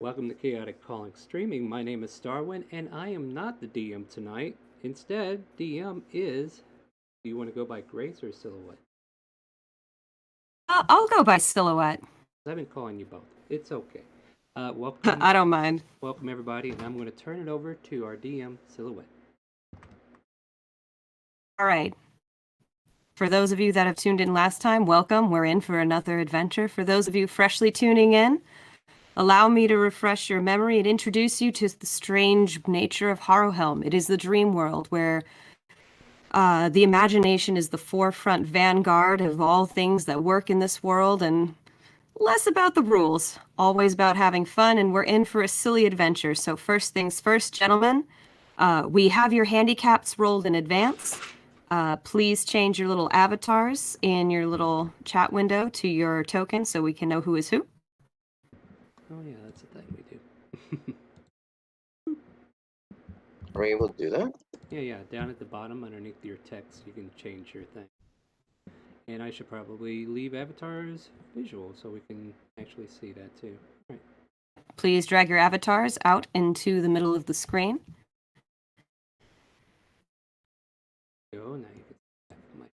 Welcome to Chaotic Calling Streaming. My name is Starwin, and I am not the DM tonight. Instead, DM is. Do you want to go by Grace or Silhouette? I'll go by Silhouette. I've been calling you both. It's okay. Welcome. I don't mind. Welcome, everybody, and I'm going to turn it over to our DM, Silhouette. All right. For those of you that have tuned in last time, welcome. We're in for another adventure. For those of you freshly tuning in, allow me to refresh your memory and introduce you to the strange nature of Harrowhelm. It is the dream world where the imagination is the forefront vanguard of all things that work in this world, and less about the rules. Always about having fun, and we're in for a silly adventure. So first things first, gentlemen, we have your handicaps rolled in advance. Please change your little avatars in your little chat window to your token so we can know who is who. Oh yeah, that's the thing we do. Are we able to do that? Yeah. Down at the bottom, underneath your text, you can change your thing. And I should probably leave avatars visual so we can actually see that too. All right. Please drag your avatars out into the middle of the screen. Oh, now you can my...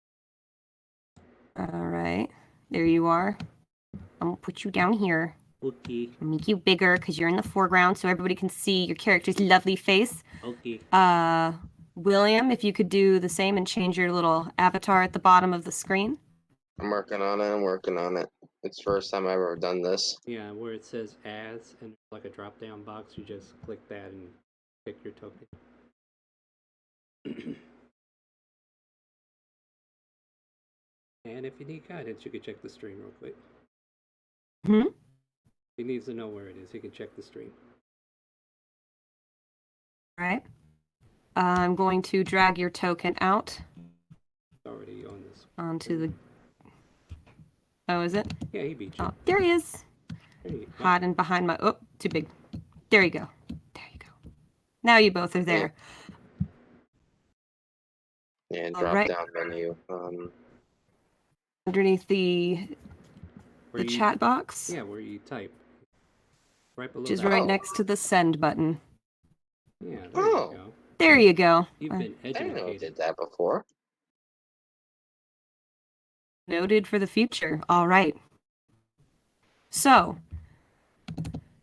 All right. There you are. I'm going to put you down here. Okay. Make you bigger because you're in the foreground so everybody can see your character's lovely face. Okay. William, if you could do the same and change your little avatar at the bottom of the screen. I'm working on it. It's the first time I've ever done this. Yeah, where it says as and like a drop down box, you just click that and pick your token. And if you need guidance, you can check the stream real quick. If he needs to know where it is, he can check the stream. All right. I'm going to drag your token out. It's already on this. Onto the... Oh, is it? Yeah, he beat you. Oh, there he is. There you go. Hiding behind my... Oh, too big. There you go. There you go. Now you both are there. Yeah, drop down menu. Underneath the chat box. Yeah, where you type. Right below which is right next to the send button. Yeah, there you go. There you go. You've been educated. I didn't know I did that before. Noted for the future. All right. So,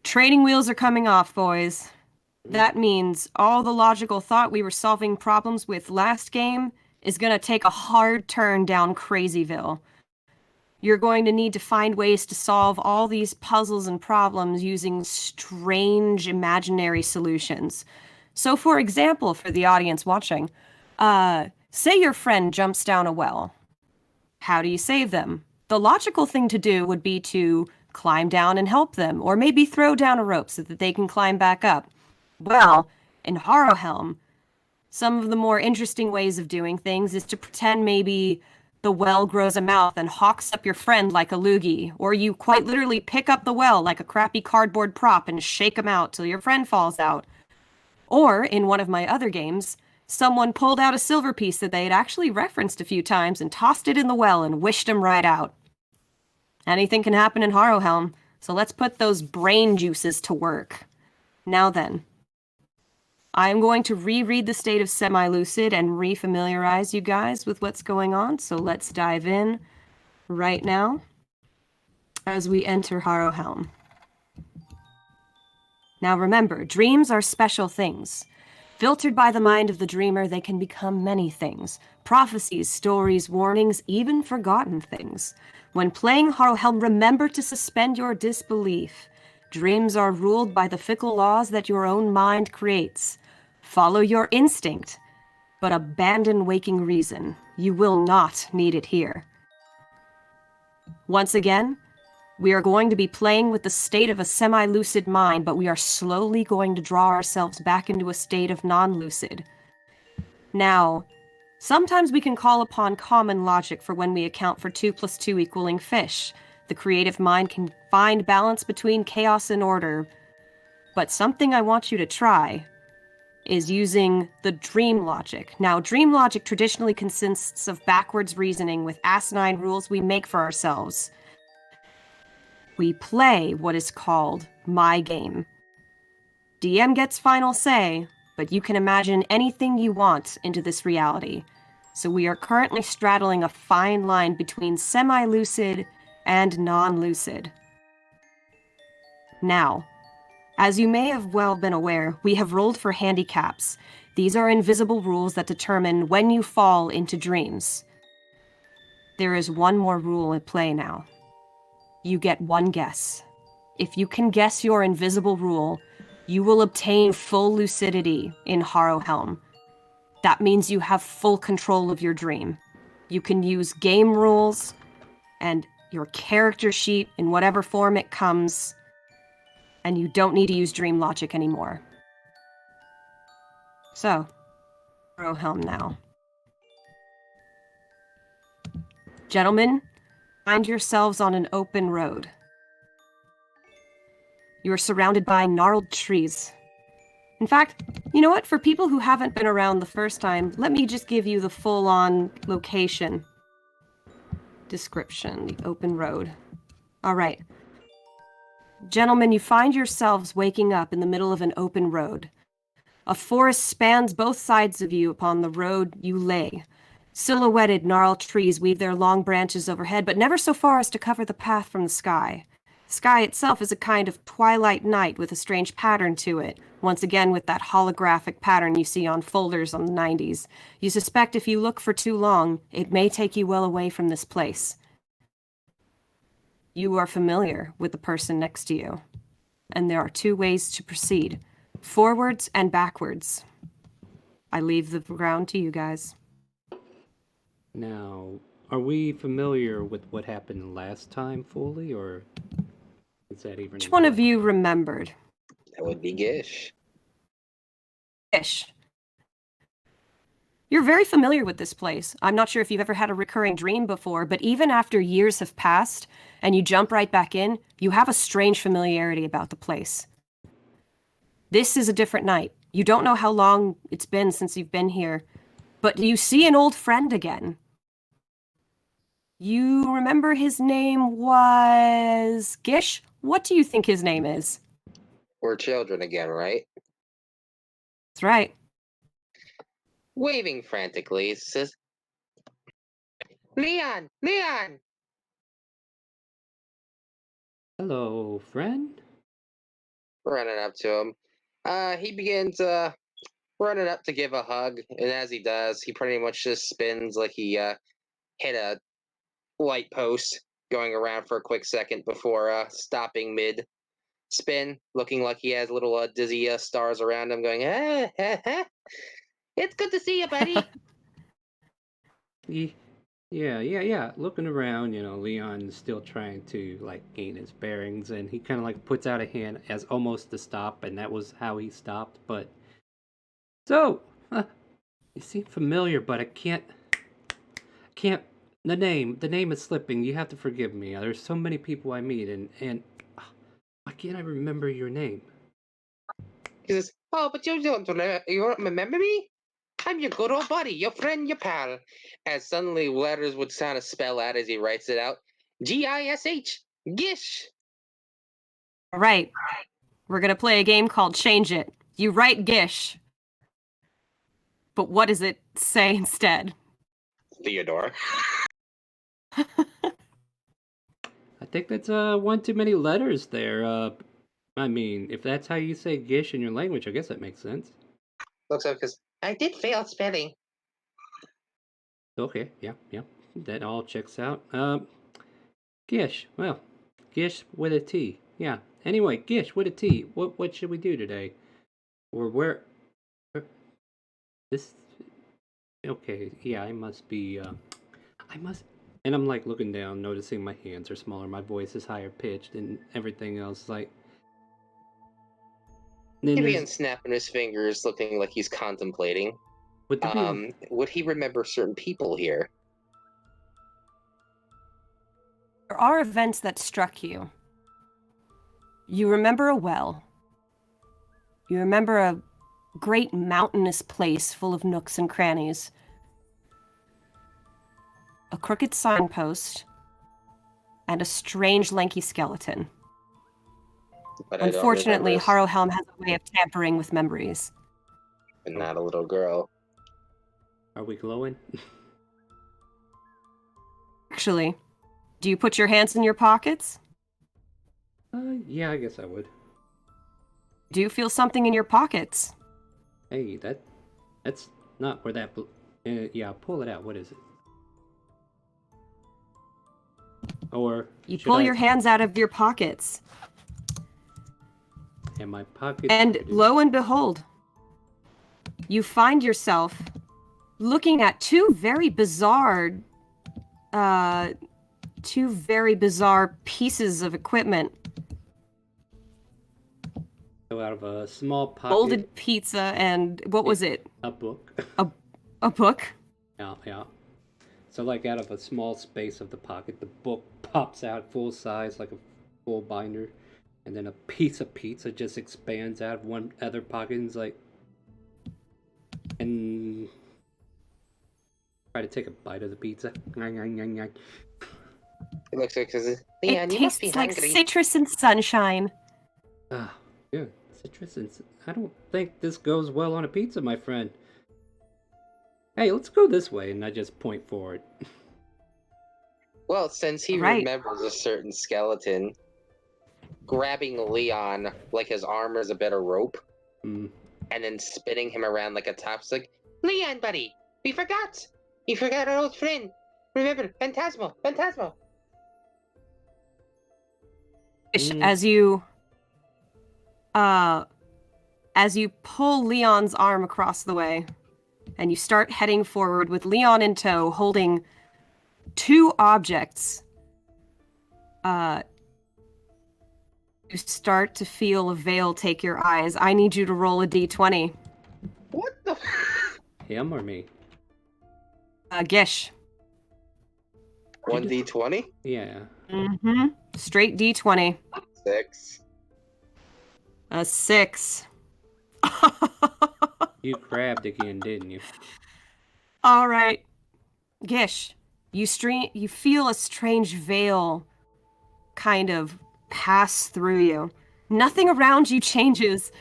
training wheels are coming off, boys. That means all the logical thought we were solving problems with last game is going to take a hard turn down Crazyville. You're going to need to find ways to solve all these puzzles and problems using strange imaginary solutions. So, for example, for the audience watching, say your friend jumps down a well. How do you save them? The logical thing to do would be to climb down and help them, or maybe throw down a rope so that they can climb back up. Well, in Harrowhelm, some of the more interesting ways of doing things is to pretend maybe the well grows a mouth and hawks up your friend like a loogie, or you quite literally pick up the well like a crappy cardboard prop and shake him out till your friend falls out. Or, in one of my other games, someone pulled out a silver piece that they had actually referenced a few times and tossed it in the well and wished him right out. Anything can happen in Harrowhelm, so let's put those brain juices to work. Now then, I am going to reread the state of semi-lucid and refamiliarize you guys with what's going on, so let's dive in right now as we enter Harrowhelm. Now remember, dreams are special things. Filtered by the mind of the dreamer, they can become many things. Prophecies, stories, warnings, even forgotten things. When playing Harrowhelm, remember to suspend your disbelief. Dreams are ruled by the fickle laws that your own mind creates. Follow your instinct, but abandon waking reason. You will not need it here. Once again, we are going to be playing with the state of a semi-lucid mind, but we are slowly going to draw ourselves back into a state of non-lucid. Now, sometimes we can call upon common logic for when we account for 2 + 2 equaling fish. The creative mind can find balance between chaos and order. But something I want you to try is using the dream logic. Now, dream logic traditionally consists of backwards reasoning with asinine rules we make for ourselves. We play what is called my game. DM gets final say, but you can imagine anything you want into this reality. So we are currently straddling a fine line between semi-lucid and non-lucid. Now, as you may have well been aware, we have rolled for handicaps. These are invisible rules that determine when you fall into dreams. There is one more rule at play now. You get one guess. If you can guess your invisible rule, you will obtain full lucidity in Harrowhelm. That means you have full control of your dream. You can use game rules and your character sheet in whatever form it comes, and you don't need to use dream logic anymore. So, Harrowhelm now. Gentlemen, find yourselves on an open road. You are surrounded by gnarled trees. In fact, you know what? For people who haven't been around the first time, let me just give you the full-on location. Description, the open road. All right. Gentlemen, you find yourselves waking up in the middle of an open road. A forest spans both sides of you upon the road you lay. Silhouetted gnarled trees weave their long branches overhead, but never so far as to cover the path from the sky. The sky itself is a kind of twilight night with a strange pattern to it, once again with that holographic pattern you see on folders on the 90s. You suspect if you look for too long, it may take you well away from this place. You are familiar with the person next to you, and there are two ways to proceed, forwards and backwards. I leave the ground to you guys. Now, are we familiar with what happened last time fully, or is that even... Which one of you remembered? That would be Gish. Ish. You're very familiar with this place. I'm not sure if you've ever had a recurring dream before, but even after years have passed and you jump right back in, you have a strange familiarity about the place. This is a different night. You don't know how long it's been since you've been here, but you see an old friend again. You remember his name was Gish? What do you think his name is? We're children again, right? That's right. Waving frantically, it says, Leon! Leon! Hello, friend? Running up to him. He begins running up to give a hug, and as he does, he pretty much just spins like he hit a light post, going around for a quick second before stopping mid spin, looking like he has little dizzy stars around him, going, it's good to see you, buddy. Yeah. Looking around, Leon's still trying to, gain his bearings, and he kind of, puts out a hand as almost to stop, and that was how he stopped, but... So, you seem familiar, but I can't... The name is slipping. You have to forgive me. There's so many people I meet, and why can't I remember your name? He says, oh, but you don't remember me? I'm your good old buddy, your friend, your pal. As suddenly letters would sound a spell out as he writes it out. Gish. Gish. All right. We're going to play a game called Change It. You write Gish. But what does it say instead? Theodore. I think that's one too many letters there. I mean, if that's how you say Gish in your language, I guess that makes sense. Looks like because I did fail spelling. Okay, yeah. That all checks out. Gish, well, Gish with a T. Yeah. Anyway, Gish with a T. What should we do today? Or where this... Okay, yeah, I must be, and I'm looking down, noticing my hands are smaller, my voice is higher pitched, and everything else, He begins snapping his fingers, looking like he's contemplating. Would he remember certain people here? There are events that struck you. You remember a well. You remember a great mountainous place full of nooks and crannies. A crooked signpost. And a strange lanky skeleton. but I don't remember. Unfortunately, Harrowhelm has a way of tampering with memories. And not a little girl. Are we glowing? Actually, do you put your hands in your pockets? Yeah, I guess I would. Do you feel something in your pockets? Hey, that's not where that. Yeah, pull it out. What is it? Or You should pull I? your hands out of your pockets. In my pocket. And lo and behold, you find yourself looking at two very bizarre pieces of equipment. So out of a small pocket. Molded pizza and what was it? A book. A book? Yeah. So like out of a small space of the pocket, the book pops out full size like a full binder, and then a piece of pizza just expands out of one other pocket and is like, and try to take a bite of the pizza. It looks like It Leon, you must be tastes like hungry. citrus and sunshine. Ah, yeah, citrus and I don't think this goes well on a pizza, my friend. Hey, let's go this way, and I just point forward. Well, since he Right. remembers a certain skeleton, grabbing Leon like his arm is a bit of rope, Mm. and then spinning him around like a top stick. Leon, buddy, we forgot. You forgot our old friend. Remember, Phantasmo. Mm. As you pull Leon's arm across the way, and you start heading forward with Leon in tow, holding two objects, you start to feel a veil take your eyes. I need you to roll a d20. What the? Him or me? Gish. 1d20? Yeah. Mm-hmm. Straight d20. 6. A 6. You grabbed again, didn't you? All right. Gish, you feel a strange veil kind of pass through you. Nothing around you changes.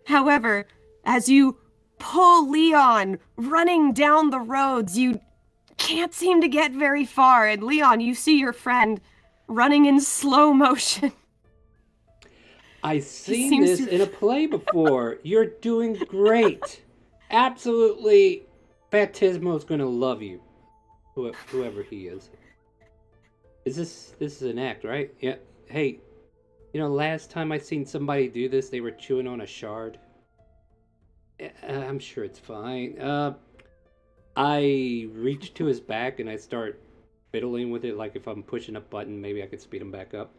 However, as you pull Leon running down the roads, you can't seem to get very far. And Leon, you see your friend running in slow motion. I've seen this in a play before. You're doing great. Absolutely. Phantasmo's gonna love you. Whoever he is. This is an act, right? Yeah. Hey, last time I seen somebody do this, they were chewing on a shard. I'm sure it's fine. I reach to his back and I start fiddling with it, like if I'm pushing a button, maybe I could speed him back up.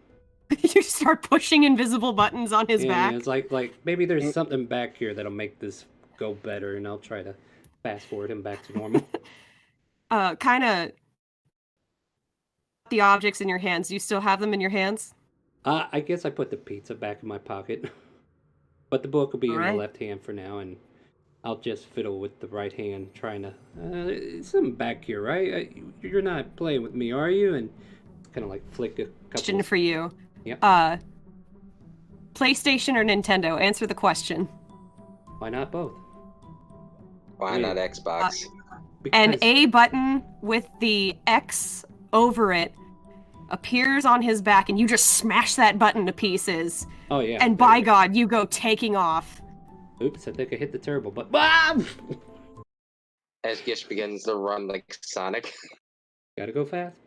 You start pushing invisible buttons on his back. Yeah, it's like maybe there's something back here that'll make this go better, and I'll try to fast forward him back to normal. Kind of. The objects in your hands. Do you still have them in your hands? I guess I put the pizza back in my pocket, but the book will be in the left hand for now, and I'll just fiddle with the right hand, trying to. Something back here, right? You're not playing with me, are you? And kind of like flick a couple. Question for you. Yep. PlayStation or Nintendo? Answer the question. Why not both? Why not Xbox? An A button with the X over it appears on his back, and you just smash that button to pieces. Oh yeah. And by God, you go taking off. Oops! I think I hit the turbo button. Ah! As Gish begins to run like Sonic. Gotta go fast.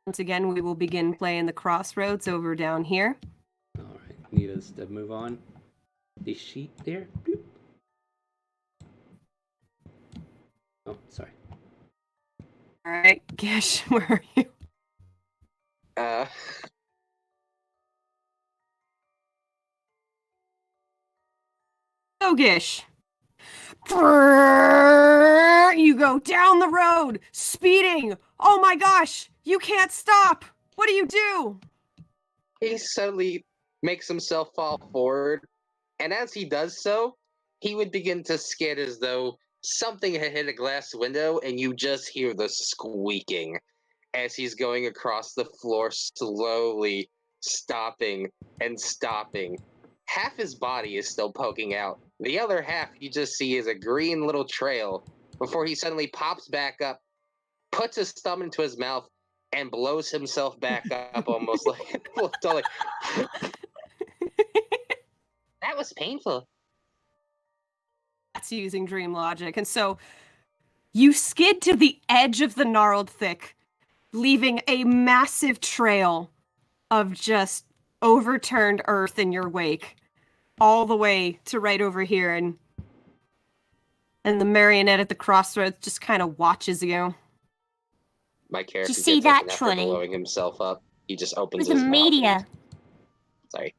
Once again, we will begin playing the crossroads over down here. All right, need us to move on. The sheet there. Boop. Oh, sorry. All right, Gish, where are you? Oh, Gish. You go down the road, speeding. Oh my gosh, you can't stop. What do? He suddenly makes himself fall forward, and as he does so, he would begin to skid as though something had hit a glass window, and you just hear the squeaking. as he's going across the floor slowly, stopping and stopping. Half his body is still poking out. The other half you just see is a green little trail before he suddenly pops back up, puts his thumb into his mouth, and blows himself back up almost like totally. That was painful. That's using dream logic. And so you skid to the edge of the gnarled thick, leaving a massive trail of just overturned earth in your wake, all the way to right over here. And the marionette at the crossroads just kind of watches you. My character see gets that up and after trolley? blowing himself up, he just opens With his the mouth. media. Sorry.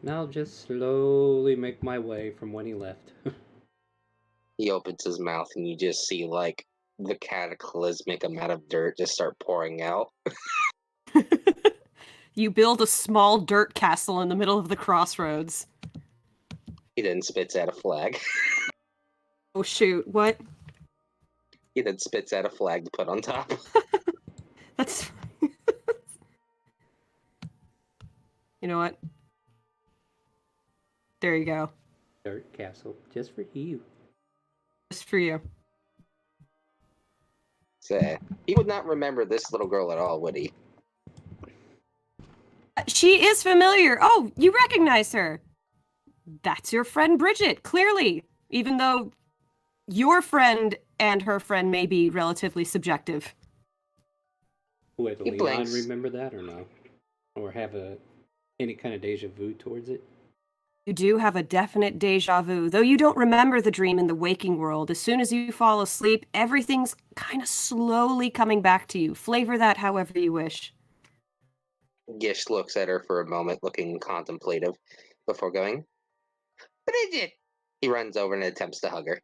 And I'll just slowly make my way from when he left. He opens his mouth and you just see like the cataclysmic amount of dirt just start pouring out. You build a small dirt castle in the middle of the crossroads. He then spits out a flag. Oh shoot, what? He then spits out a flag to put on top. That's... You know what? There you go. Dirt castle, just for you. Just for you. So, he would not remember this little girl at all, would he? She is familiar. Oh, you recognize her. That's your friend Bridget, clearly. Even though your friend and her friend may be relatively subjective. Would He Leon blinks. remember that or no? Or have any kind of deja vu towards it? You do have a definite deja vu, though you don't remember the dream in the waking world. As soon as you fall asleep, everything's kind of slowly coming back to you. Flavor that however you wish. Gish looks at her for a moment, looking contemplative, before going, Bridget! He runs over and attempts to hug her.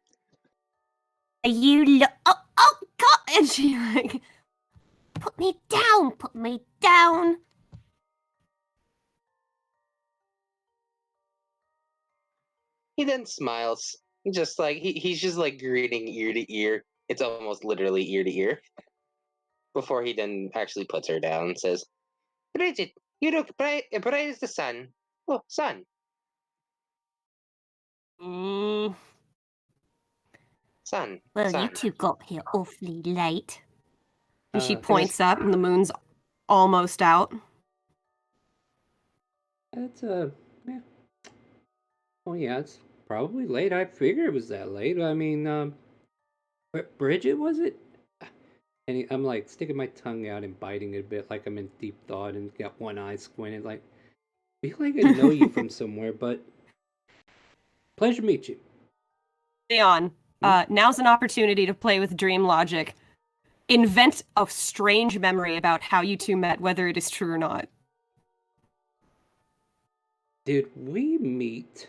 Are you oh God! And she like, Put me down! Put me down! He then smiles, just like he's just like grinning ear to ear. It's almost literally ear to ear. Before he then actually puts her down and says, Bridget, you look bright as the sun. Oh, sun. Sun. Well, sun. you two got here awfully late. and she Uh, points up, and the moon's almost out. That's yeah. Oh yeah, it's probably late. I figured it was that late. I mean, Bridget, was it? And I'm like sticking my tongue out and biting it a bit, like I'm in deep thought, and got one eye squinted. Like, I feel like I know you from somewhere, but pleasure to meet you. Leon, now's an opportunity to play with dream logic. Invent a strange memory about how you two met, whether it is true or not. Did we meet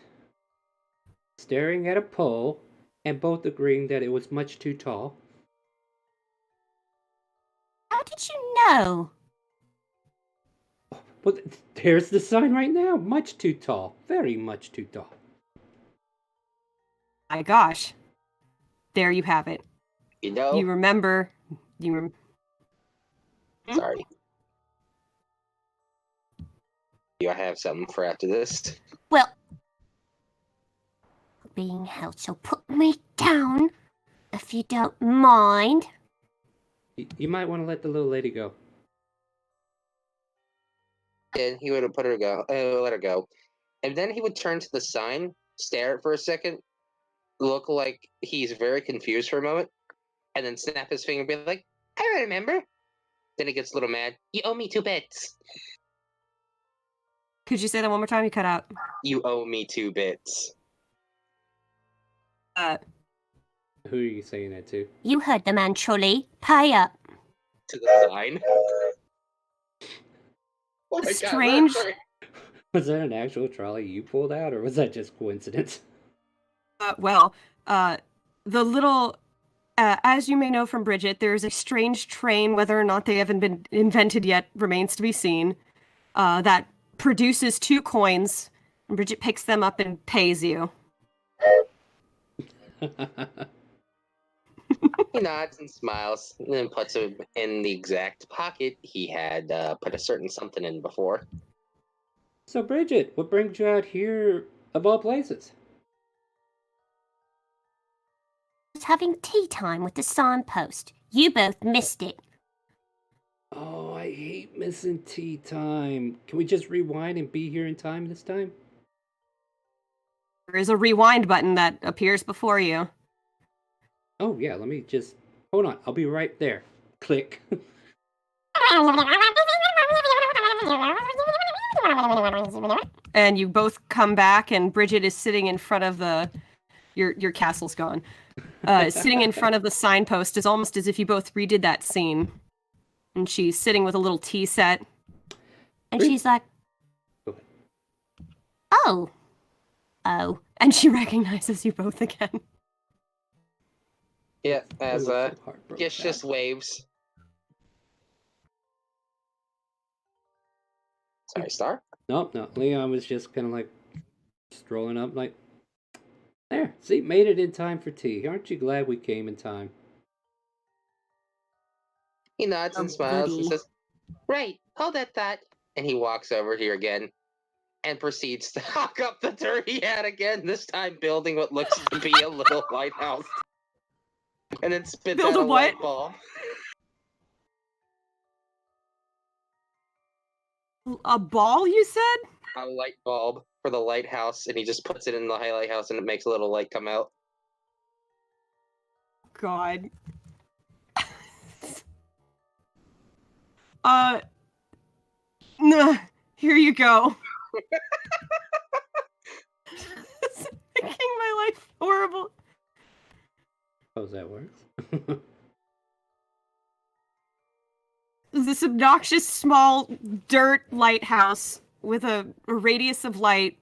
staring at a pole and both agreeing that it was much too tall? How did you know? Well, there's the sign right now. Much too tall. Very much too tall. My gosh. There you have it. You know? You remember. Sorry. Do I have something for after this? Well, being held, so put me down if you don't mind. You might want to let the little lady go. And he would have let her go. And then he would turn to the sign, stare at it for a second, look like he's very confused for a moment, and then snap his finger and be like, I remember. Then he gets a little mad. You owe me 2 bits. Could you say that one more time? You cut out. You owe me 2 bits. Who are you saying that to? You heard the man, trolley. Pay up. To the sign. Oh my Strange. God, Was that an actual trolley you pulled out, or was that just coincidence? The little, as you may know from Bridget, there's a strange train, whether or not they haven't been invented yet remains to be seen, that produces 2 coins, and Bridget picks them up and pays you. He nods and smiles, and then puts him in the exact pocket he had put a certain something in before. So, Bridget, what brings you out here of all places? I was having tea time with the signpost. You both missed it. Oh, I hate missing tea time. Can we just rewind and be here in time this time? There is a rewind button that appears before you. Oh, yeah, let me just. Hold on, I'll be right there. Click. And you both come back, and Bridget is sitting in front of the. Your castle's gone. Sitting in front of the signpost is almost as if you both redid that scene. And she's sitting with a little tea set. And she's like, Go ahead. oh. Oh. And she recognizes you both again. Yeah, as Ooh, I'm so heartbroken Gish just waves. Sorry, Star? Nope, no. Leon was just kind of like strolling up, like, there, see, made it in time for tea. Aren't you glad we came in time? He nods and Oh, smiles and goody. says, right, hold that thought. And he walks over here again and proceeds to hawk up the dirt he had again, this time building what looks to be a little lighthouse. And then spits Build out a a what? light bulb. A ball, you said? A light bulb for the lighthouse, and he just puts it in the lighthouse and it makes a little light come out. God. Nah, here you go. It's making my life horrible. Suppose that works. This obnoxious small dirt lighthouse with a radius of light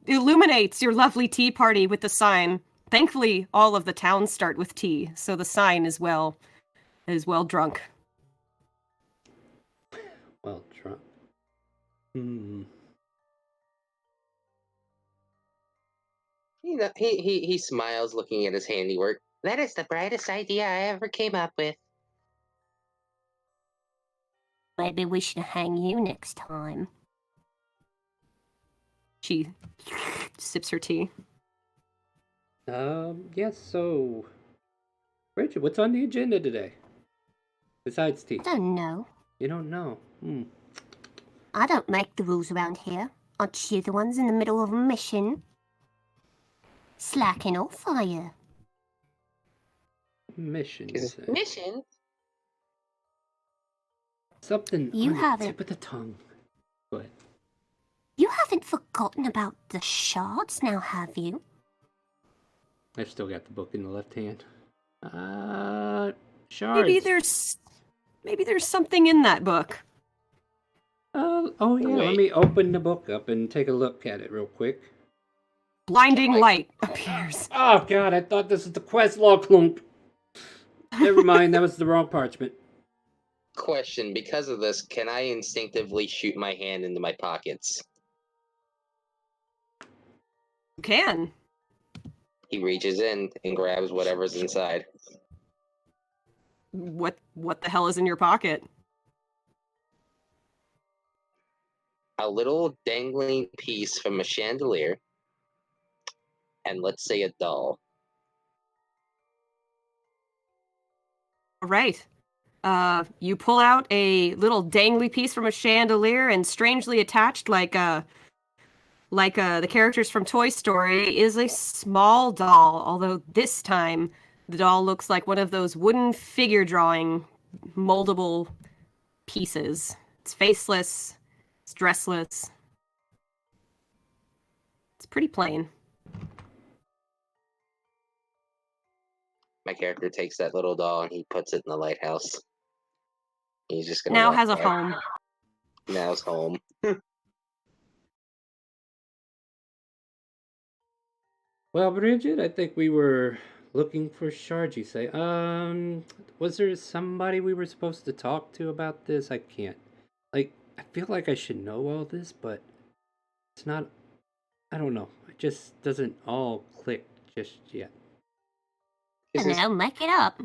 illuminates your lovely tea party with the sign. Thankfully, all of the towns start with tea, so the sign is well drunk. Well, drunk. Hmm. You know, he smiles looking at his handiwork. That is the brightest idea I ever came up with. Maybe we should hang you next time. She sips her tea. Yes, so. Bridget, what's on the agenda today? Besides tea. I don't know. You don't know. I don't make the rules around here. Aren't you the ones in the middle of a mission? Slacking off, are you? Mission, you Is say? mission? Something You on the haven't- tip of the tongue. Go ahead. You haven't forgotten about the shards now, have you? I've still got the book in the left hand. Shards. Maybe there's something in that book. Oh yeah, let Wait. me open the book up and take a look at it real quick. Blinding light appears. Oh god, I thought this was the quest log clump. Never mind, that was the wrong parchment. Question, because of this, can I instinctively shoot my hand into my pockets? You can. He reaches in and grabs whatever's inside. What the hell is in your pocket? A little dangling piece from a chandelier. And let's say a doll. All right. You pull out a little dangly piece from a chandelier, and strangely attached, like the characters from Toy Story, is a small doll. Although this time, the doll looks like one of those wooden figure drawing moldable pieces. It's faceless. It's dressless. It's pretty plain. My character takes that little doll and he puts it in the lighthouse. He's just gonna Now walk has a out. home. Now's home. Well, Bridget, I think we were looking for shards, you say. Was there somebody we were supposed to talk to about this? I can't. Like, I feel like I should know all this, but it's not. I don't know. It just doesn't all click just yet. He says, Now make it up.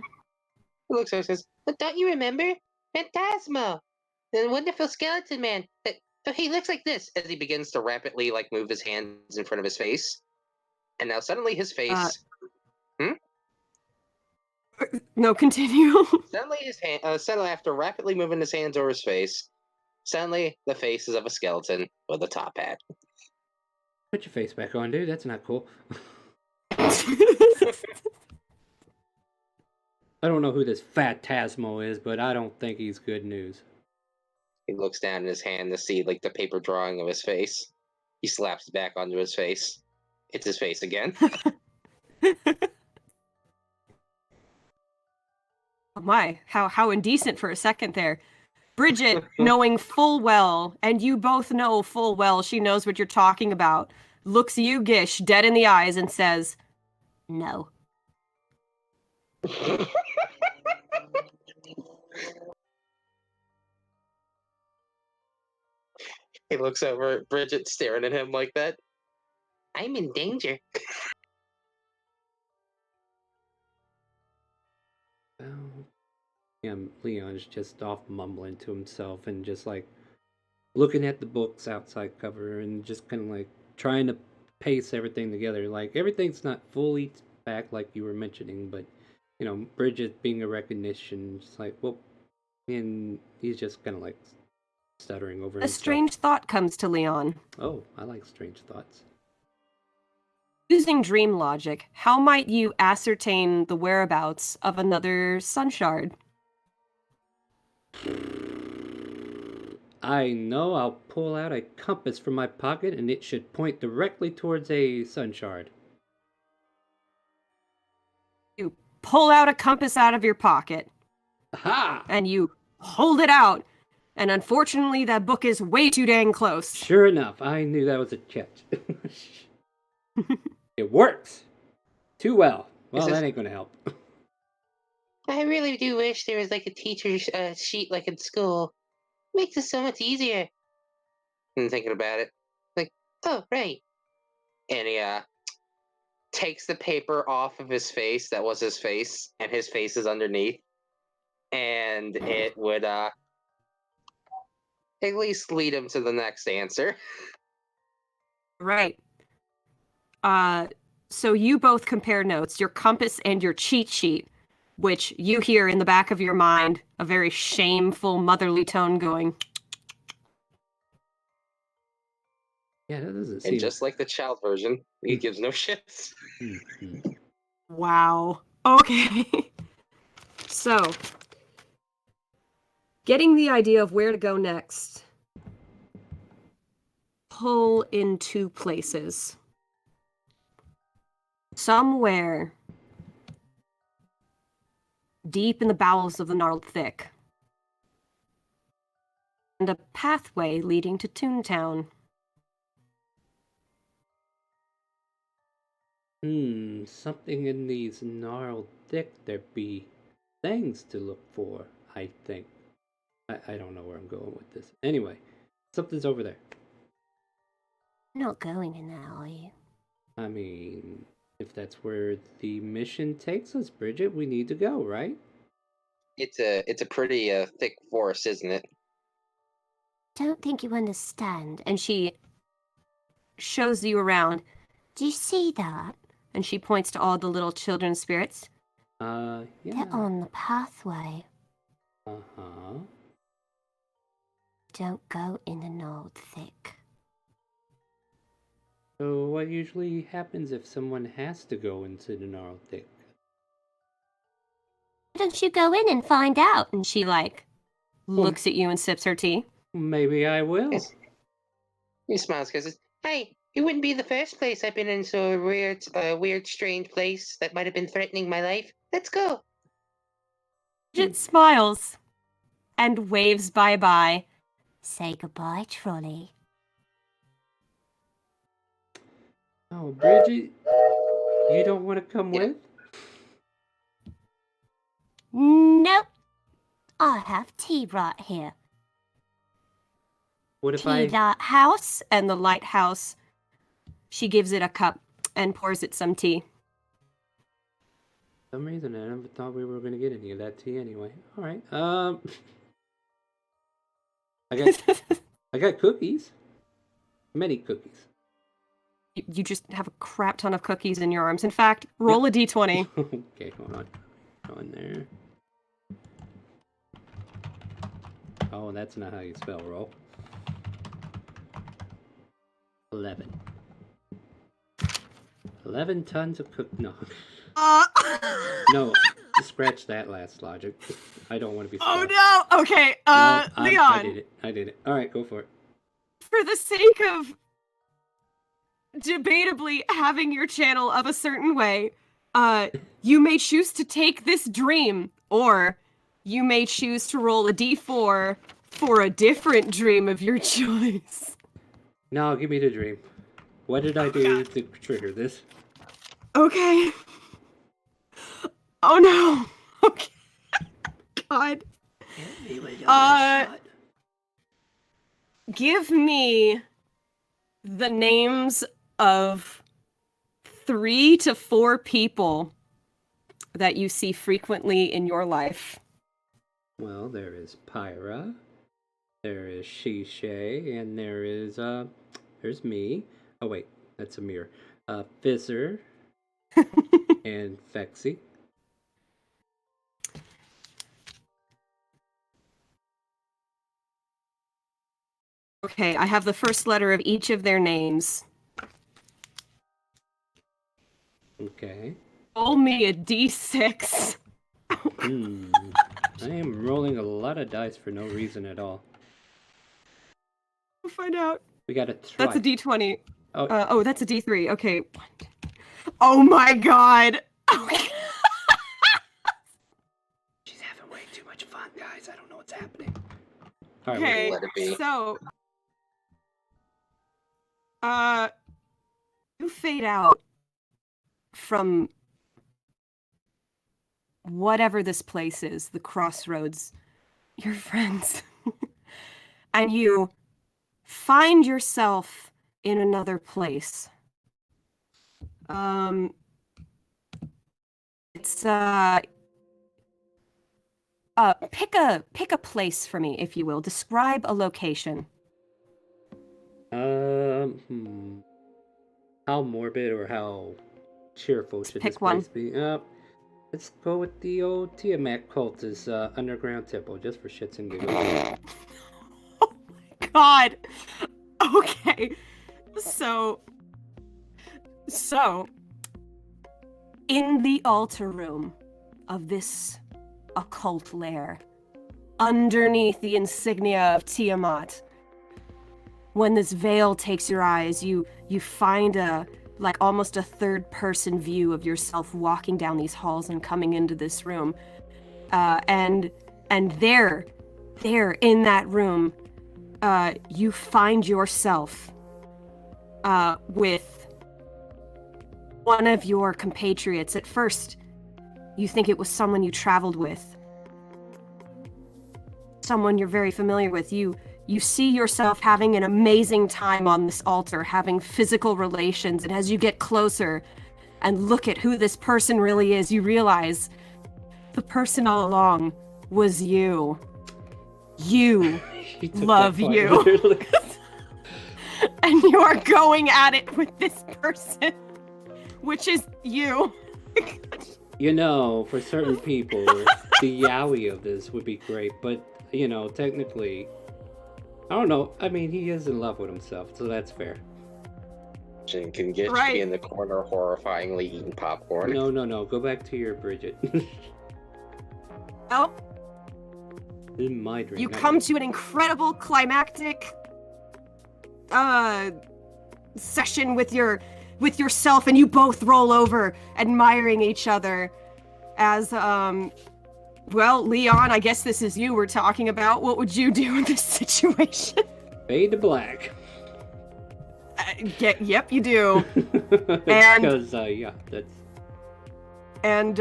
he looks over and says, "But don't you remember? Phantasmo, the wonderful skeleton man. He looks like this," as he begins to rapidly move his hands in front of his face. And now suddenly his face, No, continue. suddenly his hand, suddenly after rapidly moving his hands over his face, suddenly the face is of a skeleton with a top hat. Put your face back on, dude. That's not cool. I don't know who this Phantasmo is, but I don't think he's good news. He looks down in his hand to see the paper drawing of his face. He slaps it back onto his face. It's his face again. Oh my, how indecent for a second there. Bridget, knowing full well, and you both know full well she knows what you're talking about, looks you, Gish, dead in the eyes and says, "No." He looks over at Bridget, staring at him like that. "I'm in danger." Well, yeah, Leon's just off mumbling to himself and just looking at the books outside cover and just kind of trying to pace everything together. Everything's not fully back like you were mentioning, but Bridget being a recognition, just well, and he's just kind of stuttering over A himself. strange thought comes to Leon. Oh, I like strange thoughts. Using dream logic, how might you ascertain the whereabouts of another sun shard? I know I'll pull out a compass from my pocket and it should point directly towards a sun shard. You pull out a compass out of your pocket. Aha! And you hold it out. And unfortunately, that book is way too dang close. Sure enough, I knew that was a catch. It works! Too well. Well, that ain't gonna help. I really do wish there was a teacher's sheet in school. Makes it so much easier. And thinking about it, oh, right. And he takes the paper off of his face, that was his face, and his face is underneath. And it would at least lead him to the next answer. Right. So you both compare notes, your compass and your cheat sheet, which you hear in the back of your mind a very shameful motherly tone going. Yeah, that doesn't seem... And just like the child version, he gives no shits. Mm-hmm. Wow. Okay. So, getting the idea of where to go next. Pull in two places. Somewhere deep in the bowels of the gnarled thick. And a pathway leading to Toontown. Something in these gnarled thick, there be things to look for, I think. I don't know where I'm going with this. Anyway, something's over there. You're not going in there, are you? I mean, if that's where the mission takes us, Bridget, we need to go, right? It's a pretty thick forest, isn't it? Don't think you understand. And she shows you around. Do you see that? And she points to all the little children's spirits. Yeah. They're on the pathway. Uh-huh. Don't go in the gnarled thick. So what usually happens if someone has to go into the gnarled thick? Why don't you go in and find out? And she looks at you and sips her tea. Maybe I will. Yes. He smiles because says, "Hey, it wouldn't be the first place I've been in, so a weird, strange place that might have been threatening my life. Let's go." Bridget smiles and waves bye-bye. Say goodbye, trolley. Oh, Bridget, you don't want to come with? Nope. I have tea right here. What if Tea I... House, and the lighthouse, she gives it a cup and pours it some tea. some reason I never thought we were gonna get any of that tea anyway. All right. I got I got cookies. Many cookies. You just have a crap ton of cookies in your arms. In fact, roll a d20. Okay, hold on. Go in there. Oh, that's not how you spell roll. 11. 11 tons of No. No, scratch that last logic. I don't want to be Oh spelled. no! Okay, No, Leon. I did it. Alright, go for it. For the sake of debatably having your channel of a certain way, you may choose to take this dream, or you may choose to roll a d4 for a different dream of your choice. No, give me the dream. What did I do to trigger this? Okay. Oh no. Okay. God. Give me the names of 3 to 4 people that you see frequently in your life. Well, there is Pyra, there is Shishay, and there's me. Oh wait, that's a mirror. Fizzer, and Fexy. Okay, I have the first letter of each of their names. Okay. Roll me a d6. I am rolling a lot of dice for no reason at all. We'll find out. We got a try. That's a d20. Oh, That's a d3. Okay. Oh my god. Okay. She's having way too much fun, guys. I don't know what's happening. All right, Okay, let it be. so you fade out from whatever this place is, the crossroads, your friends, and you find yourself in another place. It's pick a place for me, if you will. Describe a location. How morbid or how cheerful should pick this place one. be? Let's go with the old Tiamat cult's underground temple, just for shits and giggles. Oh my god. Okay. So in the altar room of this occult lair, underneath the insignia of Tiamat, when this veil takes your eyes, you find almost a third-person view of yourself walking down these halls and coming into this room, and there in that room, you find yourself with one of your compatriots. At first, you think it was someone you traveled with, someone you're very familiar with. You see yourself having an amazing time on this altar, having physical relations, and as you get closer and look at who this person really is, you realize the person all along was you. You love you. And you are going at it with this person, which is you. You know, for certain people, the yaoi of this would be great, but, you know, technically, I don't know. I mean, he is in love with himself, so that's fair. Jin can get Right. you in the corner horrifyingly eating popcorn. No. Go back to your Bridget. Well, In my dream. you not come yours. to an incredible climactic session with yourself, and you both roll over, admiring each other as well, Leon, I guess this is you we're talking about. What would you do in this situation? Fade to black. Yep, you do. And because yeah, that's And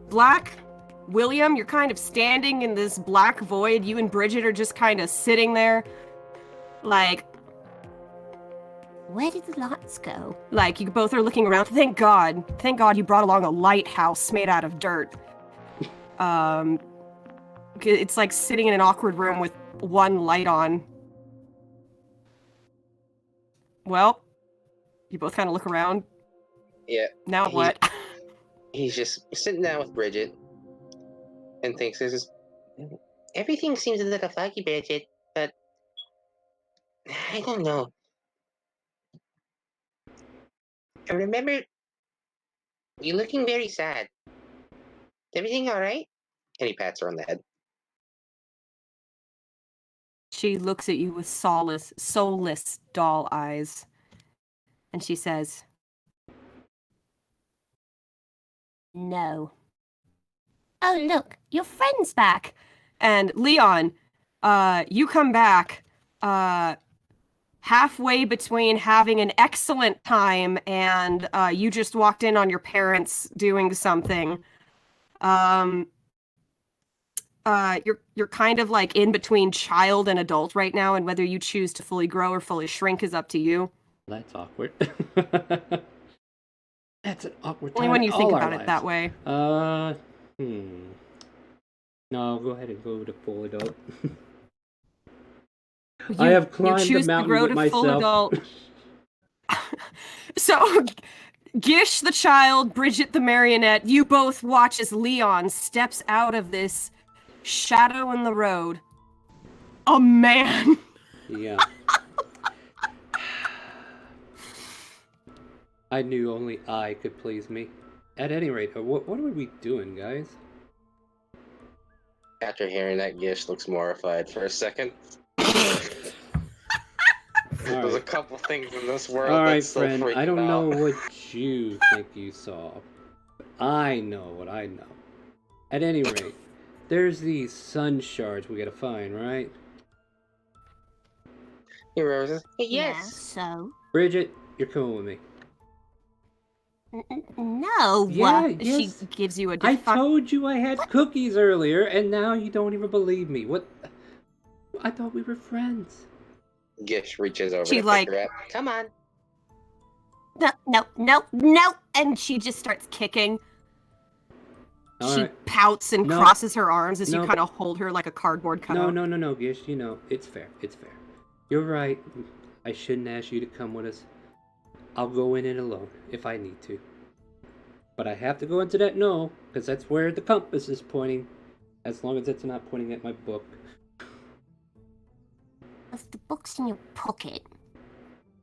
Black, William, you're kind of standing in this black void. You and Bridget are just kind of sitting there, like, Where did the lights go? Like, you both are looking around. Thank God you brought along a lighthouse made out of dirt. It's like sitting in an awkward room with one light on. Well, you both kind of look around. Yeah. Now what? He's just sitting down with Bridget and thinks this is... Everything seems a little foggy, Bridget, but I don't know. I remember you looking very sad. Everything all right? And he pats her on the head. She looks at you with soulless doll eyes. And she says, No. Oh, look, your friend's back. and Leon, you come back, halfway between having an excellent time and, you just walked in on your parents doing something. You're kind of like in between child and adult right now, and whether you choose to fully grow or fully shrink is up to you. That's awkward. That's an awkward time. Only when you in think all our about it that way. No, go ahead and go to full adult. You, I have climbed the choose mountain to grow with to myself. full adult. So, Gish the child, Bridget the marionette, you both watch as Leon steps out of this shadow in the road. A man. Yeah. I knew only I could please me. At any rate, what are we doing, guys? After hearing that, Gish looks mortified for a second. There's a couple things in this world All right, that's still friend. freaking I don't out. know what you think you saw, but I know what I know. At any rate, there's these sun shards we gotta find, right? He roses. Yeah, Yes. so? Bridget, you're coming with me. No. Yeah, She yes. gives you a I defuct. told you I had cookies earlier, and now you don't even believe me. What? I thought we were friends. Gish reaches over She, to like- pick her up. Come on. No. And she just starts kicking. All She right. pouts and No. crosses her arms as you No. kind of hold her like a cardboard cutout. No, Gish. You know, it's fair. It's fair. You're right. I shouldn't ask you to come with us. I'll go in it alone if I need to. But I have to go into that no, because that's where the compass is pointing. As long as it's not pointing at my book. If the book's in your pocket.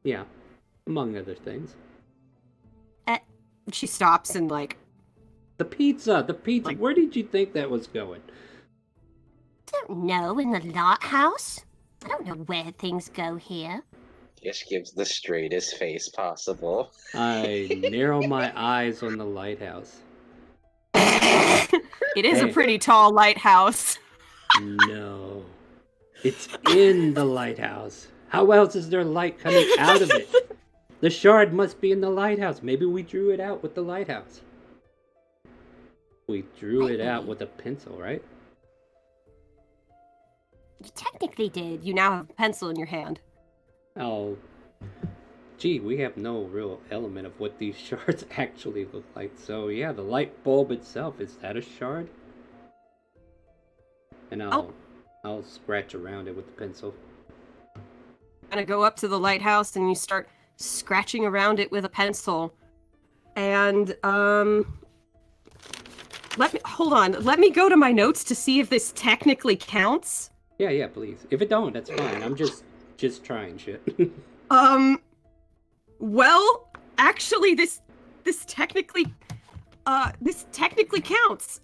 Yeah, among other things. She stops and like, The pizza! Like- Where did you think that was going? Don't know, in the lighthouse? I don't know where things go here. Gish gives the straightest face possible. I narrow my eyes on the lighthouse. it is a Hey. pretty tall lighthouse. No. It's in the lighthouse. How else is there light coming out of it? The shard must be in the lighthouse. Maybe we drew it out with the lighthouse. We drew it out with a pencil, right? You technically did. You now have a pencil in your hand. Oh. Gee, we have no real element of what these shards actually look like. So yeah, the light bulb itself, is that a shard? And I'll scratch around it with the pencil. Kind of go up to the lighthouse and you start scratching around it with a pencil. And let me go to my notes to see if this technically counts. Yeah, please. If it don't, that's fine. I'm just trying shit. Well, actually this technically counts.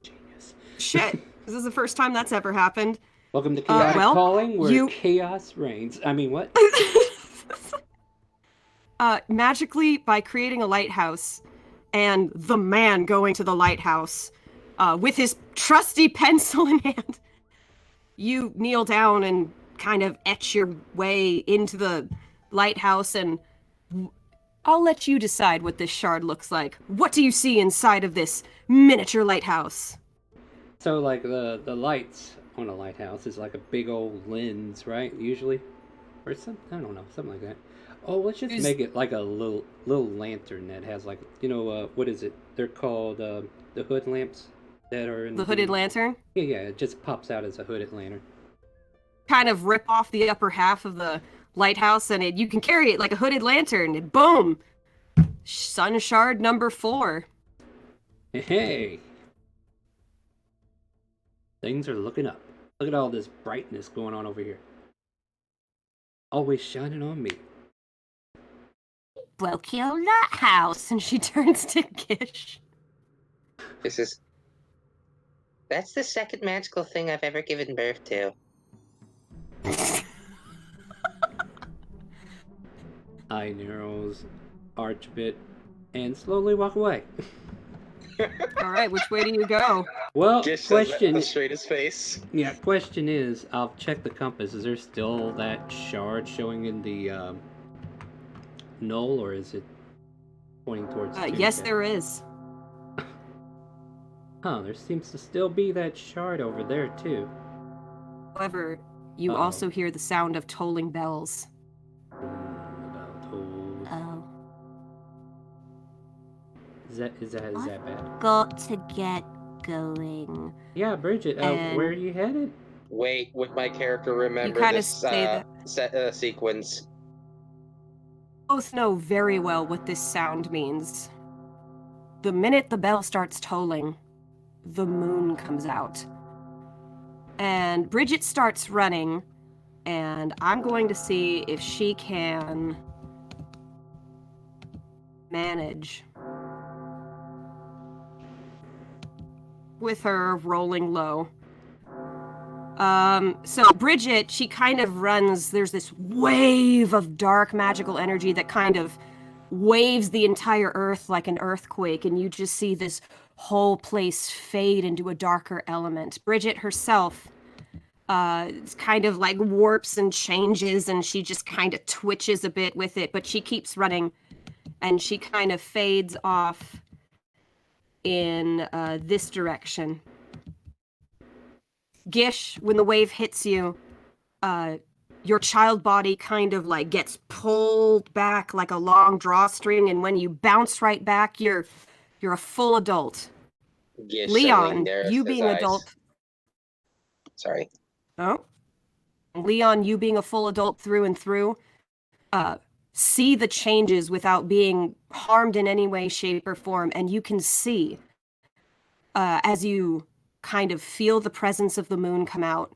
Genius. Shit. This is the first time that's ever happened. Welcome to ChaoticCalling, where you- chaos reigns. I mean, what? Magically, by creating a lighthouse and the man going to the lighthouse with his trusty pencil in hand, you kneel down and kind of etch your way into the lighthouse, and I'll let you decide what this shard looks like. What do you see inside of this miniature lighthouse? So, like, the lights on a lighthouse is like a big old lens, right? Usually? or something. I don't know, something like that. Oh, let's just Use- make it like a little lantern that has like what is it? They're called the hood lamps that are in The hooded lantern. Yeah, yeah. It just pops out as a hooded lantern. Kind of rip off the upper half of the lighthouse, and you can carry it like a hooded lantern. And boom, sun shard number 4. Hey, things are looking up. Look at all this brightness going on over here. Always shining on me. Broke your lighthouse. And she turns to Gish. That's the second magical thing I've ever given birth to. Eye narrows, arch a bit, and slowly walk away. All right, which way do you go? Well, Gish says that question. with the straightest face. Yeah, question is, I'll check the compass. Is there still that shard showing in the null, or is it pointing towards? Yes, there is. Huh? There seems to still be that shard over there too. However, you Uh-oh. also hear the sound of tolling bells. About tolls. Oh, Is that bad? got to get going. Yeah, Bridget. And- Where are you headed? Wait, would my character remember kinda this say sequence? Both know very well what this sound means. The minute the bell starts tolling, the moon comes out. And Bridget starts running, and I'm going to see if she can manage with her rolling low. So Bridget, she kind of runs, there's this wave of dark magical energy that kind of waves the entire earth like an earthquake, and you just see this whole place fade into a darker element. Bridget herself kind of like warps and changes, and she just kind of twitches a bit with it, but she keeps running, and she kind of fades off in this direction. Gish, when the wave hits you, your child body kind of like gets pulled back like a long drawstring, and when you bounce right back, you're a full adult. Gish Leon, suddenly narrows you his being eyes. adult. Sorry. Oh, Leon, you being a full adult through and through, see the changes without being harmed in any way, shape, or form, and you can see as you kind of feel the presence of the moon come out.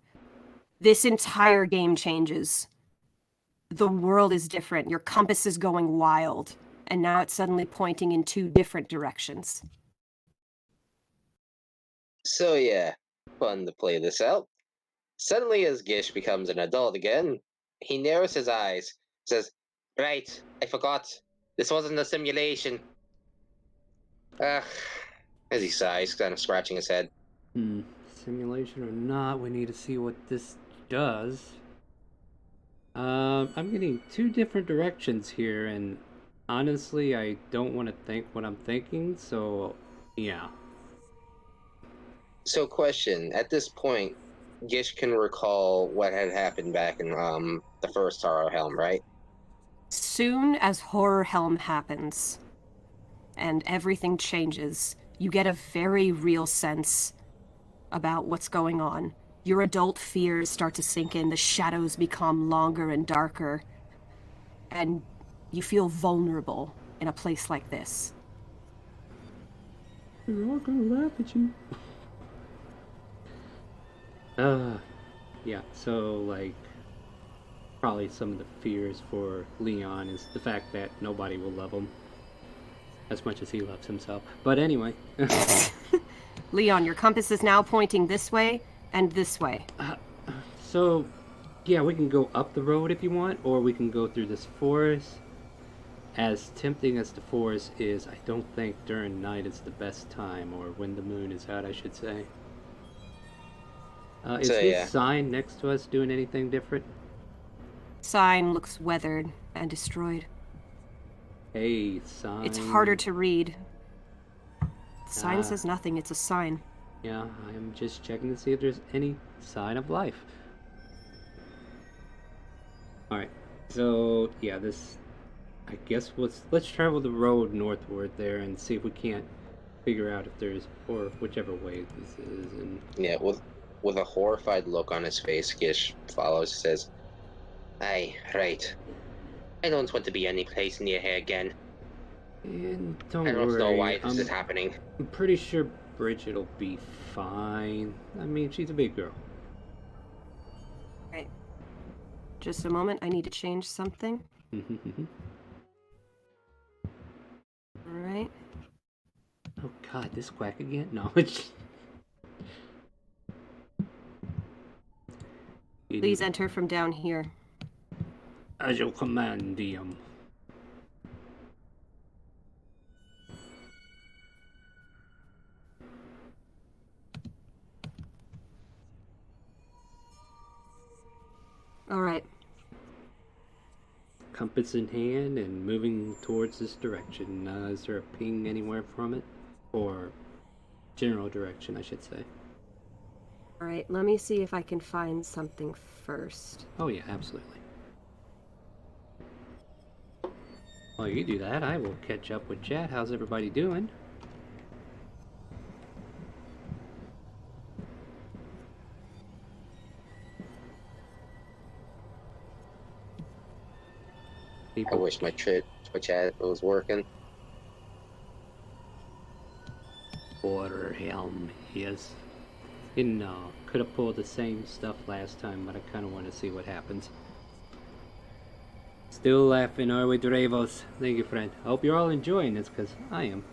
This entire game changes. The world is different. Your compass is going wild, and now it's suddenly pointing in 2 different directions. So yeah, fun to play this out. Suddenly, as Gish becomes an adult again, he narrows his eyes, says, "Right, I forgot. This wasn't a simulation." As he sighs, kind of scratching his head. Simulation or not, we need to see what this does. I'm getting 2 different directions here, and honestly, I don't want to think what I'm thinking, so yeah. So, question: at this point, Gish can recall what had happened back in the first Harrowhelm, right? Soon as Harrowhelm happens and everything changes, you get a very real sense about what's going on. Your adult fears start to sink in, the shadows become longer and darker, and you feel vulnerable in a place like this. They're all gonna laugh at you. Yeah, so like probably some of the fears for Leon is the fact that nobody will love him as much as he loves himself. But anyway. Leon, your compass is now pointing this way and this way. So, yeah, we can go up the road if you want, or we can go through this forest. As tempting as the forest is, I don't think during night is the best time, or when the moon is out, I should say. Is So, this yeah. sign next to us doing anything different? Sign looks weathered and destroyed. Hey, sign. It's harder to read. Sign Ah. says nothing, it's a sign. Yeah, I'm just checking to see if there's any sign of life. Alright, So yeah, this. I guess let's travel the road northward there and see if we can't figure out if there's or whichever way this is. And Yeah, with a horrified look on his face, Gish follows. Says, "Aye, right. I don't want to be any place near here again. I don't don't know worry, why this is happening." I'm pretty sure Bridget'll be fine. I mean, she's a big girl. Right. Just a moment, I need to change something. Alright. Oh God, this quack again? No. Please enter from down here. As your command, DM. Alright. Compass in hand and moving towards this direction. Is there a ping anywhere from it? Or general direction, I should say. Alright, let me see if I can find something first. Oh yeah, absolutely. While you do that, I will catch up with chat. How's everybody doing? I wish my Twitch ad was working. Harrowhelm, yes. And could have pulled the same stuff last time, but I kind of want to see what happens. Still laughing, are we, Drevos? Thank you, friend. I hope you're all enjoying this, because I am.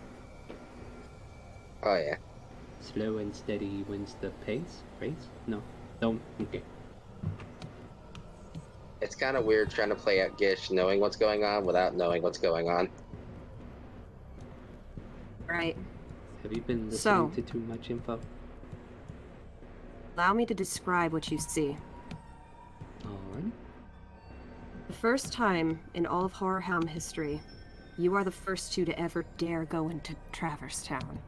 Oh yeah. Slow and steady wins the pace? Race? No. Don't. Okay. It's kind of weird trying to play out Gish knowing what's going on without knowing what's going on. Right. Have you been listening to too much info? Allow me to describe what you see. Alright. The first time in all of Harrowhelm history, you are the first two to ever dare go into Traverse Town.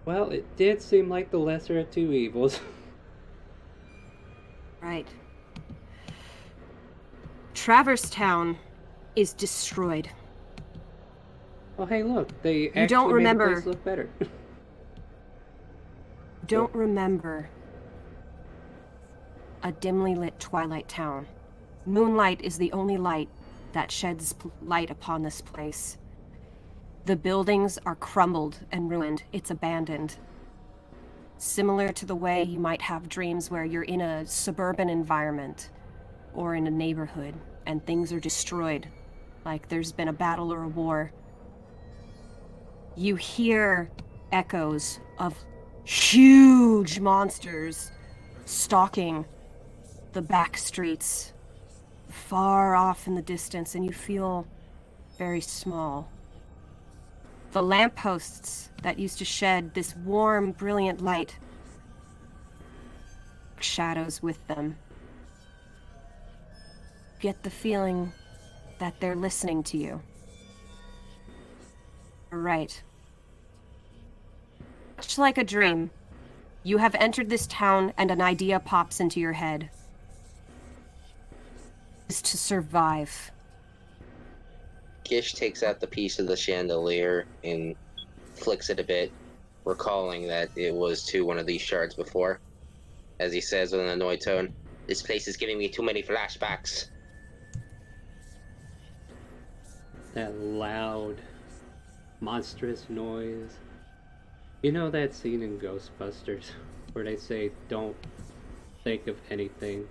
Well, it did seem like the lesser of two evils. Right. Traverse Town is destroyed. Oh, hey, look, they You don't actually made the remember. place look better. Don't remember a dimly lit twilight town. Moonlight is the only light that sheds light upon this place. The buildings are crumbled and ruined. It's abandoned. Similar to the way you might have dreams where you're in a suburban environment or in a neighborhood and things are destroyed, like there's been a battle or a war. You hear echoes of huge monsters stalking the back streets far off in the distance, and you feel very small. The lampposts that used to shed this warm, brilliant light, shadows with them. Get the feeling that they're listening to you. Right. Much like a dream, you have entered this town and an idea pops into your head. Is to survive. Gish takes out the piece of the chandelier and flicks it a bit, recalling that it was to one of these shards before. As he says with an annoyed tone, "This place is giving me too many flashbacks." That loud, monstrous noise. You know that scene in Ghostbusters where they say, don't think of anything?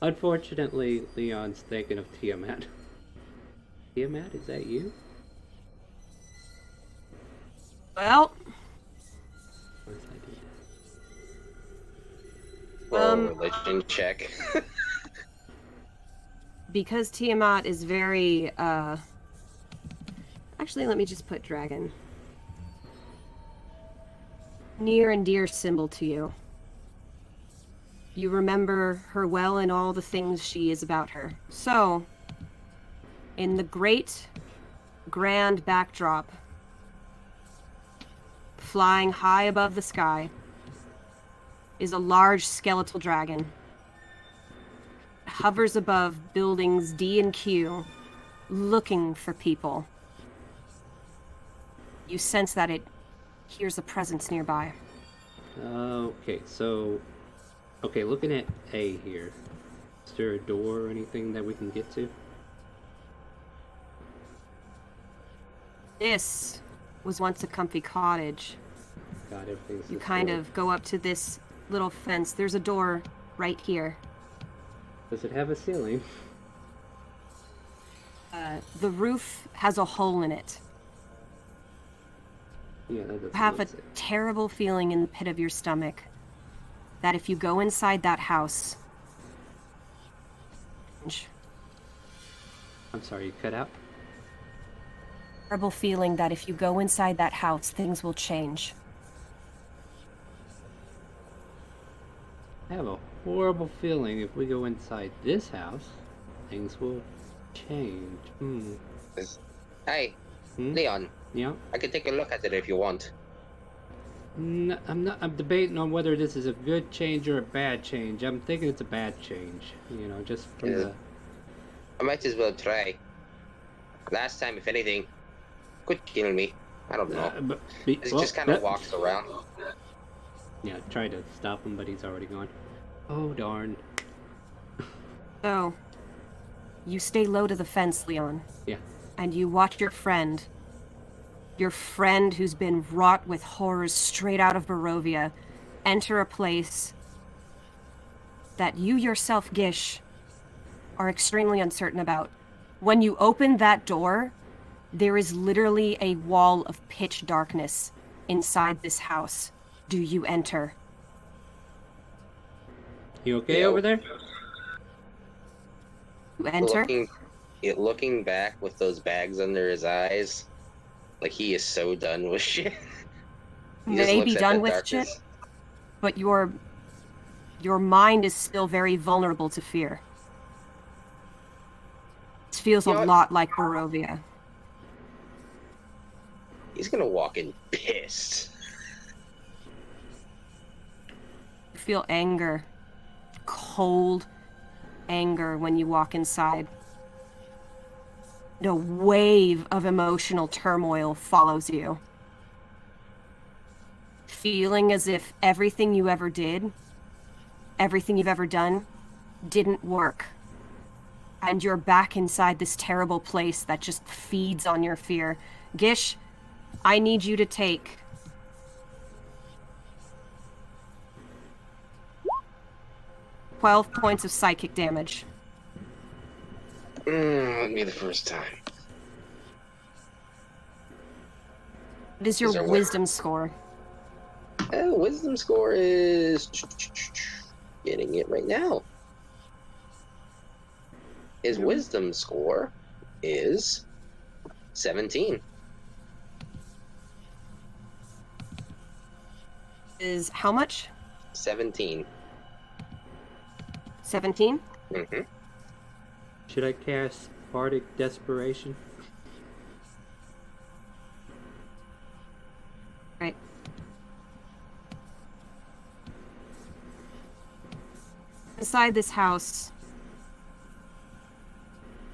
Unfortunately, Leon's thinking of Tiamat. Tiamat, is that you? Well, Or is that you? Roll religion check. because Tiamat is very, actually, let me just put dragon. Near and dear symbol to you. You remember her well and all the things she is about her. So, in the great, grand backdrop, flying high above the sky, is a large skeletal dragon. hovers above buildings D and Q, looking for people. You sense that it hears a presence nearby. Okay, so... Okay, looking at A here. Is there a door or anything that we can get to? This was once a comfy cottage. God, everything's You this kind way. of go up to this little fence. There's a door right here. Does it have a ceiling? The roof has a hole in it. Yeah, that You doesn't have a look safe. terrible feeling in the pit of your stomach that if you go inside that house... I'm sorry, you cut out? Terrible feeling that if you go inside that house, things will change. I have a horrible feeling if we go inside this house, things will change. Hey, Hmm? Leon, Yeah? I can take a look at it if you want. I'm debating on whether this is a good change or a bad change. I'm thinking it's a bad change. You know, just from Yeah. the... I might as well try. Last time, if anything, could kill me. I don't know. He just kind of walks around. Yeah, try to stop him, but he's already gone. Oh, darn. So, you stay low to the fence, Leon. Yeah. And you watch your friend who's been wrought with horrors straight out of Barovia, enter a place that you yourself, Gish, are extremely uncertain about. When you open that door, there is literally a wall of pitch darkness inside this house. Do you enter? You okay Yeah. over there? You enter? Looking back with those bags under his eyes, like he is so done with shit. He just May looks be at done the with darkness. shit, but your mind is still very vulnerable to fear. This feels You a know what? lot like Barovia. He's gonna walk in pissed. You feel anger. Cold anger when you walk inside. A wave of emotional turmoil follows you. Feeling as if everything you ever did, everything you've ever done, didn't work. And you're back inside this terrible place that just feeds on your fear. Gish, I need you to take 12 points of psychic damage. Wouldn't be the first time. What is Is your there what? wisdom score? Wisdom score is... Getting it right now. His wisdom score is 17. Is how much? 17. 17? Mm-hmm. Should I cast Bardic Desperation? Right. Inside this house,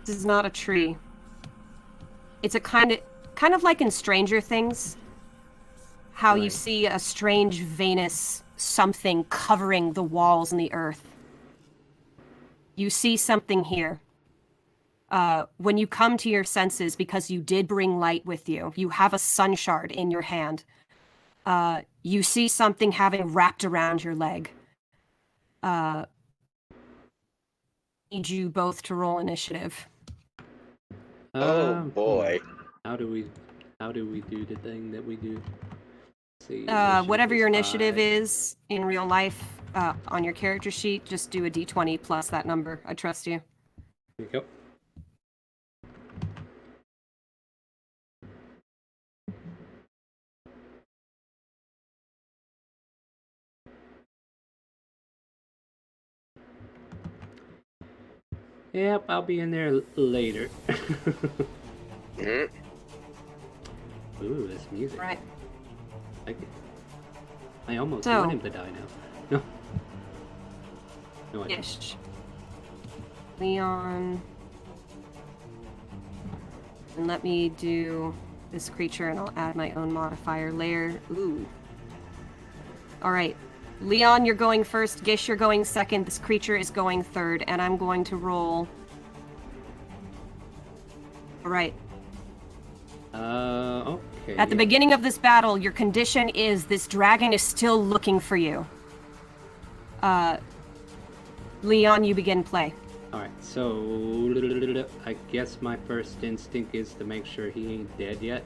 this is not a tree. It's a kind of like in Stranger Things, how you Right. see a strange Venus something covering the walls and the earth. You see something here. When you come to your senses, because you did bring light with you, you have a sun shard in your hand. You see something having wrapped around your leg. Need you both to roll initiative. Oh, boy. How do we do the thing that we do? Let's see. Whatever your Initiative initiative 5. is in real life, on your character sheet, just do a d20 plus that number. I trust you. Here you go. Yep, I'll be in there later. Mhm. Ooh, this music. Right. I like it. I almost So- want him to die now. No. No, I don't. Ish. Leon. And let me do this creature and I'll add my own modifier layer. Ooh. Alright. Leon, you're going first. Gish, you're going second. This creature is going third. And I'm going to roll. Alright. Okay. At the beginning of this battle, your condition is this dragon is still looking for you. Leon, you begin play. Alright, so I guess my first instinct is to make sure he ain't dead yet.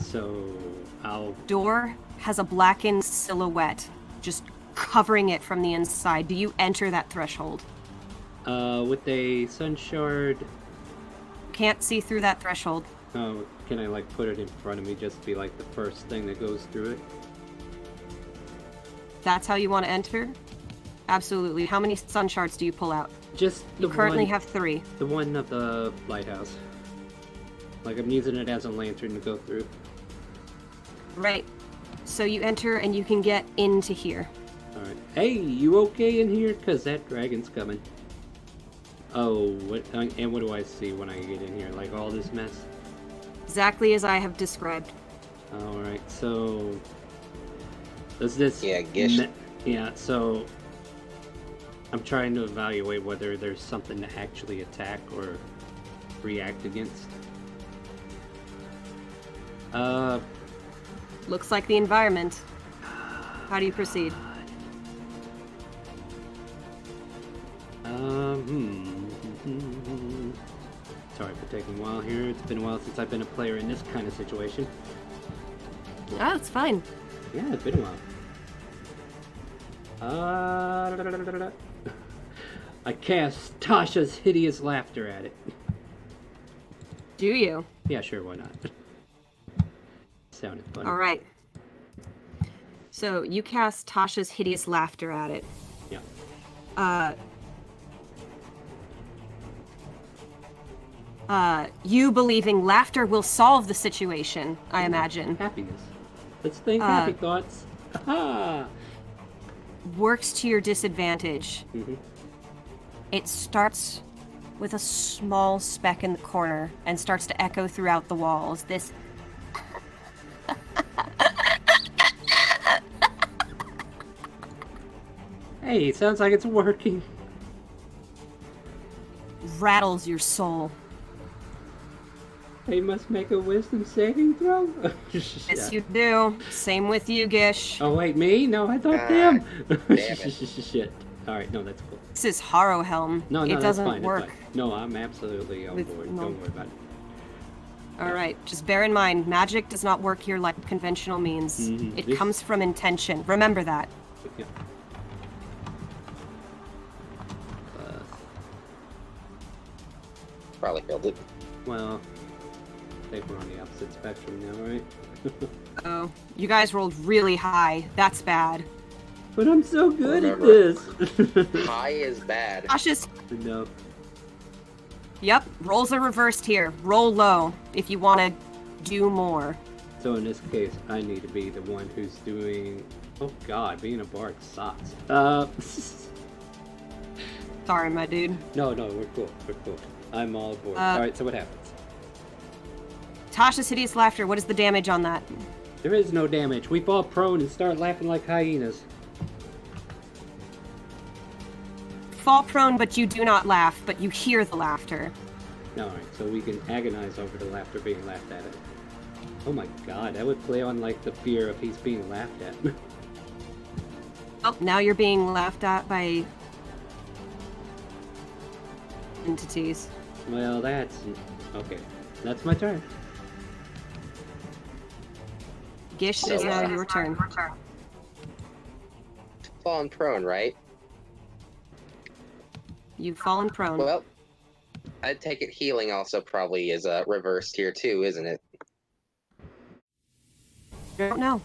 So I'll... Door has a blackened silhouette, just covering it from the inside. Do you enter that threshold? With a sun shard... Can't see through that threshold. Oh, can I like put it in front of me just to be like the first thing that goes through it? That's how you want to enter? Absolutely. How many sun shards do you pull out? Just the You currently one, have 3. the one of the lighthouse. Like I'm using it as a lantern to go through. Right. So you enter and you can get into here. Alright. Hey, you okay in here? Cause that dragon's coming. Oh, what? And what do I see when I get in here? Like all this mess? Exactly as I have described. Alright, so... Does this... Yeah, Gish. Yeah, so... I'm trying to evaluate whether there's something to actually attack or react against. Looks like the environment. How do you proceed? Sorry for taking a while here. It's been a while since I've been a player in this kind of situation. Oh, it's fine. Yeah, it's been a while. I cast Tasha's Hideous Laughter at it. Do you? Yeah, sure, why not? Sounded funny. Alright. So, you cast Tasha's Hideous Laughter at it. Yeah. You believing laughter will solve the situation, I imagine. Happiness. Let's think happy thoughts. Aha! Works to your disadvantage. Mm-hmm. It starts with a small speck in the corner and starts to echo throughout the walls. This Hey, it sounds like it's working. rattles your soul. They must make a wisdom saving throw? Yes, you do. Same with you, Gish. Oh, wait, me? No, I thought them. Shit. Alright, no, that's cool. This is Harrowhelm. No, it that's doesn't fine. work. That's fine. No, I'm absolutely on board. No. Don't worry about it. Alright, just bear in mind, magic does not work here like conventional means. Mhm. It This- comes from intention. Remember that. Yeah. Probably killed it. Well, I think we're on the opposite spectrum now, right? Oh, you guys rolled really high. That's bad. But I'm so good Remember. at this. High is bad. Cautious. No. Yep, rolls are reversed here. Roll low if you want to do more. So in this case, I need to be the one who's doing... Oh god, being a bard sucks. Sorry, my dude. No, we're cool. We're cool. I'm all aboard. Alright, so what happens? Tasha's Hideous Laughter, what is the damage on that? There is no damage. We fall prone and start laughing like hyenas. Fall prone, but you do not laugh, but you hear the laughter. Alright, so we can agonize over the laughter being laughed at. Oh my god, that would play on like the fear of he's being laughed at. Oh, now you're being laughed at by entities. Well, that's... Okay, that's my turn. Gish, it is now your turn. Fallen prone, right? You've fallen prone. Well, I take it healing also probably is reversed here too, isn't it? I don't know.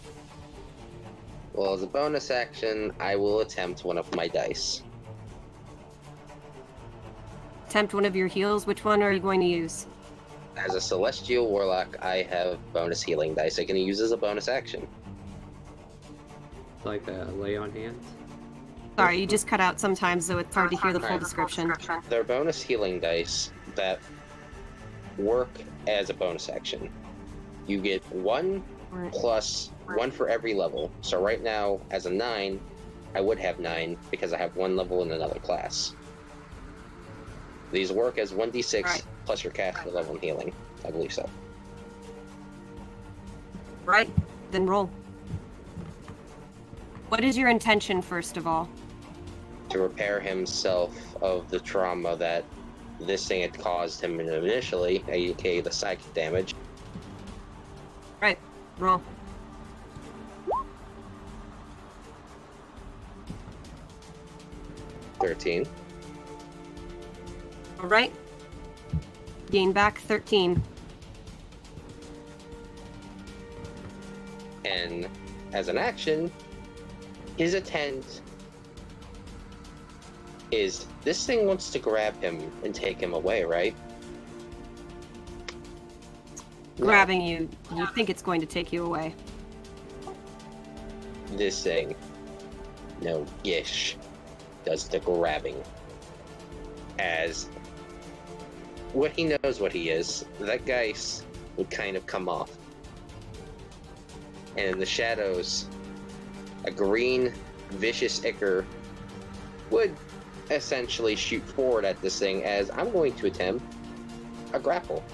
Well, as a bonus action, I will attempt one of my dice. Attempt one of your heals. Which one are you going to use? As a celestial warlock, I have bonus healing dice I can use as a bonus action. Like a lay on hands. Sorry, you just cut out sometimes, so it's hard to hear the full description. They're bonus healing dice that work as a bonus action. You get 1 plus 1 for every level. So right now, as a 9, I would have 9 because I have 1 level in another class. These work as 1d6 Right. plus your caster level in healing. I believe so. Right, then roll. What is your intention, first of all? To repair himself of the trauma that this thing had caused him initially, aka the psychic damage. Right, roll. $13. All right. Gain back 13. And as an action, his intent is this thing wants to grab him and take him away, right? Grabbing you. You think it's going to take you away. This thing, no gish, does the grabbing. As what he knows what he is, that Geist would kind of come off. And in the shadows, a green, vicious ichor would essentially shoot forward at this thing as I'm going to attempt a grapple.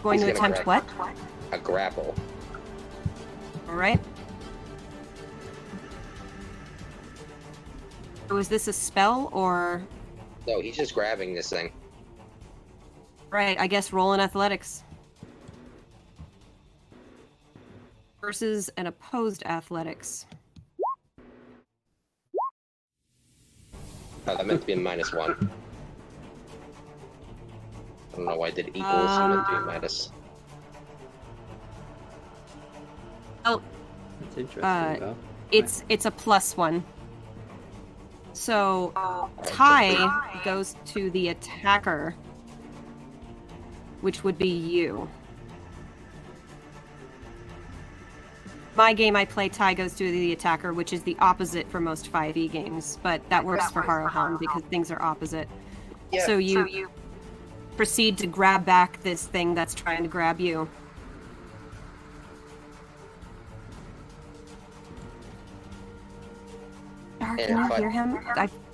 Going He's to gonna attempt grab- what? A grapple. All right. So is this a spell or... No, he's just grabbing this thing. Right, I guess roll in athletics. Versus an opposed athletics. Oh, that meant to be a -1. I don't know why I did equals, I meant to be minus. Oh, That's interesting, though. it's a +1. So tie goes to the attacker, which would be you. My game I play, tie goes to the attacker, which is the opposite for most 5e games, but that works for Harrowhelm because things are opposite. Yeah, So you proceed to grab back this thing that's trying to grab you. Dark, And can if you I- hear him?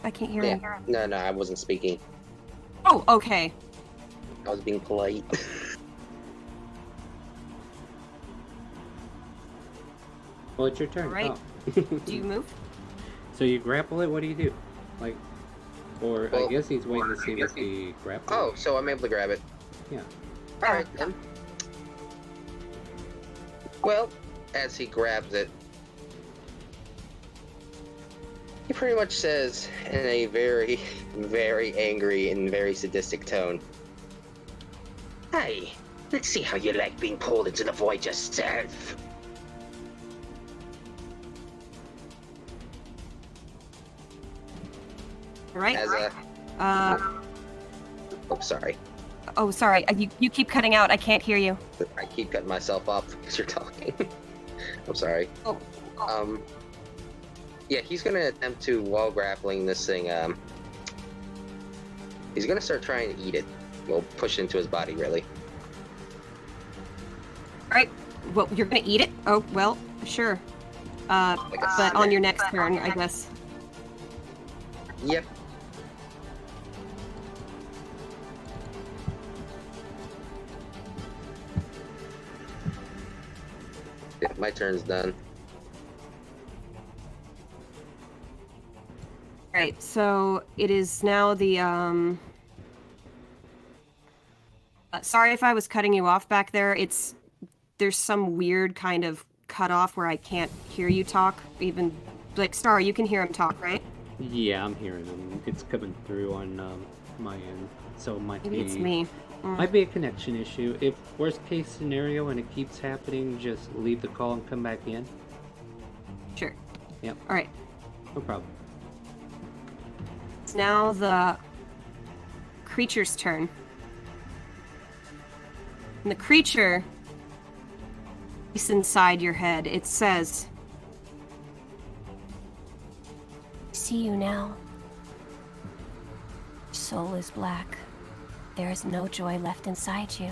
I can't hear him. Yeah. No, I wasn't speaking. Oh, okay. I was being polite. Well, it's your turn. Alright. Oh. Do you move? So you grapple it? What do you do? Like, or I Well- guess he's waiting to see what the grapple. Oh, so I'm able to grab it. Yeah. Alright then. Well, as he grabs it, he pretty much says in a very, very angry and very sadistic tone, "Hey, let's see how you like being pulled into the void yourself." Right. As a... Oh, sorry. Oh, sorry. You keep cutting out. I can't hear you. I keep cutting myself off because you're talking. I'm sorry. Oh. Yeah, he's gonna attempt to, while grappling this thing, he's gonna start trying to eat it. Well, push into his body, really. Right. Well, you're gonna eat it? Oh, well, sure. Like a But snack. on your next turn, I guess. Yep. Yeah, my turn's done. Right. So it is now the sorry if I was cutting you off back there. There's some weird kind of cutoff where I can't hear you talk. Even like Star, you can hear him talk, right? Yeah, I'm hearing him. It's coming through on my end, so it might Maybe be it's me. might be a connection issue. If worst case scenario and it keeps happening, just leave the call and come back in. Sure. Yep. All right. No problem. It's now the creature's turn. And the creature voice inside your head. It says, See you now. Soul is black. There is no joy left inside you.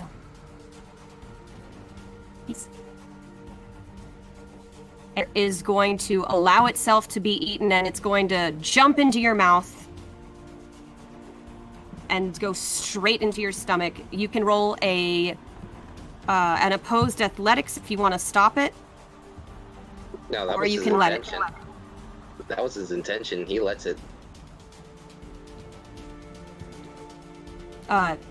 it is going to allow itself to be eaten, and it's going to jump into your mouth and go straight into your stomach. You can roll an opposed athletics if you want to stop it. No, that Or was you his can let it. intention. That was his intention. He lets it.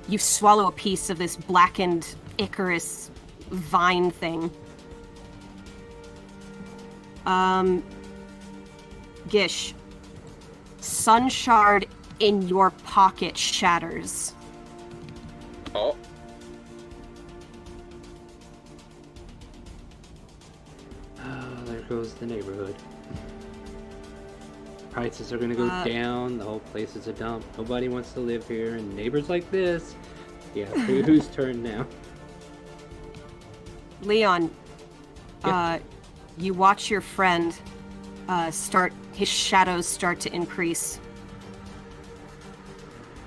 You swallow a piece of this blackened Icarus vine thing. Gish, sun shard in your pocket shatters. Oh. There goes the neighborhood. Prices are gonna go down, the whole place is a dump. Nobody wants to live here, and neighbors like this. Yeah, whose turn now? Leon, Yeah. you watch your friend his shadows start to increase.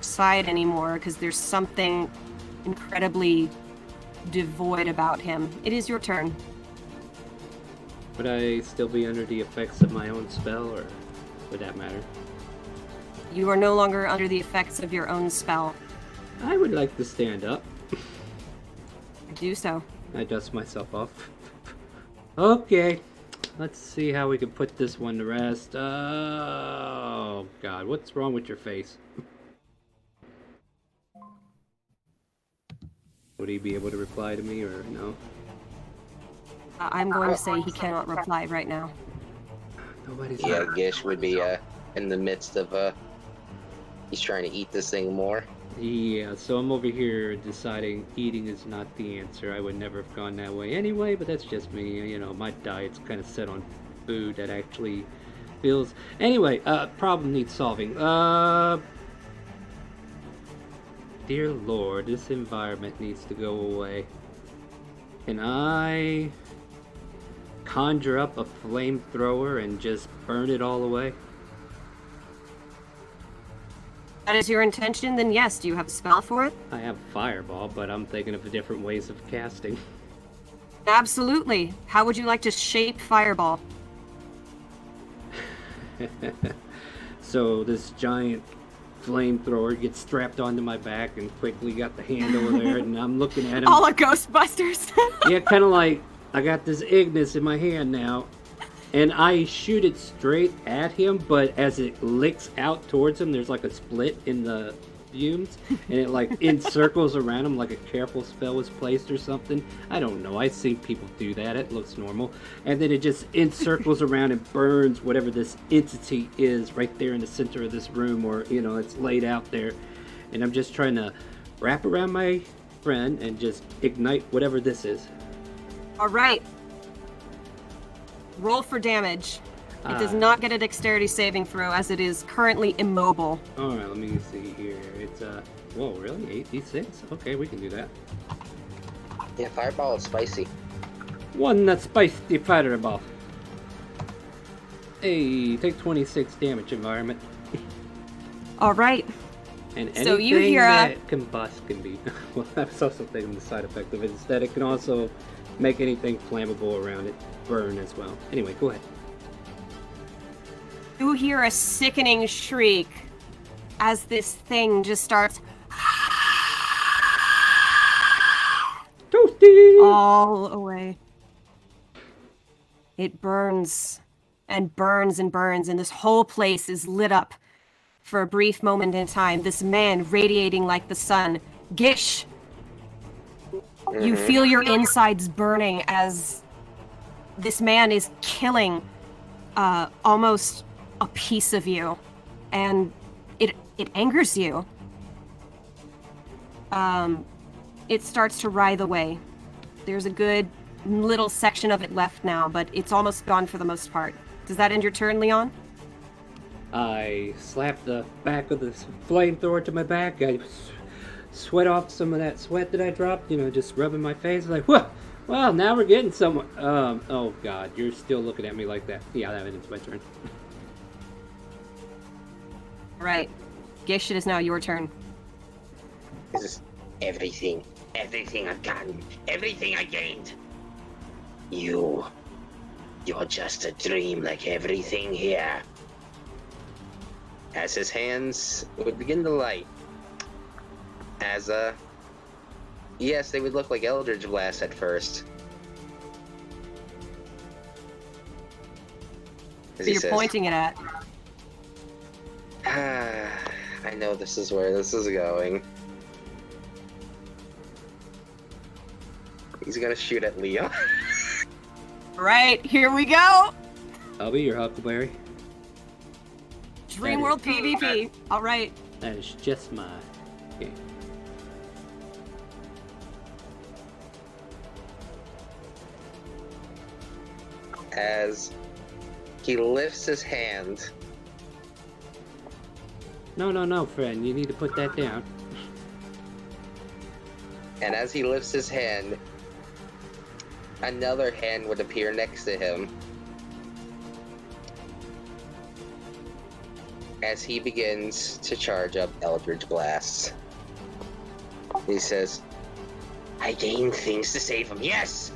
Side anymore, because there's something incredibly devoid about him. It is your turn. Would I still be under the effects of my own spell, or would that matter? You are no longer under the effects of your own spell. I would like to stand up. Do so. I dust myself off. Okay, let's see how we can put this one to rest. Oh, God, what's wrong with your face? Would he be able to reply to me, or no? I'm going to say he cannot reply right now. Nobody's Yeah, Gish would be in the midst of he's trying to eat this thing more. Yeah, so I'm over here deciding eating is not the answer. I would never have gone that way anyway, but that's just me. You know, my diet's kind of set on food that actually feels... Anyway, problem needs solving. Dear Lord, this environment needs to go away. Can I conjure up a flamethrower and just burn it all away? That is your intention, then yes. Do you have a spell for it? I have Fireball, but I'm thinking of different ways of casting. Absolutely. How would you like to shape Fireball? So this giant flamethrower gets strapped onto my back and quickly got the hand over there, and I'm looking at him. All of Ghostbusters. Yeah, kind of like I got this Ignis in my hand now, and I shoot it straight at him, but as it licks out towards him, there's like a split in the fumes, and it like encircles around him like a careful spell was placed or something. I don't know. I've seen people do that. It looks normal. And then it just encircles around and burns whatever this entity is right there in the center of this room, or, you know, it's laid out there. And I'm just trying to wrap around my friend and just ignite whatever this is. All right. Roll for damage. It does not get a dexterity saving throw, as it is currently immobile. Alright, let me see here. It's, whoa, really? 8d6? Okay, we can do that. Yeah, Fireball is spicy. One that's spicy fireball. Hey, take 26 damage, environment. All right. And anything So you hear that combust can be... Well, that's also taking the side effect of it. Instead, it can also make anything flammable around it burn as well. Anyway, go ahead. You hear a sickening shriek as this thing just starts Toasty! all away. It burns and burns and burns, and this whole place is lit up for a brief moment in time. This man radiating like the sun. Gish, you feel your insides burning as this man is killing almost a piece of you, and it angers you. It starts to writhe away. There's a good little section of it left now, but it's almost gone for the most part. Does that end your turn, Leon? I slap the back of the flamethrower to my back. I sweat off some of that sweat that I dropped, you know, just rubbing my face. Like, whoa, Well, now we're getting somewhere. Oh God, you're still looking at me like that. Yeah, that it's my turn. Right. Gish, it is now your turn. This is everything I've gotten, everything I gained. You're just a dream like everything here. As his hands would begin to light, as yes, they would look like Eldritch Blast at first. So you're pointing it at. I know this is where this is going. He's gonna shoot at Leon. Right, here we go! I'll be your Huckleberry. Dream World PvP. Alright. That is just my game. As he lifts his hand. No, friend. You need to put that down. And as he lifts his hand, another hand would appear next to him. As he begins to charge up Eldritch Blasts. He says, I gained things to save him, yes!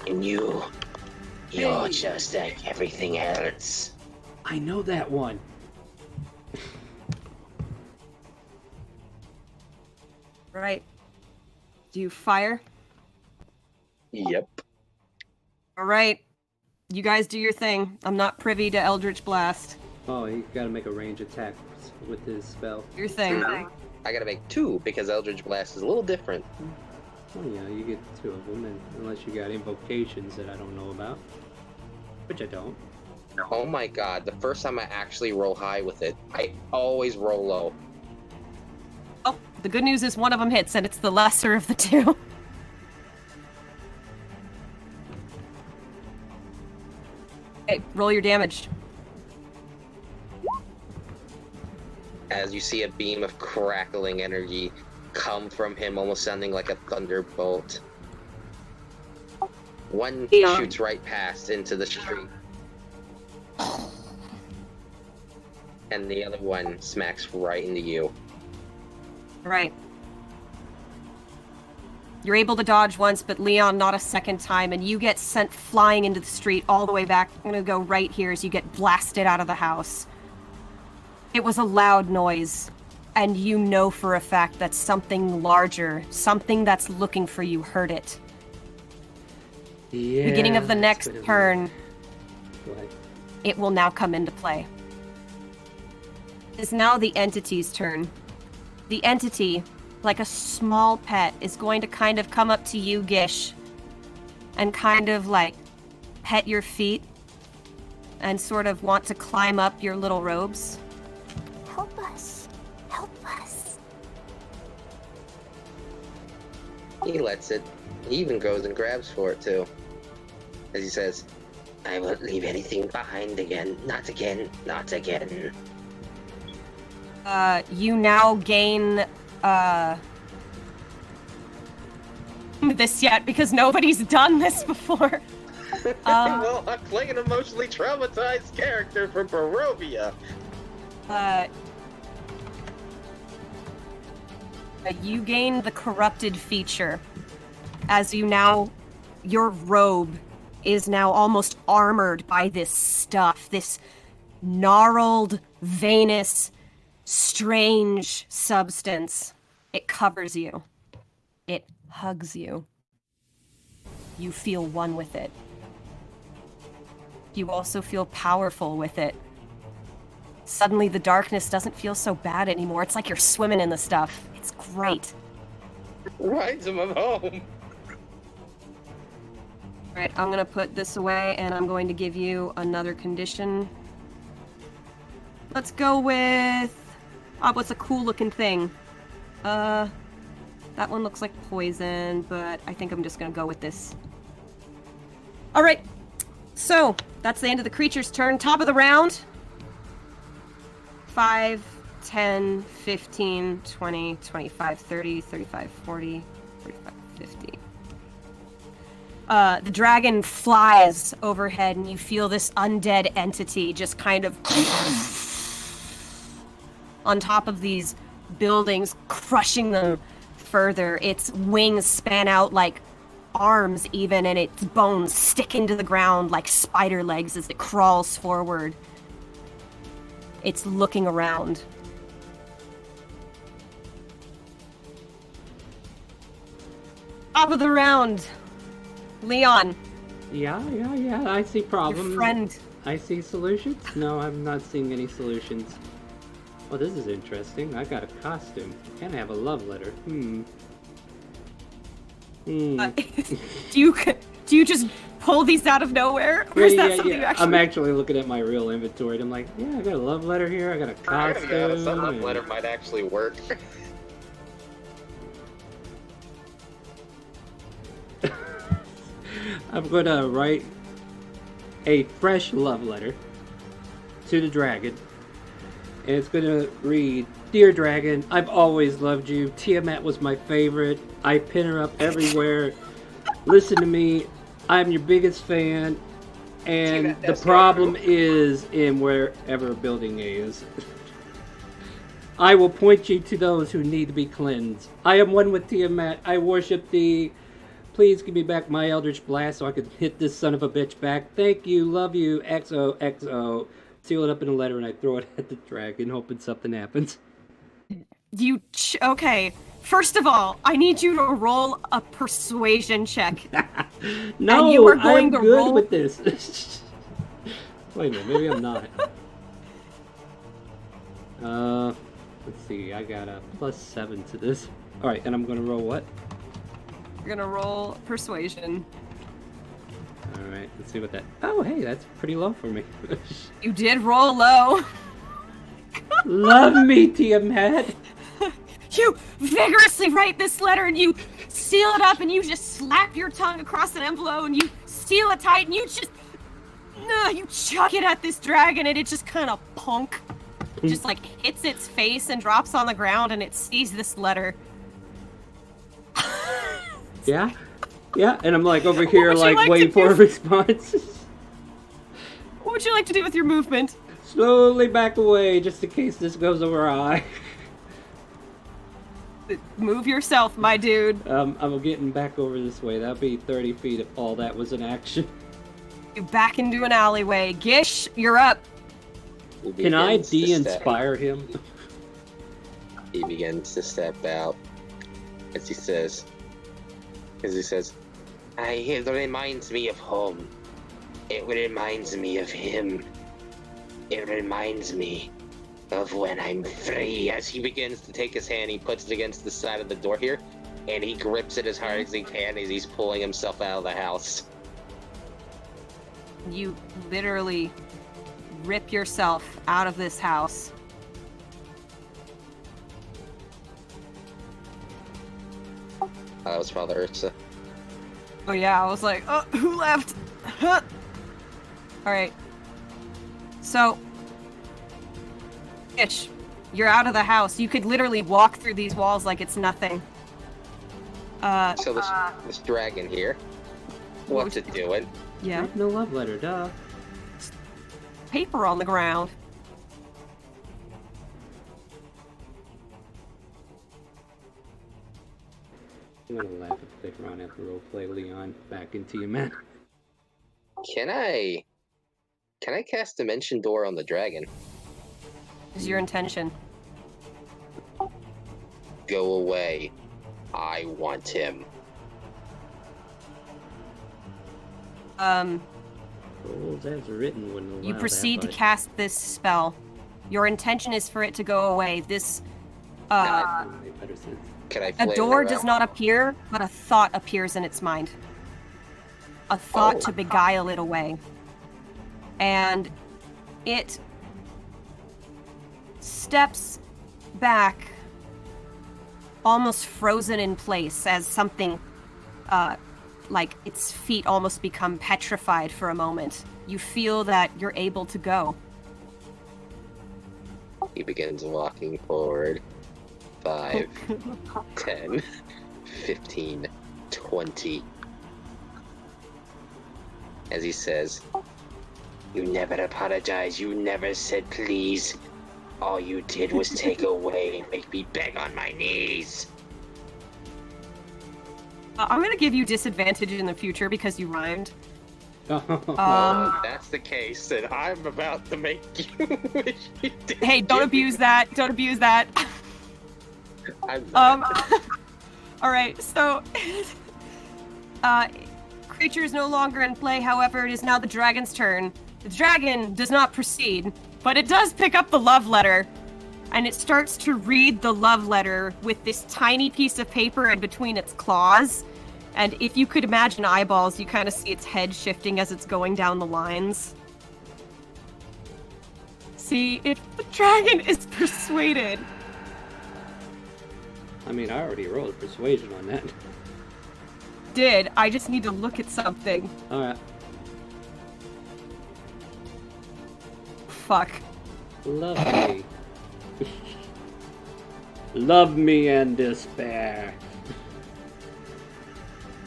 And you're just like everything else. I know that one. Right. Do you fire? Yep. Alright. You guys do your thing. I'm not privy to Eldritch Blast. Oh, he gotta make a range attack with his spell. Your thing. I gotta make two because Eldritch Blast is a little different. Oh yeah, you get two of them, and unless you got invocations that I don't know about. Which I don't. Oh my god, the first time I actually roll high with it, I always roll low. Oh, the good news is one of them hits, and it's the lesser of the two. Okay, roll your damage. As you see a beam of crackling energy come from him, almost sounding like a thunderbolt. One shoots right past into the street. And the other one smacks right into you. Right. You're able to dodge once, but Leon not a second time, and you get sent flying into the street all the way back. I'm gonna go right here as you get blasted out of the house. It was a loud noise, and you know for a fact that something larger, something that's looking for you, heard it. Yeah. Beginning of the next turn, Go ahead. it will now come into play. It's now the entity's turn. The entity, like a small pet, is going to kind of come up to you, Gish, and kind of like pet your feet and sort of want to climb up your little robes. Help us. Help us. He lets it. He even goes and grabs for it too. As he says, I won't leave anything behind again. Not again. Not again. You now gain, this yet because nobody's done this before. Well, I'm playing an emotionally traumatized character from Barovia. You gain the corrupted feature as you now, your robe is now almost armored by this stuff, this gnarled, veinous, strange substance. It covers you. It hugs you. You feel one with it. You also feel powerful with it. Suddenly the darkness doesn't feel so bad anymore. It's like you're swimming in the stuff. It's great. Rides him home. Alright, I'm gonna put this away and I'm going to give you another condition. Let's go with... oh, what's a cool looking thing? That one looks like poison, but I think I'm just gonna go with this. Alright, so that's the end of the creature's turn. Top of the round. 5, 10, 15, 20, 25, 30, 35, 40, 45, 50. The dragon flies overhead, and you feel this undead entity just kind of on top of these buildings, crushing them further. Its wings span out like arms even, and its bones stick into the ground like spider legs as it crawls forward. It's looking around. Top of the round, Leon. Yeah. I see problems. Your friend. I see solutions. No, I'm not seeing any solutions. Oh, this is interesting. I got a costume. And I have a love letter. Do you just pull these out of nowhere, or is that something you actually? I'm actually looking at my real inventory, and I'm like, yeah, I got a love letter here. I got a costume. I don't know. Some love letter might actually work. I'm gonna write a fresh love letter to the dragon, and it's gonna read, "Dear Dragon, I've always loved you. Tiamat was my favorite. I pin her up everywhere. Listen to me. I'm your biggest fan, and the problem is in wherever building A is. I will point you to those who need to be cleansed. I am one with Tiamat. I worship thee. Please give me back my Eldritch Blast so I can hit this son of a bitch back. Thank you, love you, XOXO. Seal it up in a letter and I throw it at the dragon, hoping something happens. Okay. First of all, I need you to roll a persuasion check. No, and you are going I'm to good roll... with this. Wait a minute, maybe I'm not. Let's see, I got a +7 to this. Alright, and I'm gonna roll what? You're gonna roll persuasion. Alright, let's see what that... Oh, hey, that's pretty low for me. You did roll low. Love me, Tiamat! You vigorously write this letter and you seal it up and you just slap your tongue across an envelope and you seal it tight and you just... you chuck it at this dragon and it just kind of just like hits its face and drops on the ground and it sees this letter. Yeah, and I'm like over here like waiting for a response. What would you like to do with your movement? Slowly back away just in case this goes awry. Move yourself, my dude. I'm getting back over this way. That'd be 30 feet if all that was an action. You back into an alleyway. Gish, you're up. Can I de-inspire him? He begins to step out as he says, it reminds me of home. It reminds me of him. It reminds me of when I'm free. As he begins to take his hand, he puts it against the side of the door here, and he grips it as hard as he can as he's pulling himself out of the house. You literally rip yourself out of this house. That was Father Ursa. Oh yeah, I was like, oh, who left? Huh. Alright. So, Ish, you're out of the house. You could literally walk through these walls like it's nothing. So this dragon here, what's it doing? Yeah. No love letter, duh. Paper on the ground. I'm gonna laugh if they run after roleplay Leon back into your man. Can I cast Dimension Door on the dragon? Is your intention? Go away. I want him. Rules as written wouldn't allow You proceed that, to cast this spell. Your intention is for it to go away. This, Can I a flavor door it does out? not appear, but a thought appears in its mind. A thought to beguile it away. And it steps back, almost frozen in place, as something, like its feet almost become petrified for a moment. You feel that you're able to go. He begins walking forward. 5, 10, 15, 20. as he says, "You never apologize. You never said please. All you did was take away and make me beg on my knees." I'm gonna give you disadvantage in the future because you rhymed. Well, if that's the case, then I'm about to make you wish you did. Hey, don't abuse that. Don't abuse that. I'm not. All right. So, creature is no longer in play. However, it is now the dragon's turn. The dragon does not proceed, but it does pick up the love letter, and it starts to read the love letter with this tiny piece of paper in between its claws. And if you could imagine eyeballs, you kind of see its head shifting as it's going down the lines. See, if the dragon is persuaded. I mean, I already rolled persuasion on that. I just need to look at something. Alright. Fuck. Love me. Love me and despair.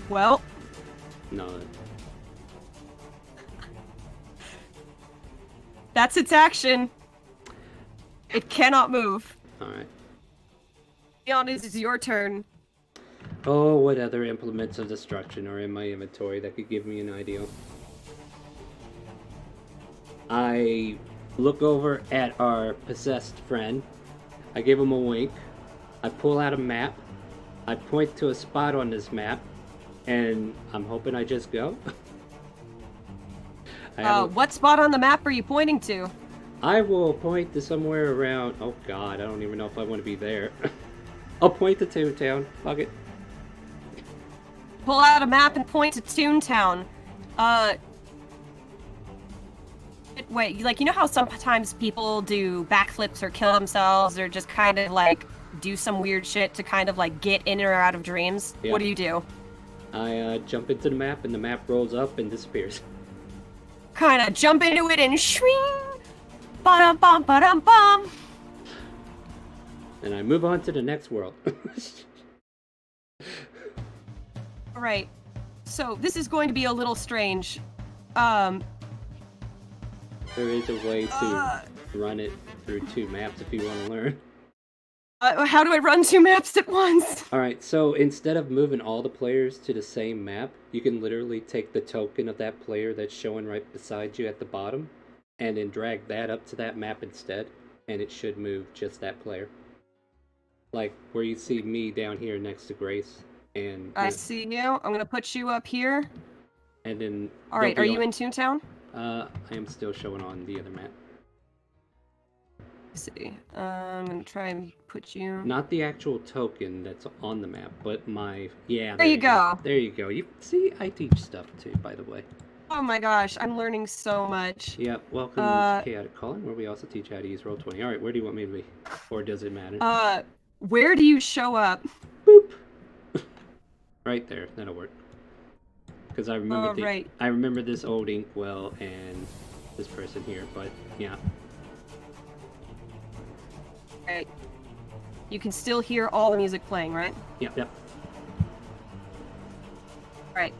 Well, No. that's its action. It cannot move. Alright. Leon, it is your turn. Oh, what other implements of destruction are in my inventory that could give me an idea? I look over at our possessed friend. I give him a wink. I pull out a map. I point to a spot on this map. And I'm hoping I just go. What spot on the map are you pointing to? I will point to somewhere around... Oh god, I don't even know if I want to be there. I'll point to Toontown. Fuck it. Pull out a map and point to Toontown. Wait, like, you know how sometimes people do backflips or kill themselves or just kind of, like, do some weird shit to kind of, like, get in or out of dreams? Yeah. What do? I jump into the map and the map rolls up and disappears. Kind of jump into it and shwing! Ba-dum-bum, ba-dum-bum! And I move on to the next world. Alright, so this is going to be a little strange. There is a way to run it through two maps if you want to learn. How do I run two maps at once? Alright, so instead of moving all the players to the same map, you can literally take the token of that player that's showing right beside you at the bottom, and then drag that up to that map instead, and it should move just that player. Like, where you see me down here next to Grace, and... I see you. I'm gonna put you up here. And then... Alright, are you in Toontown? I am still showing on the other map. Let's see. I'm gonna try and put you... Not the actual token that's on the map, but my... Yeah, there you go. There you go. You see, I teach stuff too, by the way. Oh my gosh, I'm learning so much. Yep, welcome to ChaoticCalling, where we also teach how to use Roll20. Alright, where do you want me to be? Or does it matter? Where do you show up? Boop! Right there, that'll work. Because I remember right. I remember this old inkwell and this person here, but yeah. Right. You can still hear all the music playing, right? Yep. Right.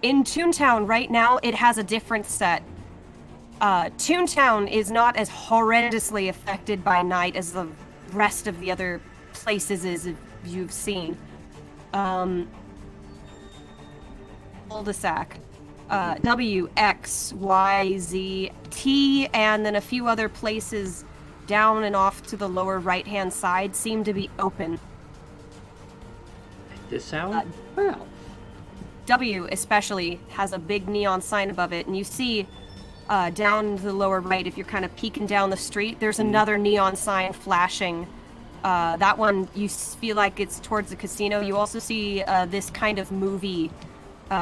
In Toontown right now, it has a different set. Toontown is not as horrendously affected by night as the rest of the other places you've seen. Cul-de-sac. W, X, Y, Z, T, and then a few other places down and off to the lower right-hand side seem to be open. This sound? Well. W especially has a big neon sign above it, and you see down to the lower right, if you're kind of peeking down the street, there's another neon sign flashing. That one, you feel like it's towards the casino. You also see this kind of movie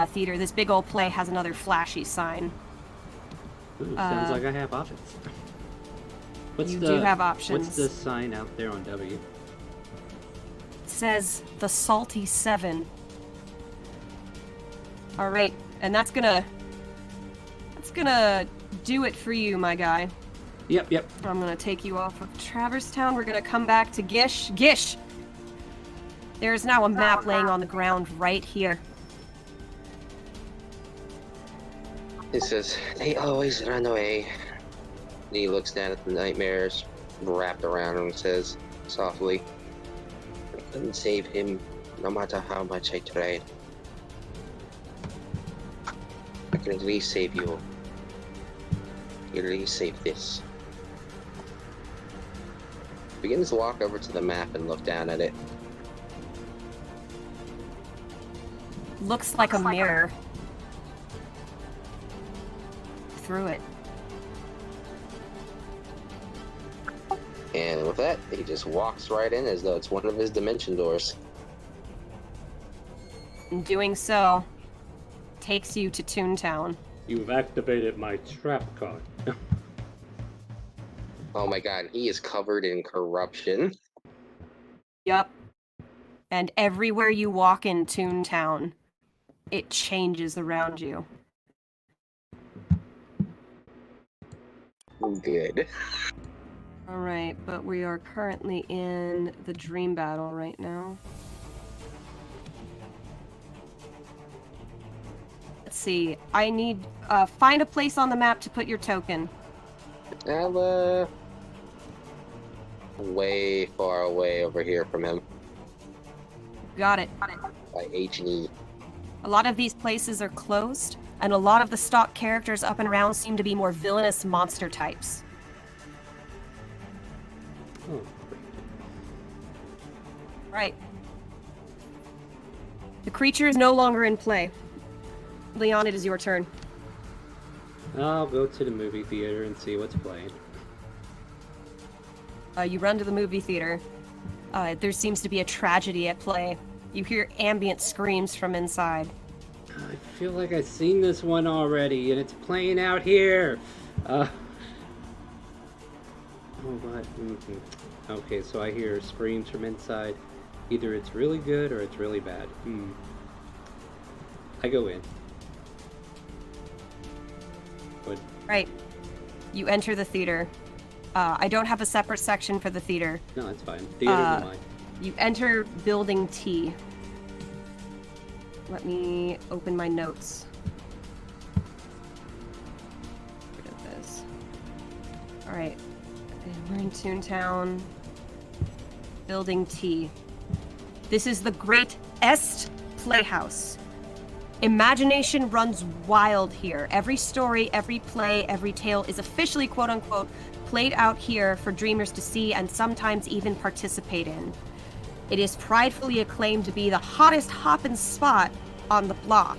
theater. This big old play has another flashy sign. Ooh, sounds like I have options. You do have options. What's the sign out there on W? It says the Salty 7. Alright, and that's gonna do it for you, my guy. Yep. I'm gonna take you off of Traverstown. We're gonna come back to Gish. Gish! There's now a map laying on the ground right here. He says, they always run away. And he looks down at the nightmares wrapped around him and says, softly, I couldn't save him, no matter how much I tried. I can at least save you. At least save this. Begins to walk over to the map and look down at it. Looks like a mirror. Through it. And with that, he just walks right in as though it's one of his dimension doors. In doing so, takes you to Toontown. You've activated my trap card. Oh my god, he is covered in corruption. Yup. And everywhere you walk in Toontown, it changes around you. Good. Alright, but we are currently in the dream battle right now. Let's see. I need find a place on the map to put your token. I'll, way far away over here from him. Got it. By H and E. A lot of these places are closed, and a lot of the stock characters up and around seem to be more villainous monster types. Oh, Right. The creature is no longer in play. Leon, it is your turn. I'll go to the movie theater and see what's playing. You run to the movie theater. There seems to be a tragedy at play. You hear ambient screams from inside. I feel like I've seen this one already, and it's playing out here. Oh, what? Okay, so I hear screams from inside. Either it's really good or it's really bad. I go in. What? Right. You enter the theater. I don't have a separate section for the theater. No, it's fine. Theater's mine. You enter building T. Let me open my notes. Rid of this. Alright. We're in Toontown. Building T. This is the Great Est Playhouse. Imagination runs wild here. Every story, every play, every tale is officially, quote-unquote, played out here for dreamers to see and sometimes even participate in. It is pridefully acclaimed to be the hottest hoppin' spot on the block.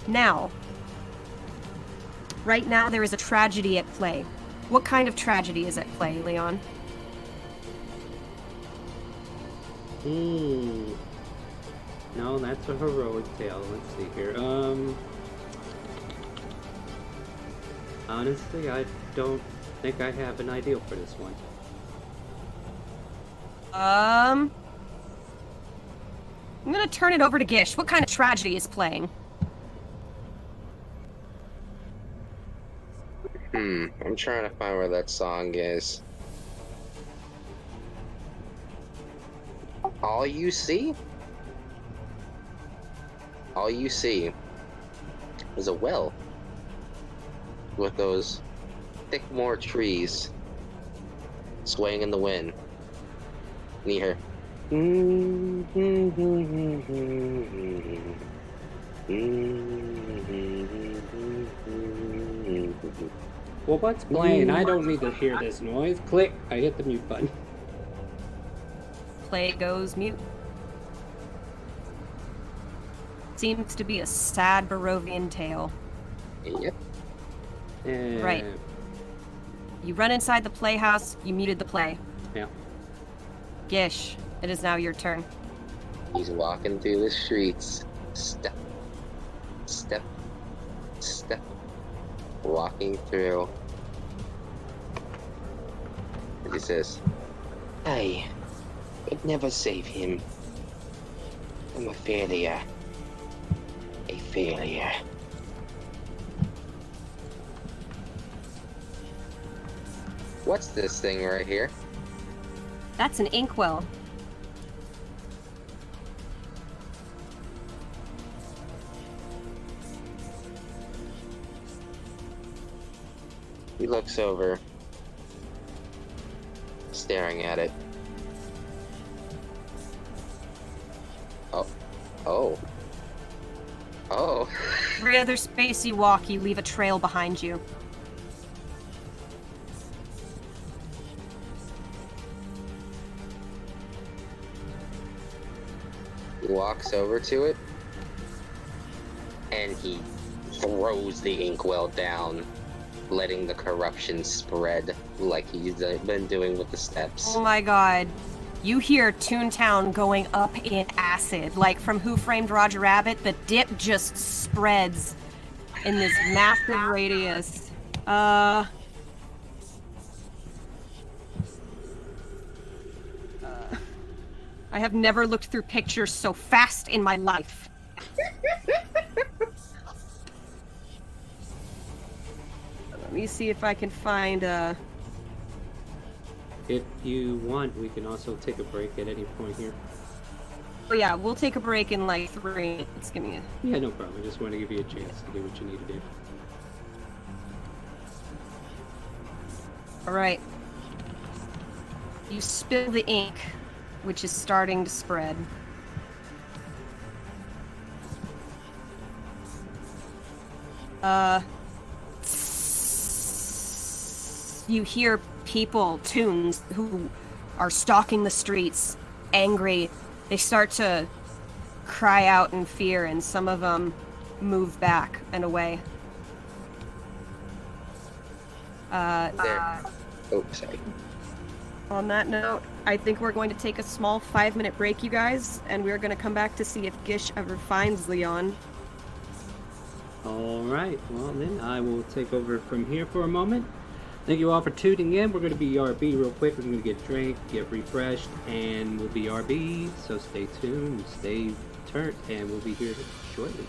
Now, right now there is a tragedy at play. What kind of tragedy is at play, Leon? No, that's a heroic tale. Let's see here. Honestly, I don't think I have an idea for this one. I'm gonna turn it over to Gish. What kind of tragedy is playing? I'm trying to find where that song is. All you see is a well with those thick moor trees swaying in the wind. And you hear, Well, what's playing? I don't need to hear this noise. Click. I hit the mute button. Play goes mute. Seems to be a sad Barovian tale. yep. Right. You run inside the playhouse, you muted the play. Yeah. Gish, it is now your turn. He's walking through the streets, step, step, step, walking through. And he says, I could never save him. I'm a failure. A failure. What's this thing right here? That's an inkwell. He looks over, staring at it. Oh. Oh. Oh. Every other space you walk, you leave a trail behind you. He walks over to it, and he throws the inkwell down, letting the corruption spread like he's been doing with the steps. Oh my god. You hear Toontown going up in acid. Like from Who Framed Roger Rabbit, the dip just spreads in this massive radius. I have never looked through pictures so fast in my life. Let me see if I can find If you want, we can also take a break at any point here. Oh yeah, we'll take a break in like 3 minutes. Give me a... Yeah, no problem. I just want to give you a chance to do what you need to do. Alright. You spill the ink, which is starting to spread. You hear people, toons, who are stalking the streets, angry. They start to cry out in fear, and some of them move back and away. There. Oh, sorry. On that note, I think we're going to take a small 5-minute break, you guys, and we're going to come back to see if Gish ever finds Leon. Alright, well then I will take over from here for a moment. Thank you all for tuning in. We're going to be RB real quick. We're going to get a drink, get refreshed, and we'll be RB. So stay tuned, stay turned, and we'll be here shortly.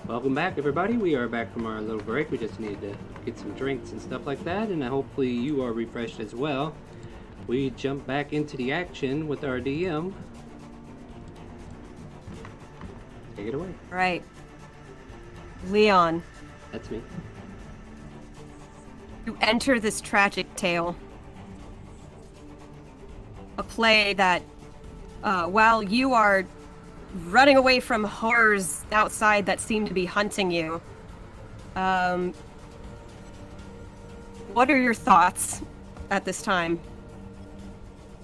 Welcome back, everybody. We are back from our little break. We just needed to get some drinks and stuff like that, and hopefully you are refreshed as well. We jump back into the action with our DM. Take it away. Right. Leon, That's me. you enter this tragic tale. A play that, while you are running away from horrors outside that seem to be hunting you, what are your thoughts at this time?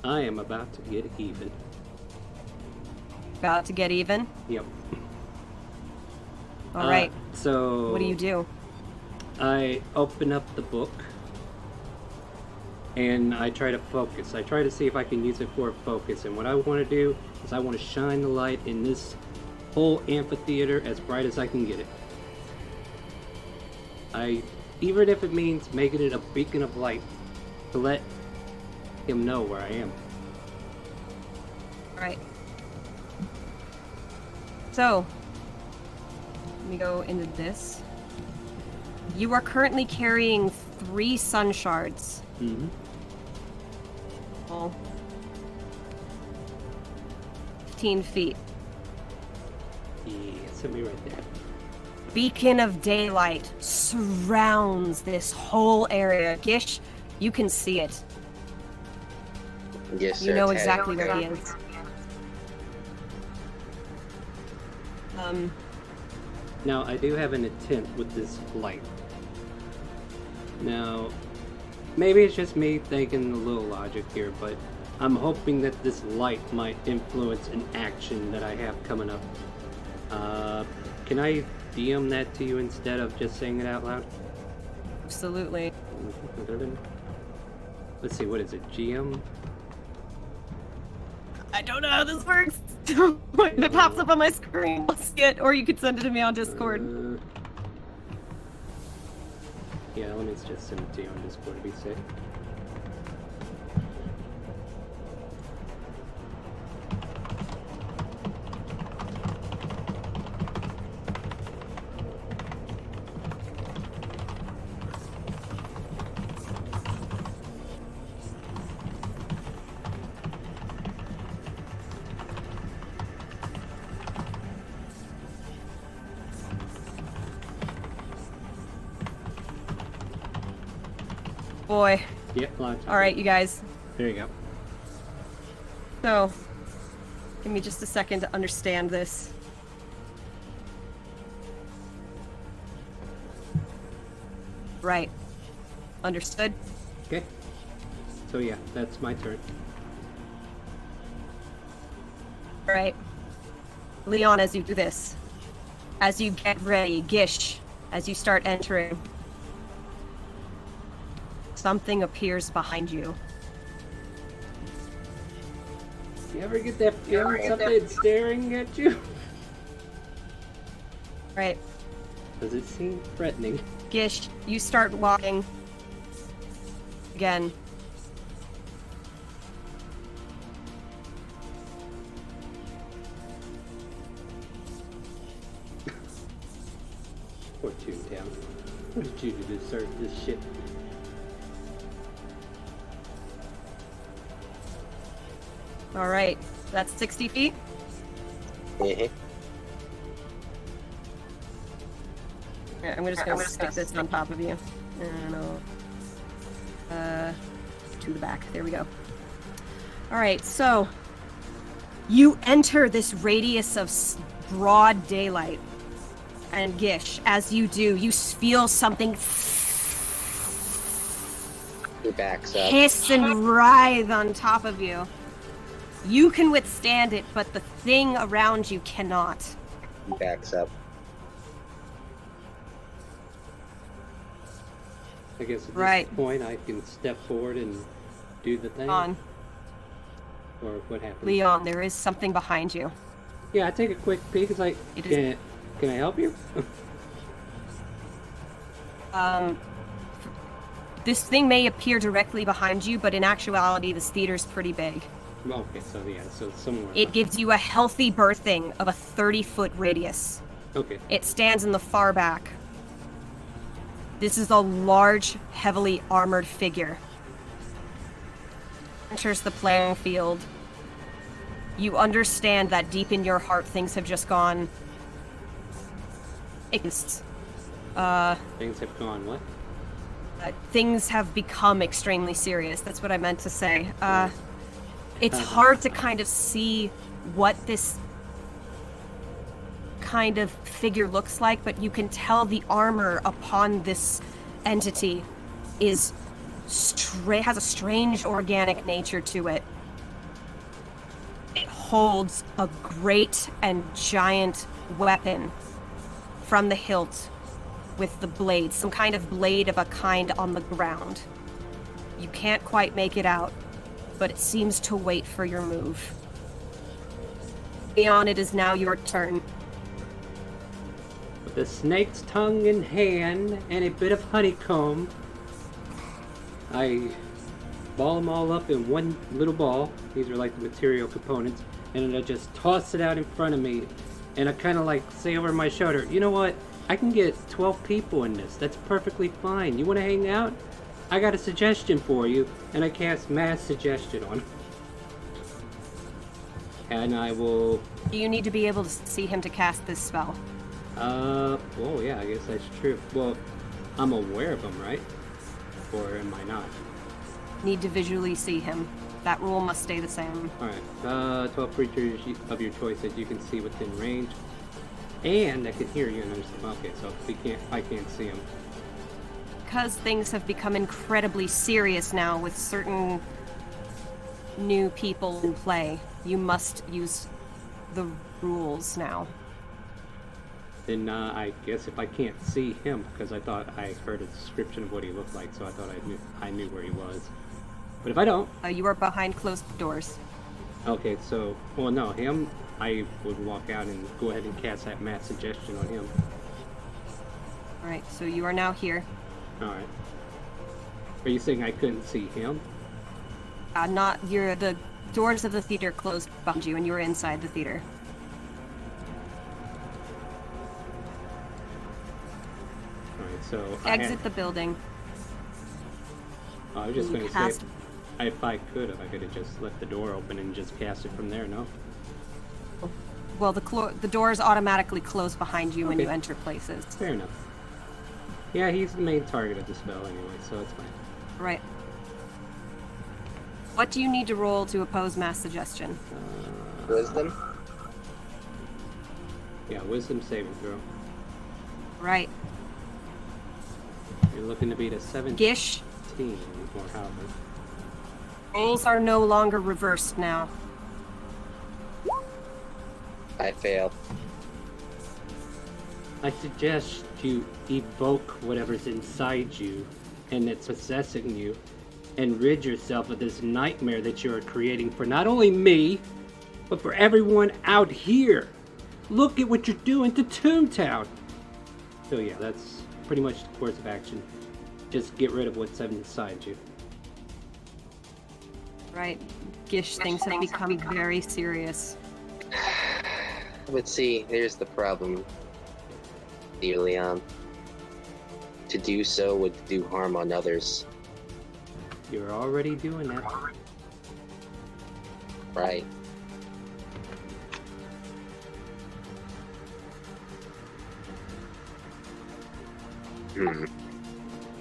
I am about to get even. About to get even? Yep. All right. So What do you do? I open up the book and I try to focus. I try to see if I can use it for focus. And what I want to do is I want to shine the light in this whole amphitheater as bright as I can get it. Even if it means making it a beacon of light to let him know where I am. All right. So, let me go into this. You are currently carrying 3 sun shards. Mm-hmm. All 15 feet. Yeah, set me right there. Beacon of daylight surrounds this whole area. Gish, you can see it. Yes, sir. You know Ted. exactly where he is. Now, I do have an intent with this light. Now, maybe it's just me thinking a little logic here, but I'm hoping that this light might influence an action that I have coming up. Can I DM that to you instead of just saying it out loud? Absolutely. Let's see, what is it? GM? I don't know how this works. It pops up on my screen. I'll see it, or you could send it to me on Discord. Yeah, let me just send it to you on Discord to be safe. Boy. Yep, launch. All right, you guys. There you go. So, give me just a second to understand this. Right. Understood? Okay. So yeah, that's my turn. Right. Leon, as you do this, as you get ready, Gish, as you start entering, something appears behind you. You ever get that feeling something staring at you? Right. Does it seem threatening? Gish, you start walking again. Poor Toontown. What did you do to deserve this shit? All right. That's 60 feet. Mhm. Yeah, I'm just gonna stick this on top of you. And to the back. There we go. All right, so you enter this radius of broad daylight. And Gish, as you do, you feel something He backs up. hiss and writhe on top of you. You can withstand it, but the thing around you cannot. He backs up. I guess at this Right. point I can step forward and do the thing. On. Or what happens? Leon, there is something behind you. Yeah, I take a quick peek. It's like, It is- can I help you? This thing may appear directly behind you, but in actuality, this theater's pretty big. Okay, so yeah, so somewhere. It gives you a healthy berthing of a 30-foot radius. Okay. It stands in the far back. This is a large, heavily armored figure. Enters the playing field. You understand that deep in your heart things have just gone... Things have gone what? Things have become extremely serious. That's what I meant to say. It's hard to kind of see what this kind of figure looks like, but you can tell the armor upon this entity is has a strange organic nature to it. It holds a great and giant weapon from the hilt with the blade, some kind of blade of a kind on the ground. You can't quite make it out, but it seems to wait for your move. Leon, it is now your turn. With a snake's tongue in hand and a bit of honeycomb, I ball them all up in one little ball. These are like the material components. And then I just toss it out in front of me. And I kind of like say over my shoulder, you know what? I can get 12 people in this. That's perfectly fine. You want to hang out? I got a suggestion for you. And I cast Mass Suggestion on him. And I will... Do you need to be able to see him to cast this spell? Oh yeah, I guess that's true. Well, I'm aware of him, right? Or am I not? Need to visually see him. That rule must stay the same. Alright, 12 creatures of your choice that you can see within range. And I can hear you and understand. Okay, so I can't see him. Because things have become incredibly serious now with certain new people in play, you must use the rules now. Then I guess if I can't see him, because I thought I heard a description of what he looked like, so I thought I knew where he was. But if I don't... You are behind closed doors. Okay, so... Well, no, him, I would walk out and go ahead and cast that Mass Suggestion on him. Alright, so you are now here. Alright. Are you saying I couldn't see him? The doors of the theater closed behind you and you were inside the theater. Alright, so... Exit the building. I was just You going to cast- say, if I could have just left the door open and just cast it from there, no? Well, the doors automatically close behind you when you Okay. enter places. Fair enough. Yeah, he's the main target of the spell anyway, so it's fine. Right. What do you need to roll to oppose Mass Suggestion? Wisdom? Yeah, Wisdom saving throw. Right. You're looking to beat a 17 Gish, or however. rolls are no longer reversed now. I failed. I suggest you evoke whatever's inside you and that's possessing you and rid yourself of this nightmare that you are creating for not only me, but for everyone out here. Look at what you're doing to Toontown. So yeah, that's pretty much the course of action. Just get rid of what's inside you. Right. Gish, things have become very serious. But see, here's the problem, dear Leon. To do so would do harm on others. You're already doing that. Right.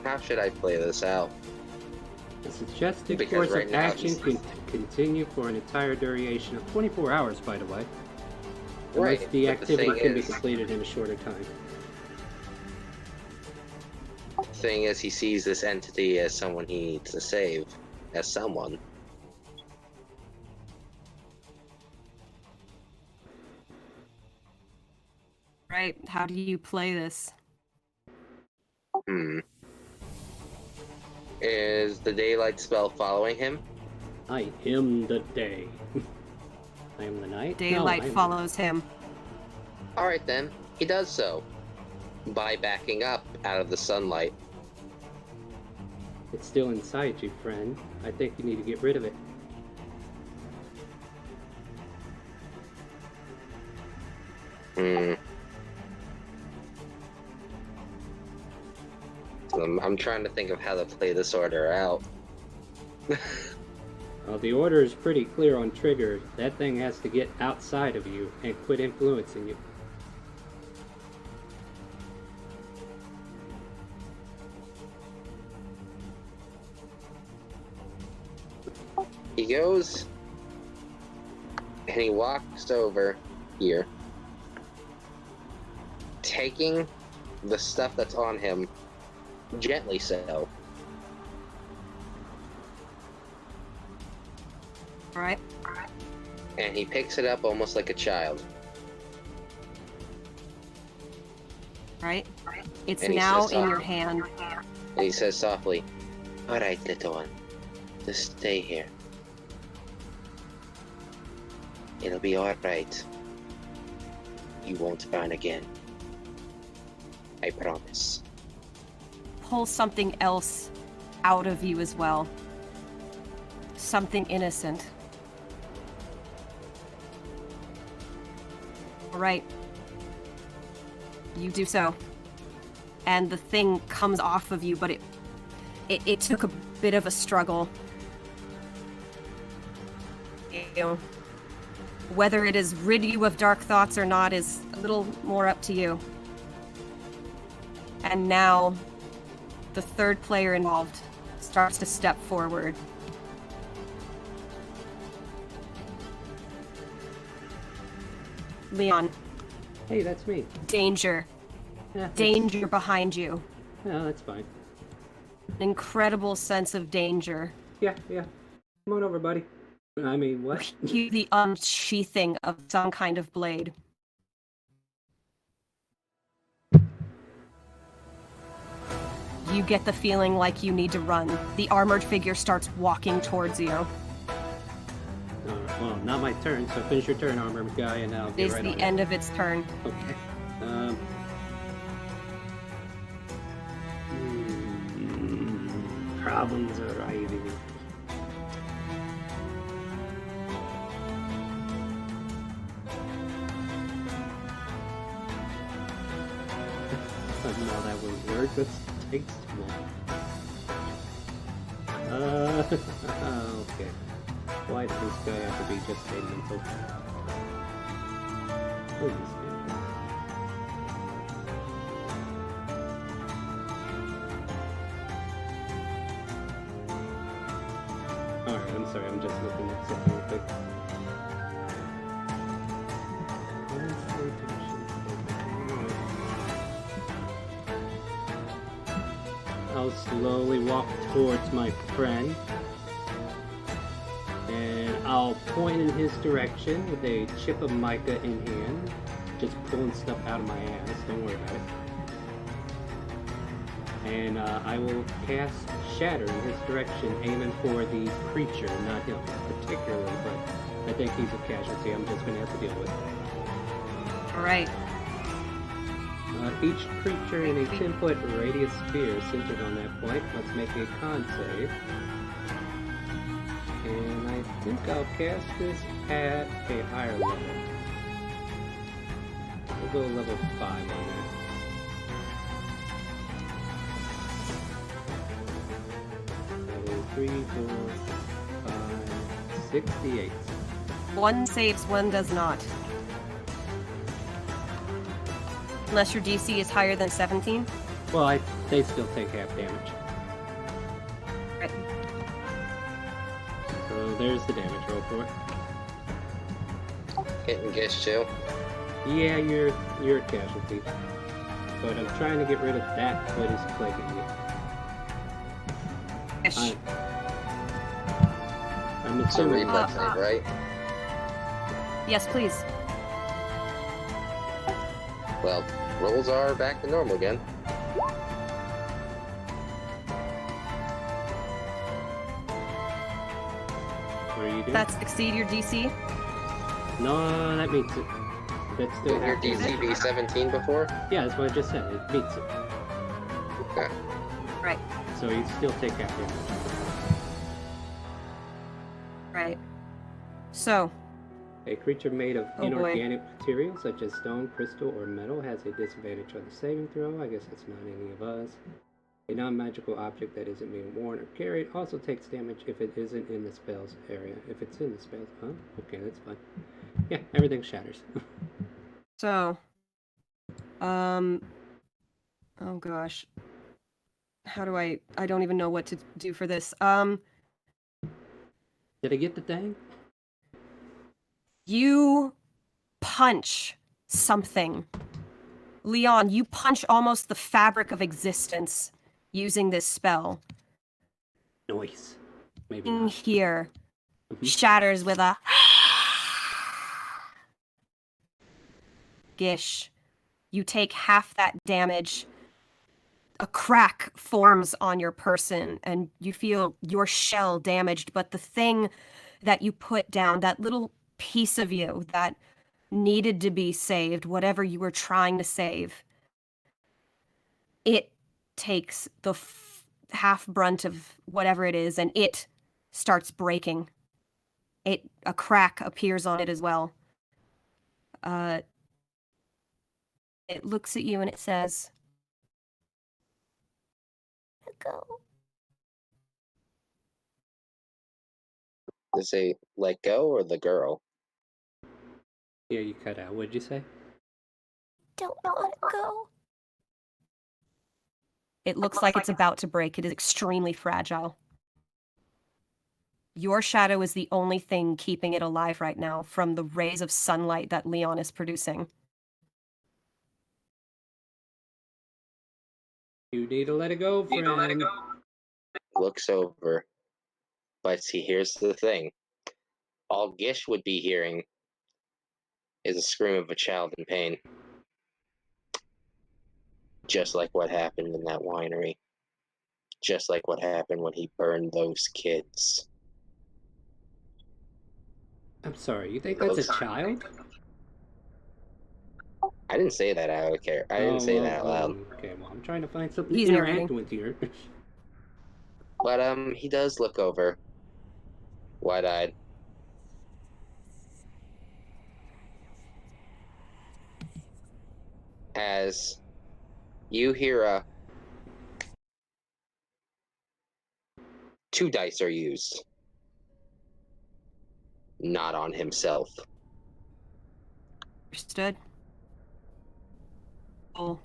How should I play this out? The suggested Because course right of now action he's- can continue for an entire duration of 24 hours, by the way. Right, Unless the but the activity thing can be is- completed in a shorter time. Thing is, he sees this entity as someone he needs to save. As someone. Right. How do you play this? Is the daylight spell following him? I am the day. I am the night? Daylight no, I am- follows him. Alright then, he does so. By backing up out of the sunlight. It's still inside you, friend. I think you need to get rid of it. I'm trying to think of how to play this order out. Well, the order is pretty clear on trigger. That thing has to get outside of you and quit influencing you. He goes and he walks over here, taking the stuff that's on him, gently so. All right. And he picks it up almost like a child. Right. It's And he now says in your softly- hand. And he says softly, "All right, little one, just stay here. It'll be all right. You won't burn again. I promise." Pull something else out of you as well. Something innocent. All right. You do so. And the thing comes off of you, but it took a bit of a struggle. You know, whether it has rid you of dark thoughts or not is a little more up to you. And now, the third player involved starts to step forward. Leon, Hey, that's me. danger. Yeah, that's- Danger behind you. No, that's fine. An incredible sense of danger. Yeah. Come on over, buddy. I mean, what? Cue the unsheathing of some kind of blade. You get the feeling like you need to run. The armored figure starts walking towards you. Well, not my turn, so finish your turn, armored guy, and I'll It get is right the on end of its turn. it. Okay. Problems arriving. No, that wouldn't work. That takes too long. Okay. Why does this guy have to be just a mental? Who is this guy? Alright, I'm sorry, I'm just looking at something real quick. I'll slowly walk towards my friend. And I'll point in his direction with a chip of mica in hand. Just pulling stuff out of my ass, don't worry about it. And I will cast Shatter in his direction, aiming for the creature, not him particularly, but I think he's a casualty I'm just going to have to deal with. Alright. Each creature in a 10-foot radius sphere centered on that point must make a con save. And I think I'll cast this at a higher level. We'll go level 5 on that. Level 3, 4, 5, 68. One saves, one does not. Unless your DC is higher than 17. Well, they still take half damage. Right. So there's the damage roll for it. Hit and gish too. Yeah, you're a casualty. But I'm trying to get rid of that what is plaguing me. Ish. I'm It's a assuming reflex save, right? Yes, please. Well, rolls are back to normal again. What are you doing? That's exceed your DC. No, that meets it. That's still Didn't your half damage. DC be 17 before? Yeah, that's what I just said. It beats it. Okay. Right. So you still take half damage. Right. So, A creature made of Oh, boy. inorganic materials such as stone, crystal, or metal has a disadvantage on the saving throw. I guess that's not any of us. A non-magical object that isn't being worn or carried also takes damage if it isn't in the spell's area. If it's in the spell's... Huh? Okay, that's fine. Yeah, everything shatters. So, oh gosh. How do I don't even know what to do for this. Did I get the thing? You punch something. Leon, you punch almost the fabric of existence using this spell. Noise. Maybe In not. here Mhm. shatters with a gish. You take half that damage. A crack forms on your person and you feel your shell damaged, but the thing that you put down, that little piece of you that needed to be saved, whatever you were trying to save, it takes the half brunt of whatever it is and it starts breaking. A crack appears on it as well. It looks at you and it says, Go. Does it let go or the girl? Yeah, you cut out. What'd you say? Don't want to go. it looks like it's about to break. It is extremely fragile. Your shadow is the only thing keeping it alive right now from the rays of sunlight that Leon is producing. You need to let it go, friend. Looks over, but see, here's the thing. All Gish would be hearing is a scream of a child in pain. Just like what happened in that winery. Just like what happened when he burned those kids. I'm sorry, you think that's a child? I didn't say that out of care. I didn't say that out loud. Okay, well, I'm trying to find something He's to interact narrating. with here. But he does look over, wide-eyed. As you hear 2 dice are used. Not on himself. Understood? Oh,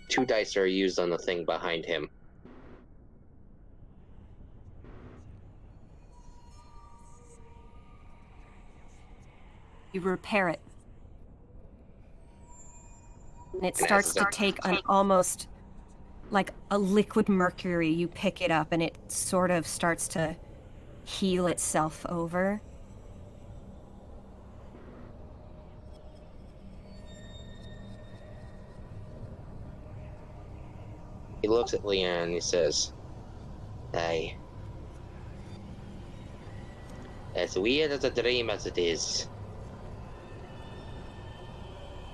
2 dice are used on the thing behind him. you repair it. And it And starts as to it- take an almost like a liquid mercury. You pick it up and it sort of starts to heal itself over. He looks at Leon and he says, "Aye. As weird as a dream as it is,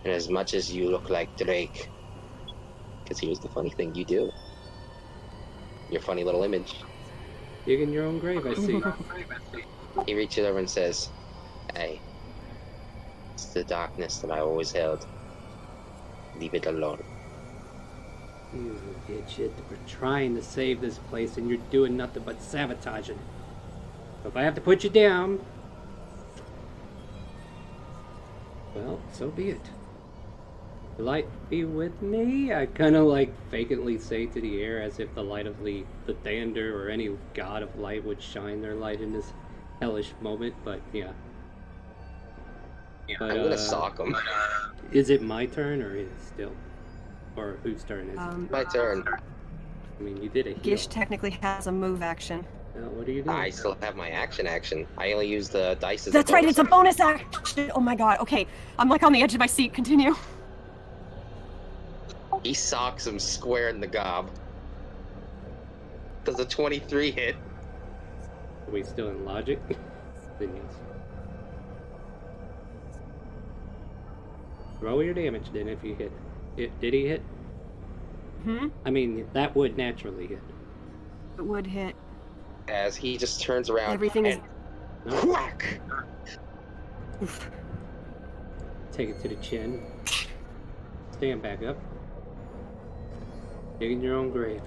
and as much as you look like Drake, because here's the funny thing you do. Your funny little image." Digging your own grave, I see. He reaches over and says, "Hey, it's the darkness that I always held. Leave it alone." You idiot. We're trying to save this place and you're doing nothing but sabotaging. If I have to put you down, well, so be it. The light be with me? I kind of like vacantly say to the air as if the light of the Thunder or any god of light would shine their light in this hellish moment, but yeah. But, I'm gonna sock him. Is it my turn or is it still? Or whose turn is it? My turn. I mean, you did a heal. Gish technically has a move action. Now, what are you doing? I still have my action. I only use the dice as That's a right, bonus it's a bonus action! Oh my god, okay. I'm like on the edge of my seat, continue. He socks him square in the gob. Does a 23 hit? Are we still in logic? Then yes. Roll your damage then if you hit. Did he hit? I mean, that would naturally hit. It would hit. As he just turns around Everything is... and whack! Oof. Take it to the chin. Stand back up. Digging your own grave.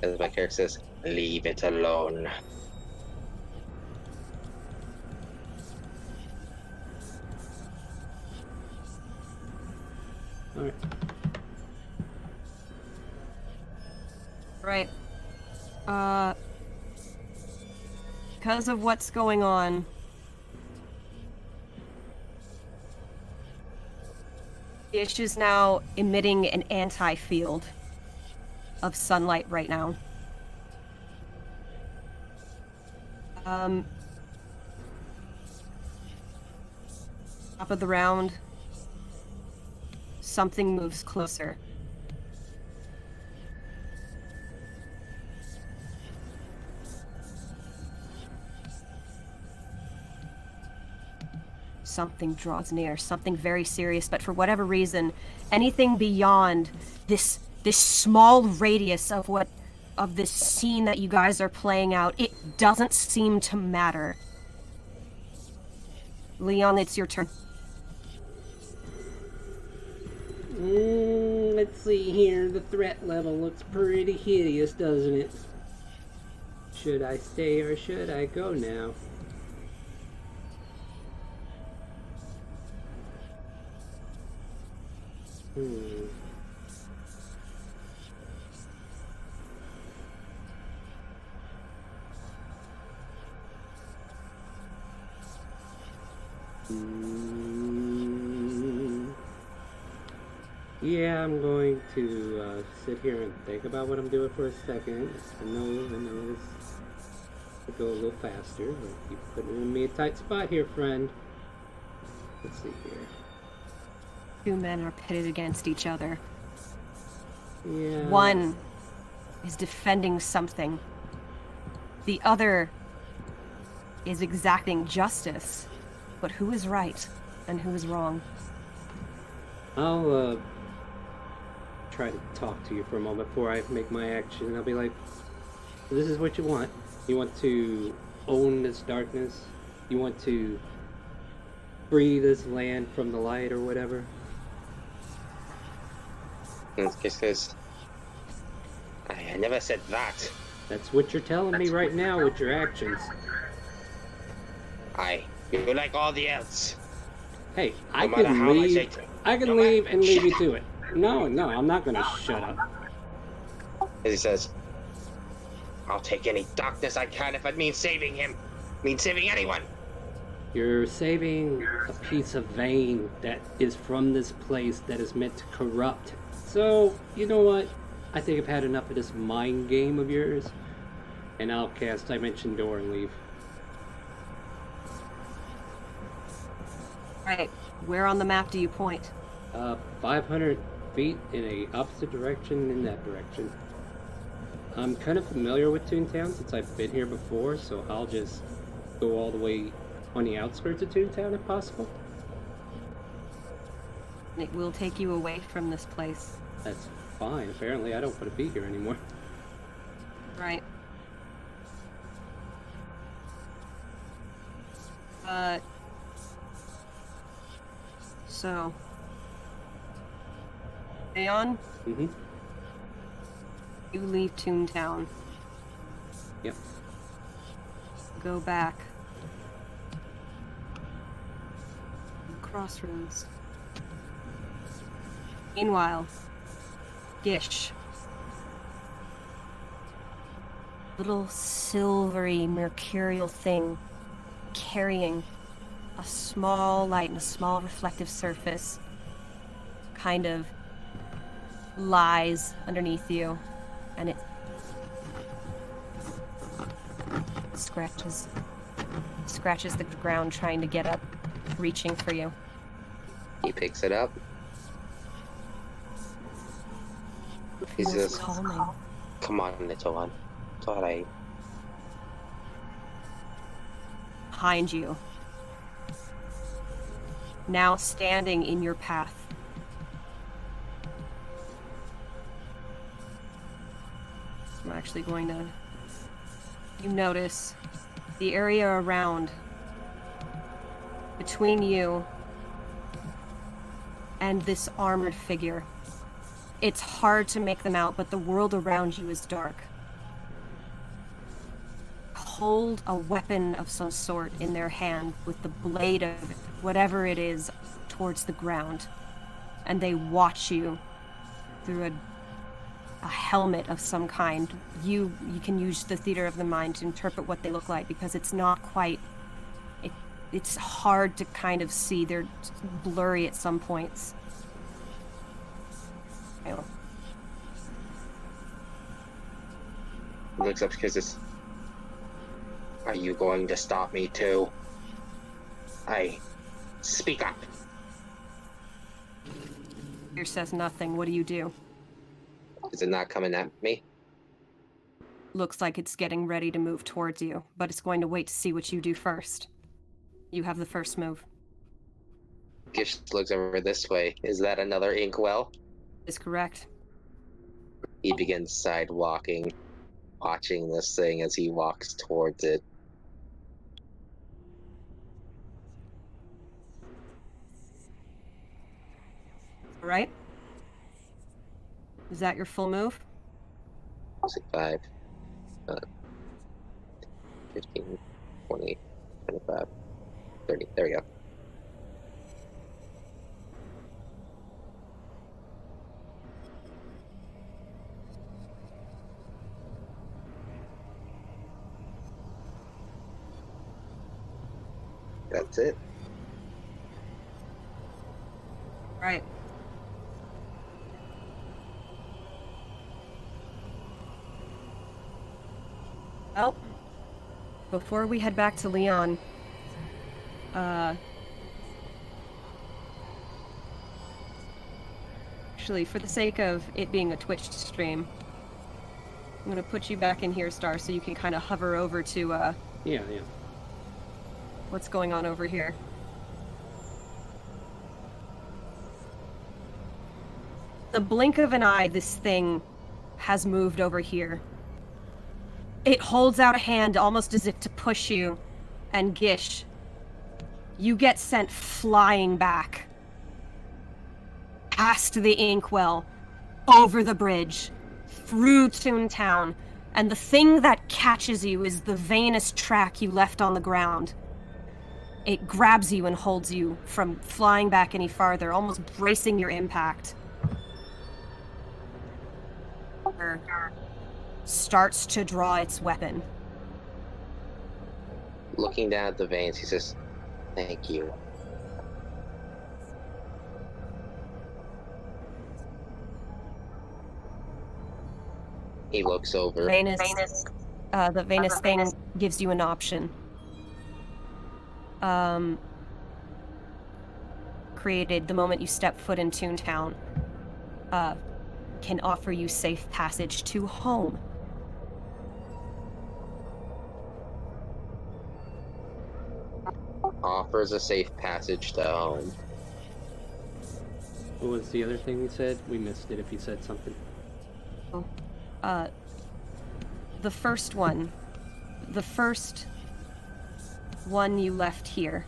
As my character says, leave it alone. Alright. Right. Because of what's going on, Dish is now emitting an anti-field of sunlight right now. Top of the round, something moves closer. Something draws near, something very serious, but for whatever reason, anything beyond this small radius of this scene that you guys are playing out, it doesn't seem to matter. Leon, it's your turn. Let's see here. The threat level looks pretty hideous, doesn't it? Should I stay or should I go now? Yeah, I'm going to sit here and think about what I'm doing for a second. I know this could go a little faster, but keep putting me in a tight spot here, friend. Let's see here. Two men are pitted against each other. Yeah. One is defending something. The other is exacting justice. But who is right and who is wrong? I'll try to talk to you for a moment before I make my action. I'll be like, this is what you want. You want to own this darkness? You want to free this land from the light or whatever? Says, I never said that. That's what you're telling me right now with your actions. You're like all the else. Hey, I No matter can how much leave. I can leave and leave you to it. No, I'm not gonna shut up. As he says, I'll take any darkness I can if it means saving him. Means saving anyone. You're saving a piece of vein that is from this place that is meant to corrupt. So, you know what? I think I've had enough of this mind game of yours. And I'll cast Dimension Door and leave. Right. Where on the map do you point? 500 feet in a opposite direction in that direction. I'm kind of familiar with Toontown since I've been here before, so I'll just go all the way on the outskirts of Toontown if possible. It will take you away from this place. That's fine. Apparently I don't want to be here anymore. Right. So... Aeon? Mm-hmm. You leave Toontown. Yep. Go back. Crossroads. Meanwhile, Gish. Little silvery mercurial thing carrying a small light and a small reflective surface kind of lies underneath you, and it scratches the ground trying to get up, reaching for you. He picks it up. He Feels says, calming. come on, little one. It's alright. Behind you, now standing in your path, I'm actually going to... You notice the area around between you and this armored figure. It's hard to make them out, but the world around you is dark. Hold a weapon of some sort in their hand with the blade of whatever it is towards the ground. And they watch you through a helmet of some kind. You can use the theater of the mind to interpret what they look like, because it's not quite... It's hard to kind of see. They're blurry at some points. He looks up because it's... Are you going to stop me too? Speak up. Here says nothing. What do you do? Is it not coming at me? Looks like it's getting ready to move towards you, but it's going to wait to see what you do first. You have the first move. Gish looks over this way. Is that another inkwell? Is correct. He begins sidewalking, watching this thing as he walks towards it. All right. Is that your full move? 5, 15, 20, 25, 30. There we go. That's it. All right. Well, before we head back to Leon, actually, for the sake of it being a Twitch stream, I'm gonna put you back in here, Star, so you can kind of hover over to, Yeah. what's going on over here. The blink of an eye, this thing has moved over here. It holds out a hand almost as if to push you, and Gish, you get sent flying back. Past the inkwell, over the bridge, through Toontown, and the thing that catches you is the veinous track you left on the ground. It grabs you and holds you from flying back any farther, almost bracing your impact. Starts to draw its weapon. Looking down at the veins, he says, "Thank you." He looks over. The Venus thing gives you an option. Created the moment you step foot in Toontown. Can offer you safe passage to home. Offers a safe passage to home. What was the other thing he said? We missed it if he said something. The first one you left here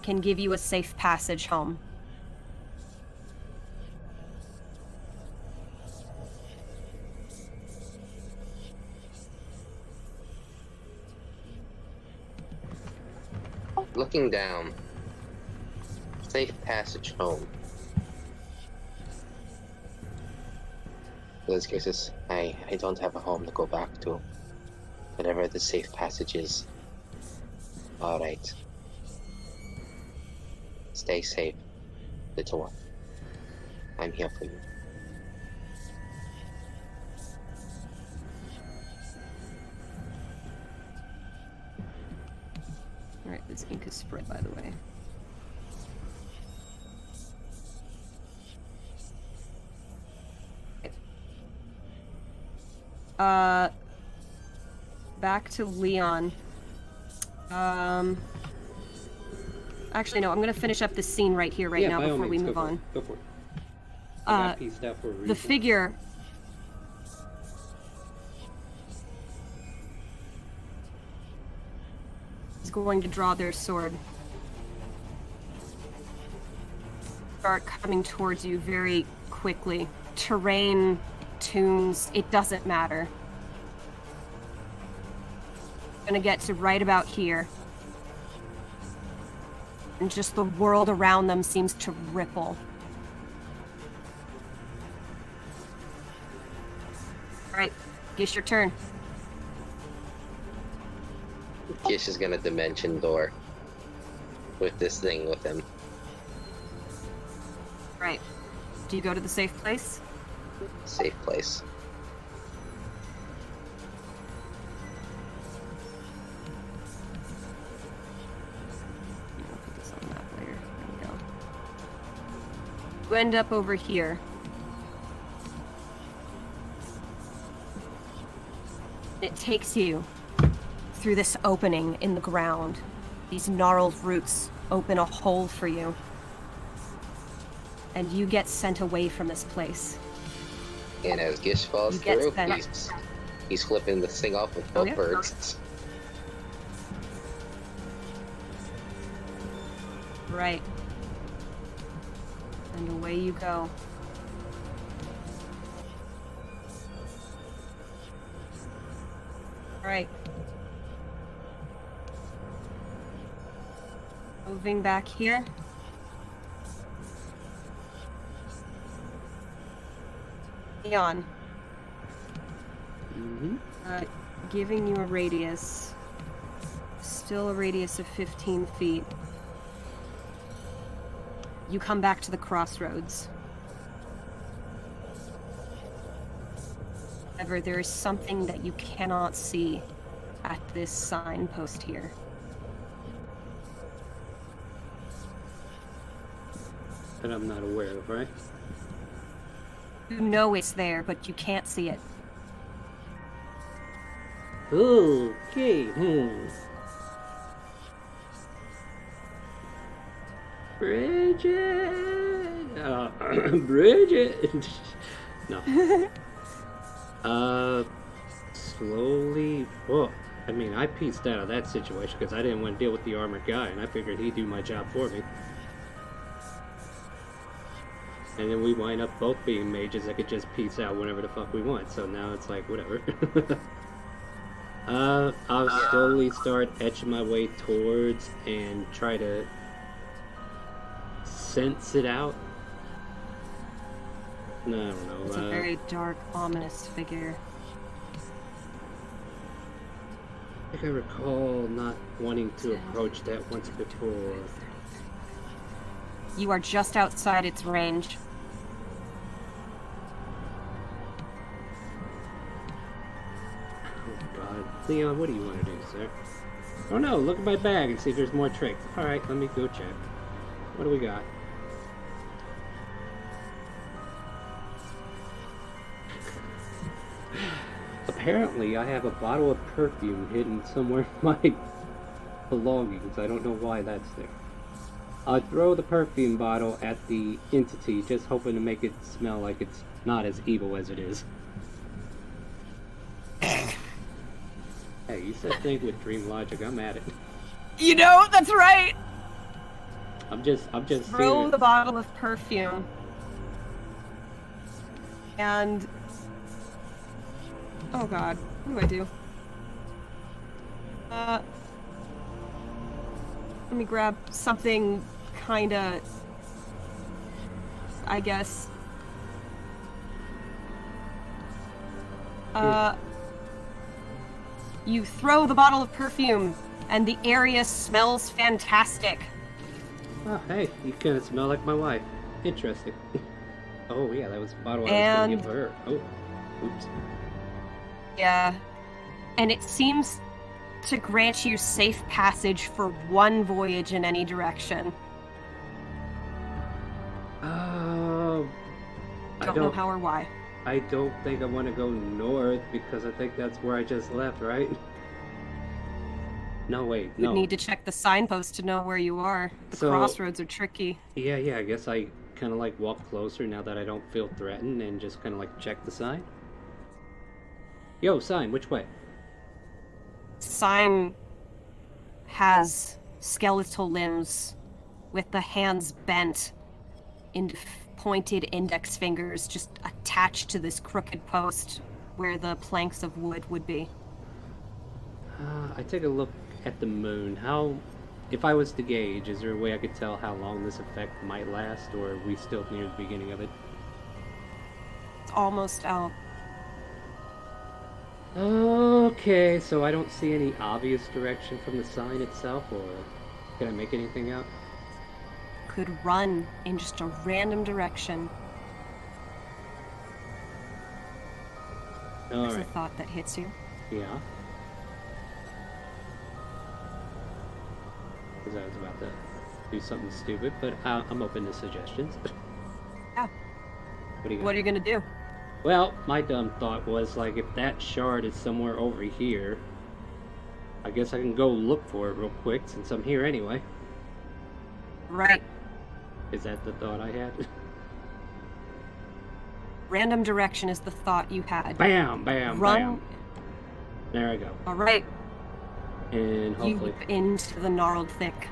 can give you a safe passage home. Looking down. Safe passage home. In those cases, I don't have a home to go back to. Whatever the safe passage is. Alright. Stay safe, little one. I'm here for you. Alright, this ink is spread, by the way. Back to Leon. Actually, no, I'm gonna finish up this scene right here, right now, by all before we means, move go for on. it. Go for it. I got pieced out for a reason. The figure is going to draw their sword start coming towards you very quickly. Terrain, tunes, it doesn't matter. Gonna get to right about here. And just the world around them seems to ripple. Alright, Gish, your turn. Gish is gonna dimension door with this thing with him. Right. Do you go to the safe place? Safe place. I'll put this on the map later. There we go. You end up over here. It takes you through this opening in the ground. These gnarled roots open a hole for you. And you get sent away from this place. And as Gish falls You get through, sent. he's flipping this thing off with both yeah. birds. Right. And away you go. Alright. Moving back here. Leon. Mm-hmm. Giving you a radius. Still a radius of 15 feet. You come back to the crossroads. However, there is something that you cannot see at this signpost here. That I'm not aware of, right? You know it's there, but you can't see it. Okay. Bridget. Bridget. No. Slowly. Well, I mean, I pieced out of that situation because I didn't want to deal with the armored guy, and I figured he'd do my job for me. And then we wind up both being mages that could just piece out whenever the fuck we want. So now it's like, whatever. I'll slowly start etching my way towards and try to sense it out. No, I don't know. It's a very dark, ominous figure. I think I recall not wanting to approach that once before. You are just outside its range. Oh god. Leon, what do you want to do, sir? Oh no, look at my bag and see if there's more tricks. Alright, let me go check. What do we got? Apparently, I have a bottle of perfume hidden somewhere in my belongings. I don't know why that's there. I'll throw the perfume bottle at the entity, just hoping to make it smell like it's not as evil as it is. Hey, you said think with dream logic. I'm at it. You know, that's right! I'm just Throw seeing the it. bottle of perfume. And... oh god, what do? Let me grab something kinda... I guess... You throw the bottle of perfume, and the area smells fantastic. Oh, hey, you kind of smell like my wife. Interesting. Oh, yeah, that was the bottle I was And- going to give her. Oh, oops. Yeah. And it seems to grant you safe passage for one voyage in any direction. I Don't know how or why. I don't think I want to go north because I think that's where I just left, right? No, wait, You'd no. need to check the signpost to know where you are. The So- crossroads are tricky. Yeah, I guess I kind of like walk closer now that I don't feel threatened and just kind of like check the sign. Yo, sign, which way? Sign has skeletal limbs with the hands bent pointed index fingers just attached to this crooked post where the planks of wood would be. I take a look at the moon. If I was to gauge, is there a way I could tell how long this effect might last, or are we still near the beginning of it? It's almost out. Okay, so I don't see any obvious direction from the sign itself, or can I make anything out? Could run in just a random direction. There's a thought that hits you. Yeah. Because I was about to do something stupid, but I'm open to suggestions. Yeah. What are you gonna do? Well, my dumb thought was, like, if that shard is somewhere over here, I guess I can go look for it real quick, since I'm here anyway. Right. Is that the thought I had? Random direction is the thought you had. Bam, bam, Run. bam. There I go. All right. And hopefully... You leap into the gnarled thick.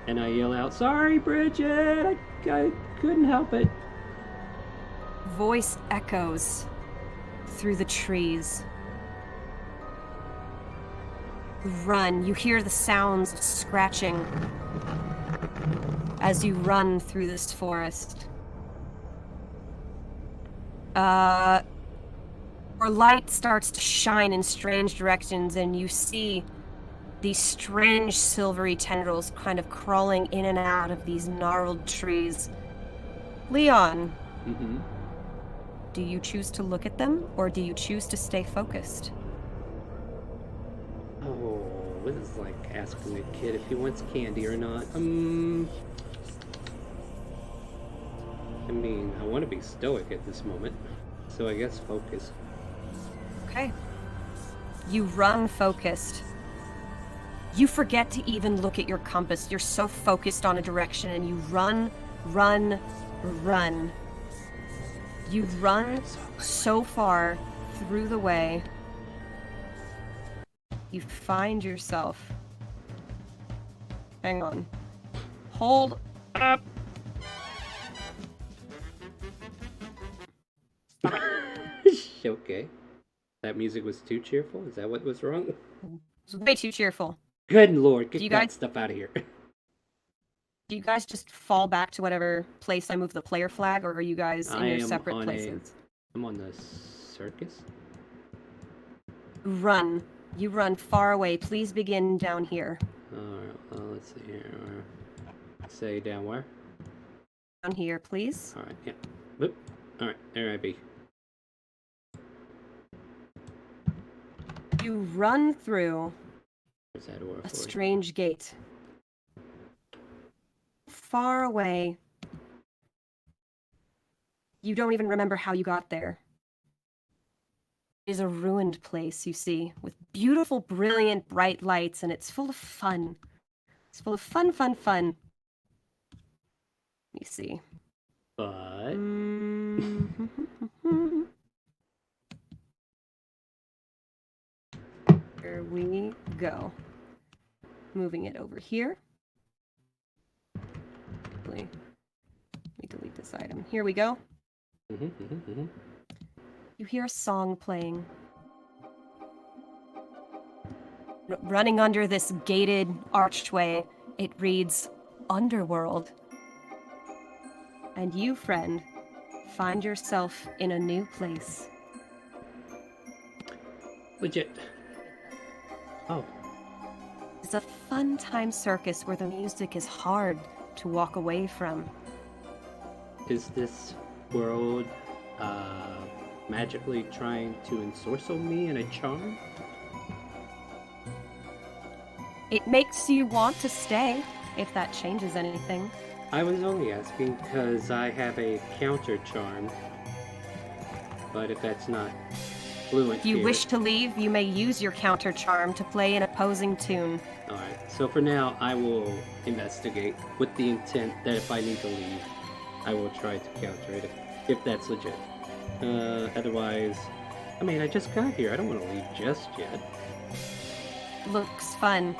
And I yell out, "Sorry, Bridget! I couldn't help it." Voice echoes through the trees. Run. You hear the sounds of scratching as you run through this forest. Your light starts to shine in strange directions, and you see these strange silvery tendrils kind of crawling in and out of these gnarled trees. Leon, Mm-hmm. do you choose to look at them, or do you choose to stay focused? Oh, this is like asking a kid if he wants candy or not. I mean, I want to be stoic at this moment, so I guess focus. Okay. You run focused. You forget to even look at your compass. You're so focused on a direction, and you run, run, run. You run so far through the way. You find yourself. Hang on. Hold up. Okay. That music was too cheerful? Is that what was wrong? It's way too cheerful. Good lord, get You that guys- stuff out of here. Do you guys just fall back to whatever place I moved the player flag, or are you guys in your separate places? I'm on the circus. Run. You run far away. Please begin down here. Alright, well, let's see here. Say down where? Down here, please. Alright, yeah. Boop. Alright, there I be. You run through Where's that door a for? strange gate. Far away. You don't even remember how you got there. It is a ruined place, you see, with beautiful, brilliant, bright lights, and it's full of fun. It's full of fun, fun, fun. Let me see. But... Here we go. Moving it over here. Let me delete this item. Here we go. You hear a song playing. Running under this gated archway, it reads Underworld. And you, friend, find yourself in a new place. Legit. Oh. It's a fun time circus where the music is hard to walk away from. Is this world, magically trying to ensorcel me in a charm? It makes you want to stay, if that changes anything. I was only asking because I have a counter charm. But if that's not fluent If you here... wish to leave, you may use your counter charm to play an opposing tune. Alright, so for now, I will investigate with the intent that if I need to leave, I will try to counter it if that's legit. Otherwise, I mean, I just got here. I don't want to leave just yet. Looks fun.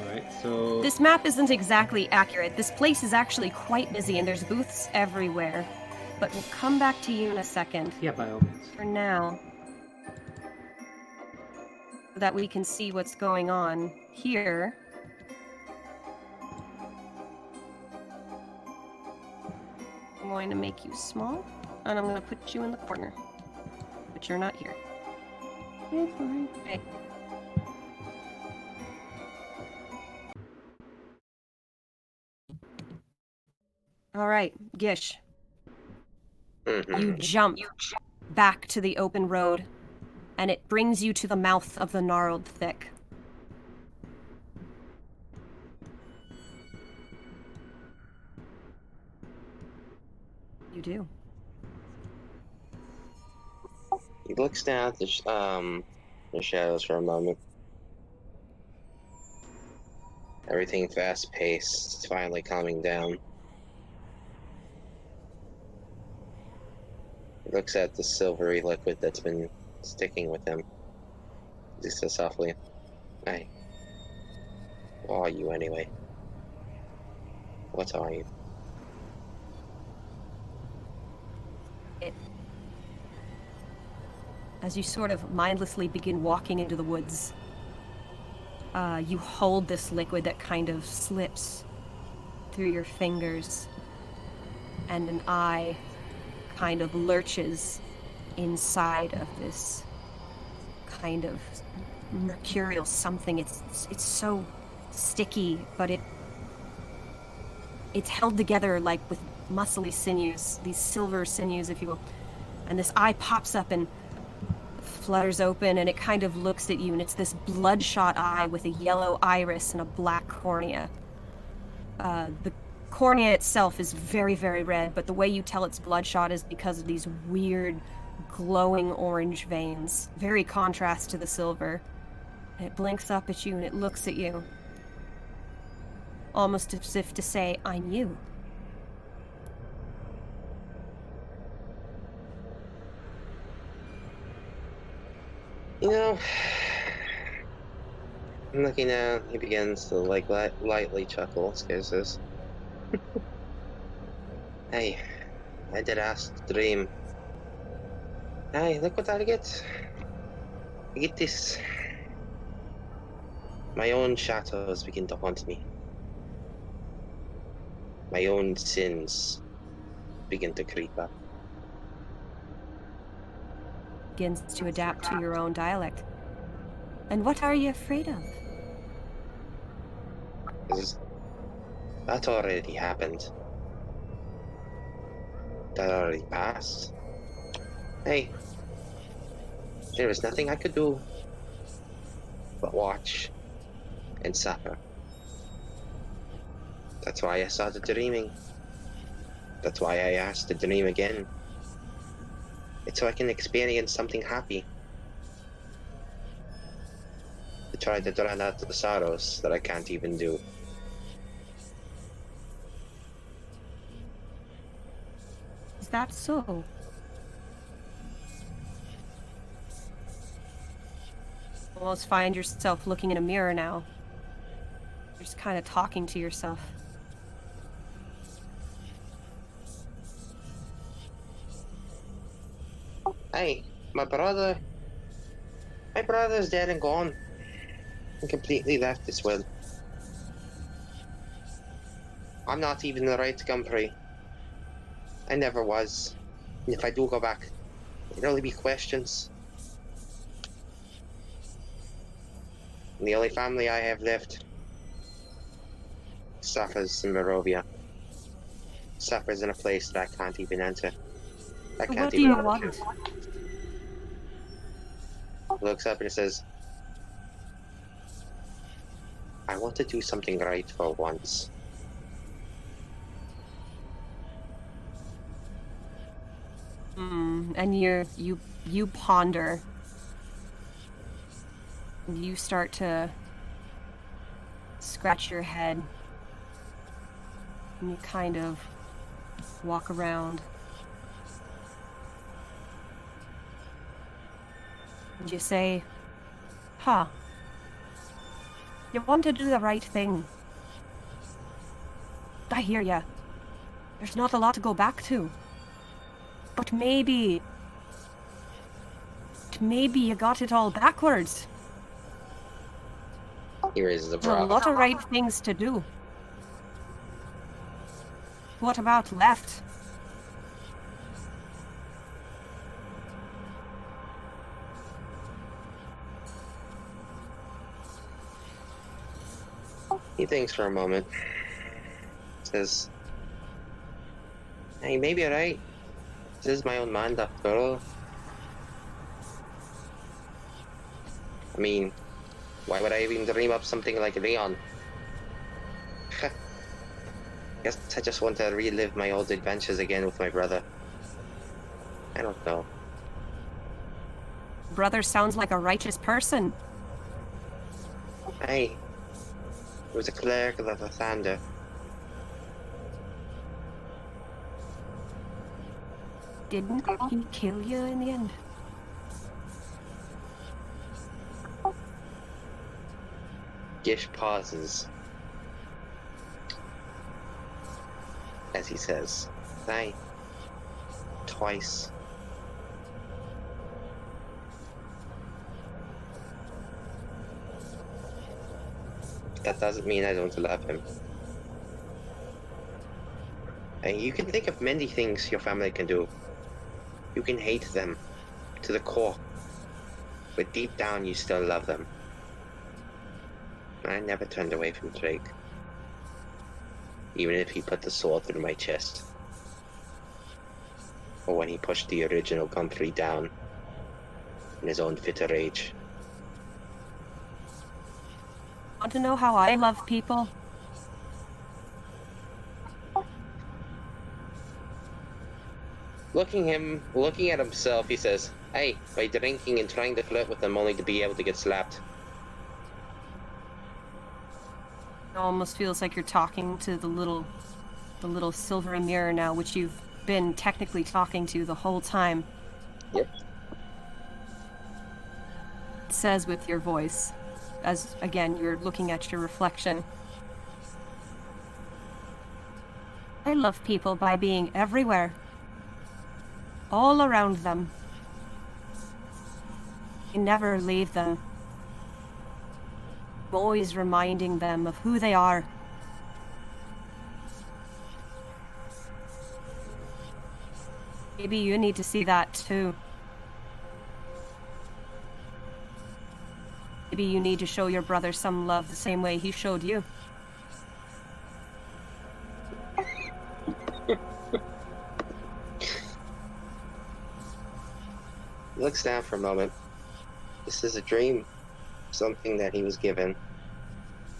Alright, so... This map isn't exactly accurate. This place is actually quite busy and there's booths everywhere. But we'll come back to you in a second. Yeah, by all means. For now, so that we can see what's going on here. I'm going to make you small, and I'm going to put you in the corner. But you're not here. It's fine. Okay. Alright, Gish. You jump back to the open road, and it brings you to the mouth of the gnarled thick. You do. He looks down at the shadows for a moment. Everything fast-paced. It's finally calming down. He looks at the silvery liquid that's been sticking with him. He says softly, "Hey, who are you anyway? What are you?" As you sort of mindlessly begin walking into the woods, you hold this liquid that kind of slips through your fingers, and an eye kind of lurches inside of this kind of mercurial something. It's so sticky, but it's held together like with muscly sinews, these silver sinews, if you will. And this eye pops up and flutters open, and it kind of looks at you, and it's this bloodshot eye with a yellow iris and a black cornea. The cornea itself is very, very red, but the way you tell it's bloodshot is because of these weird glowing orange veins, very contrast to the silver. And it blinks up at you and it looks at you, almost as if to say, "I'm you." You know, I'm looking down. He begins to lightly chuckle. Scares says, "Hey, I did ask to dream. Hey, look what I get. I get this. My own shadows begin to haunt me. My own sins begin to creep up." Begins to adapt to your own dialect. "And what are you afraid of?" That already happened. That already passed. Hey, there was nothing I could do but watch and suffer. That's why I started dreaming. That's why I asked to dream again. It's so I can experience something happy. To try to drown out the sorrows that I can't even do. Is that so? Almost find yourself looking in a mirror now. You're just kind of talking to yourself. Hey, my brother's dead and gone. And completely left this world. I'm not even the right company. I never was. And if I do go back, it'll only be questions. And the only family I have left suffers in Barovia. Suffers in a place that I can't even enter. I can't What do even you enter. want? Looks up and says, "I want to do something right for once." And you ponder. You start to scratch your head. And you kind of walk around. And you say, "Huh. You want to do the right thing. I hear ya. There's not a lot to go back to. But maybe you got it all backwards. He raises a There's a brow. lot of right things to do. What about left? He thinks for a moment. Says, hey, maybe you're right. This is my own mind after all. I mean, why would I even dream up something like Leon? Guess I just want to relive my old adventures again with my brother. I don't know. Brother sounds like a righteous person. Hey, he was a cleric of the Thunder. Didn't he kill you in the end? Gish pauses as he says, aye, twice. That doesn't mean I don't love him. And you can think of many things your family can do. You can hate them to the core, but deep down you still love them. I never turned away from Drake, even if he put the sword through my chest, or when he pushed the original country down in his own fit of rage. Want to know how I love people? Looking at himself, he says, hey, by drinking and trying to flirt with them only to be able to get slapped. It almost feels like you're talking to the little silver mirror now, which you've been technically talking to the whole time. Yep. It says with your voice, as again you're looking at your reflection. I love people by being everywhere. All around them. I never leave them. I'm always reminding them of who they are. Maybe you need to see that too. Maybe you need to show your brother some love the same way he showed you. He looks down for a moment. This is a dream. Something that he was given.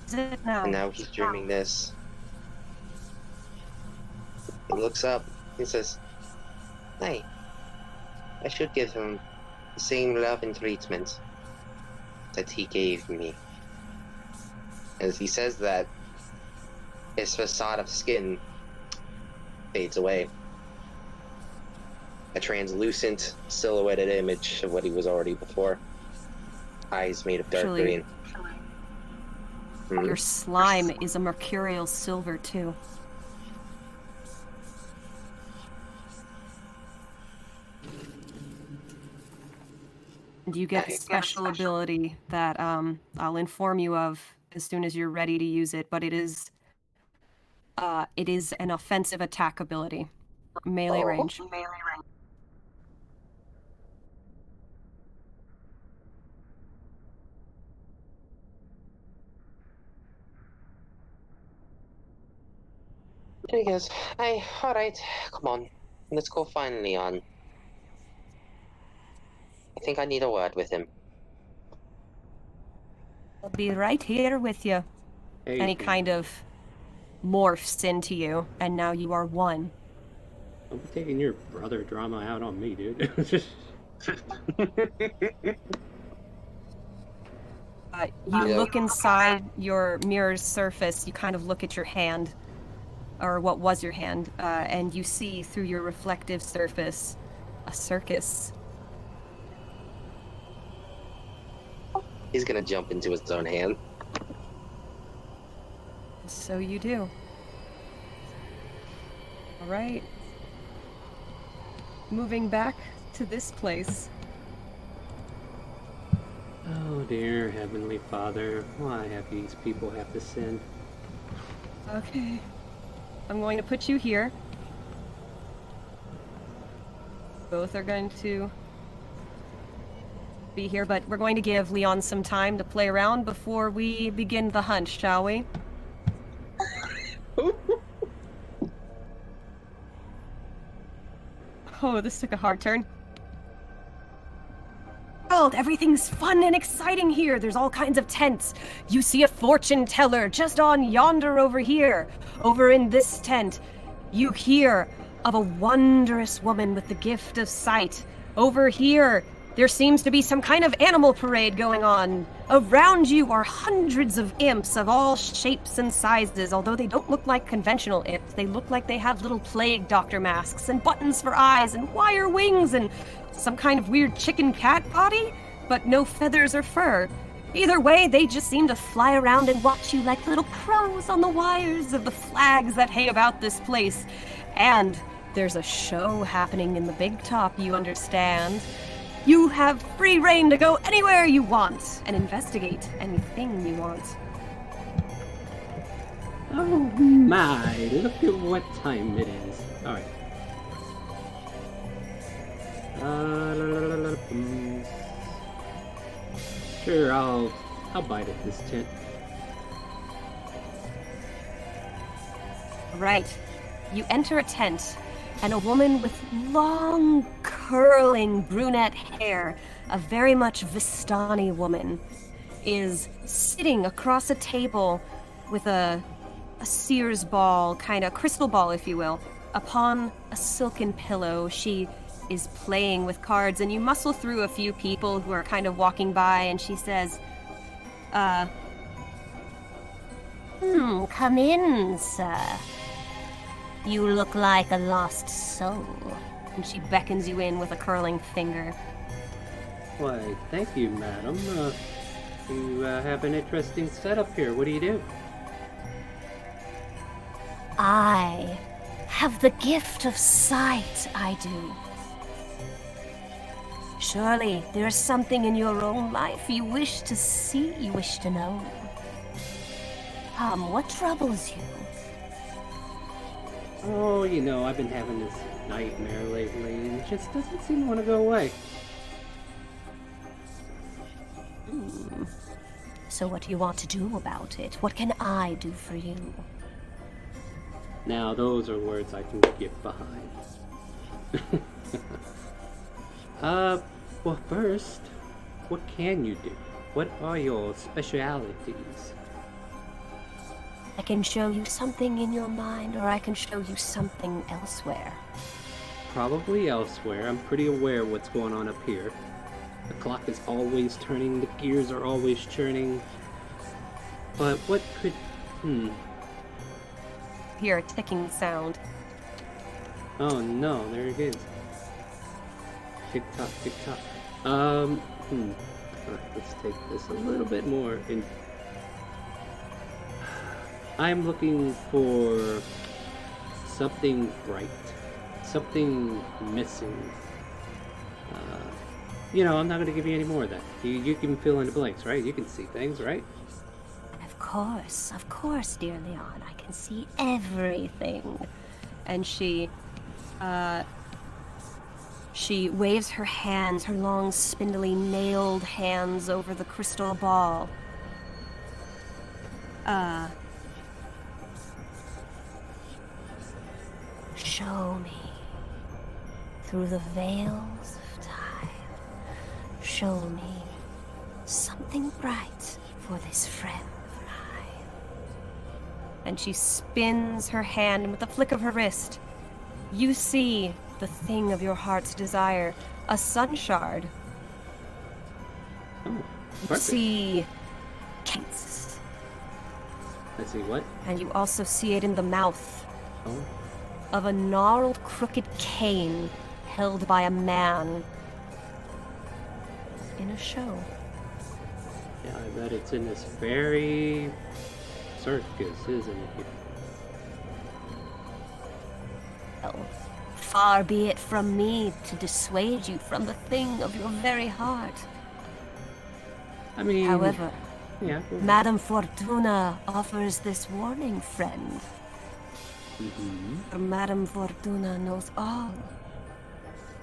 Is it now? And now he's dreaming this. He looks up. He says, hey, I should give him the same love and treatment that he gave me. As he says that, his facade of skin fades away. A translucent, silhouetted image of what he was already before. Eyes made of dark Actually, green. Your slime is a mercurial silver too. And you get a special ability that I'll inform you of as soon as you're ready to use it, but it is an offensive attack ability. Melee range. And he goes, hey, alright, come on. Let's go find Leon. I think I need a word with him. I'll be right here with you. Hey, And he kind of morphs into you, and now you are one. don't be taking your brother drama out on me, dude. You Yeah. look inside your mirror's surface, you kind of look at your hand, or what was your hand, and you see through your reflective surface a circus. He's gonna jump into his own hand. So you do. All right. Moving back to this place. Oh dear Heavenly Father, why have these people have to sin? Okay. I'm going to put you here. Both are going to be here, but we're going to give Leon some time to play around before we begin the hunt, shall we? Oh, this took a hard turn. Everything's fun and exciting here. There's all kinds of tents. You see a fortune teller just on yonder over here. Over in this tent, you hear of a wondrous woman with the gift of sight. Over here, there seems to be some kind of animal parade going on. Around you are hundreds of imps of all shapes and sizes. Although they don't look like conventional imps, they look like they have little plague doctor masks and buttons for eyes and wire wings and some kind of weird chicken cat body, but no feathers or fur. Either way, they just seem to fly around and watch you like little crows on the wires of the flags that hang about this place. And there's a show happening in the big top, you understand. You have free reign to go anywhere you want and investigate anything you want. Oh my, look at what time it is. Alright. Sure, I'll bite at this tent. Right. You enter a tent, and a woman with long, curling brunette hair, a very much Vistani woman, is sitting across a table with a Sears ball, kind of crystal ball, if you will, upon a silken pillow. She is playing with cards, and you muscle through a few people who are kind of walking by, and she says, Come in, sir. You look like a lost soul. and she beckons you in with a curling finger. Why, thank you, madam. You have an interesting setup here. What do you do? I have the gift of sight, I do. Surely there is something in your own life you wish to see, you wish to know. What troubles you? Oh, I've been having this nightmare lately, and it just doesn't seem to want to go away. So what do you want to do about it? What can I do for you? Now, those are words I can get behind. Well, first, what can you do? What are your specialities? I can show you something in your mind, or I can show you something elsewhere. Probably elsewhere. I'm pretty aware of what's going on up here. The clock is always turning, the gears are always churning. But what could... Hear a ticking sound. Oh no, there it is. Tick tock, tick tock. Alright, let's take this a little bit more in. I'm looking for something bright, something missing. I'm not going to give you any more of that. You can fill in the blanks, right? You can see things, right? Of course, dear Leon. I can see everything. And she waves her hands, her long, spindly, nailed hands over the crystal ball. Show me through the veils of time. Show me something bright for this friend of mine. And she spins her hand, and with a flick of her wrist, you see the thing of your heart's desire, a sun shard. Oh, You perfect. see Kate's, I see what? and you also see it in the mouth Oh, of a gnarled, crooked cane held by a man in a show. yeah, I bet it's in this very circus, isn't it? Well, far be it from me to dissuade you from the thing of your very heart. I mean, However, yeah. Madame Fortuna offers this warning, friend. For Madame Fortuna knows all.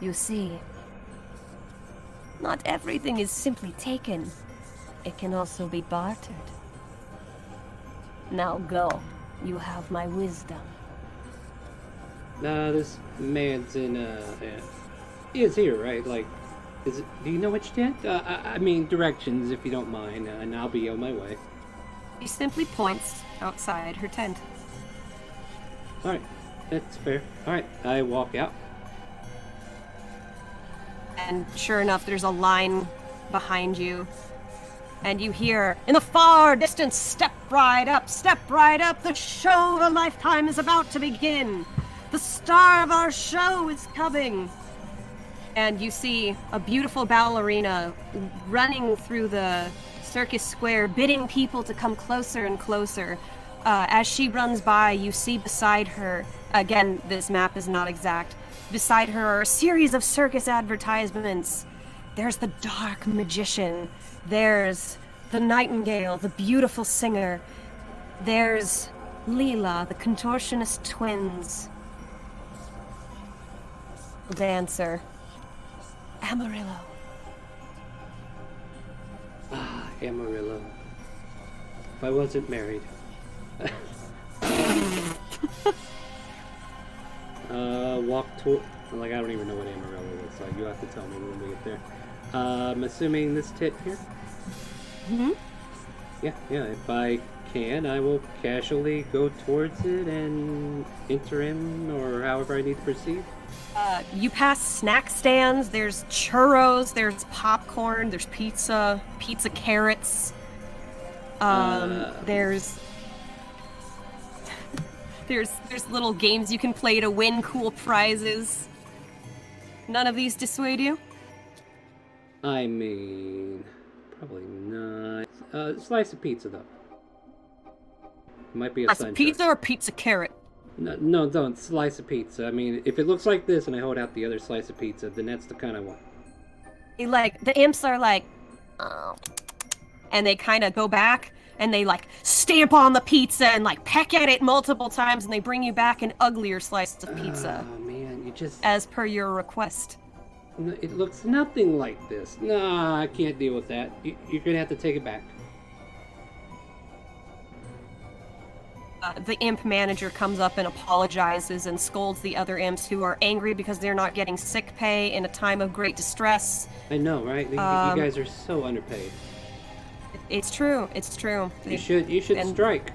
You see, not everything is simply taken. It can also be bartered. Now go. You have my wisdom. This man's in, he is here, right? Like, is it, do you know which tent? I mean, directions, if you don't mind, and I'll be on my way. She simply points outside her tent. Alright, that's fair. Alright, I walk out. And sure enough, there's a line behind you. And you hear, in the far distance, step right up, the show of a lifetime is about to begin. The star of our show is coming. And you see a beautiful ballerina running through the circus square, bidding people to come closer and closer. As she runs by, you see beside her, again, this map is not exact, beside her are a series of circus advertisements. There's the dark magician. There's the nightingale, the beautiful singer. There's Leela, the contortionist twins. Dancer. Amarillo. Ah, Amarillo. If I wasn't married. Walk to... Like, I don't even know what Amarillo looks like. You'll have to tell me when we get there. I'm assuming this tit here? Mm-hmm. Yeah, if I can, I will casually go towards it and enter in, or however I need to proceed. You pass snack stands, there's churros, there's popcorn, there's pizza carrots. There's little games you can play to win cool prizes. None of these dissuade you? I mean, probably not. Slice of pizza, though. Might be a Slice sunshine. of pizza or pizza carrot? No, don't. Slice of pizza. I mean, if it looks like this and I hold out the other slice of pizza, then that's the kind I want. Like, the imps are like, oh. And they kind of go back and they like stamp on the pizza and like peck at it multiple times and they bring you back an uglier slice of pizza. Oh, man, you just... As per your request. It looks nothing like this. Nah, I can't deal with that. You're gonna have to take it back. The imp manager comes up and apologizes and scolds the other imps who are angry because they're not getting sick pay in a time of great distress. I know, right? You guys are so underpaid. It's true. You should strike.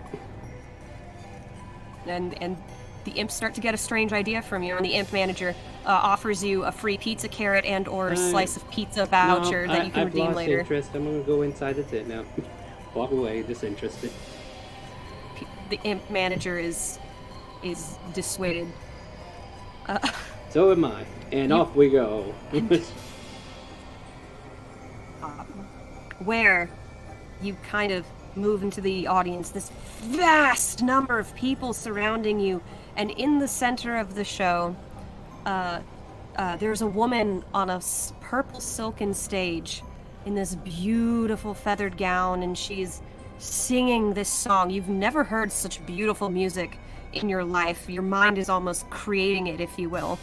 And the imps start to get a strange idea from you, and the imp manager offers you a free pizza carrot and or slice of pizza voucher that you can redeem I've lost later. interest. I'm gonna go inside the tent now. Walk away, disinterested. The imp manager is dissuaded. So am I. And off we go. Where you kind of move into the audience, this vast number of people surrounding you, and in the center of the show, there's a woman on a purple silken stage in this beautiful feathered gown, and she's singing this song. You've never heard such beautiful music in your life. Your mind is almost creating it, if you will.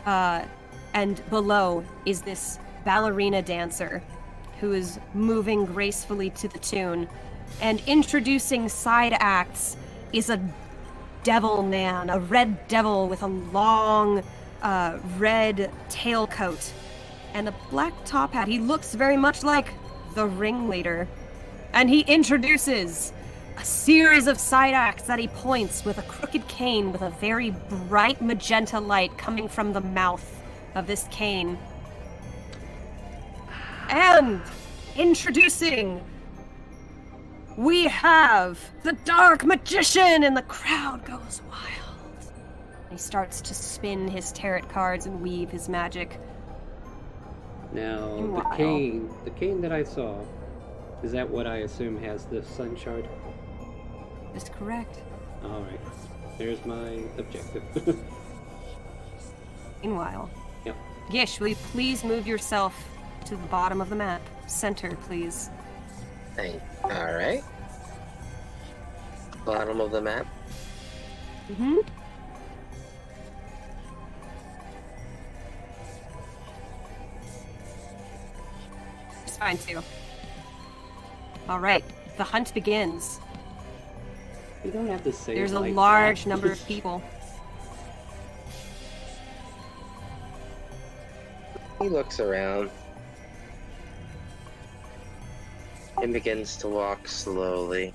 And below is this ballerina dancer who is moving gracefully to the tune. And introducing side acts is a devil man, a red devil with a long red tailcoat and a black top hat. He looks very much like the ringleader. And he introduces a series of side acts that he points with a crooked cane with a very bright magenta light coming from the mouth of this cane. And introducing, we have the Dark Magician, and the crowd goes wild. He starts to spin his tarot cards and weave his magic. Now, Wow. the cane that I saw, is that what I assume has the sun shard? is correct. Alright. There's my objective. Meanwhile, Yep. Gish, will you please move yourself to the bottom of the map? Center, please. Alright. Bottom of the map. Mm-hmm. It's fine, too. Alright, the hunt begins. You don't have to say There's it a like large that. number of people. He looks around and begins to walk slowly,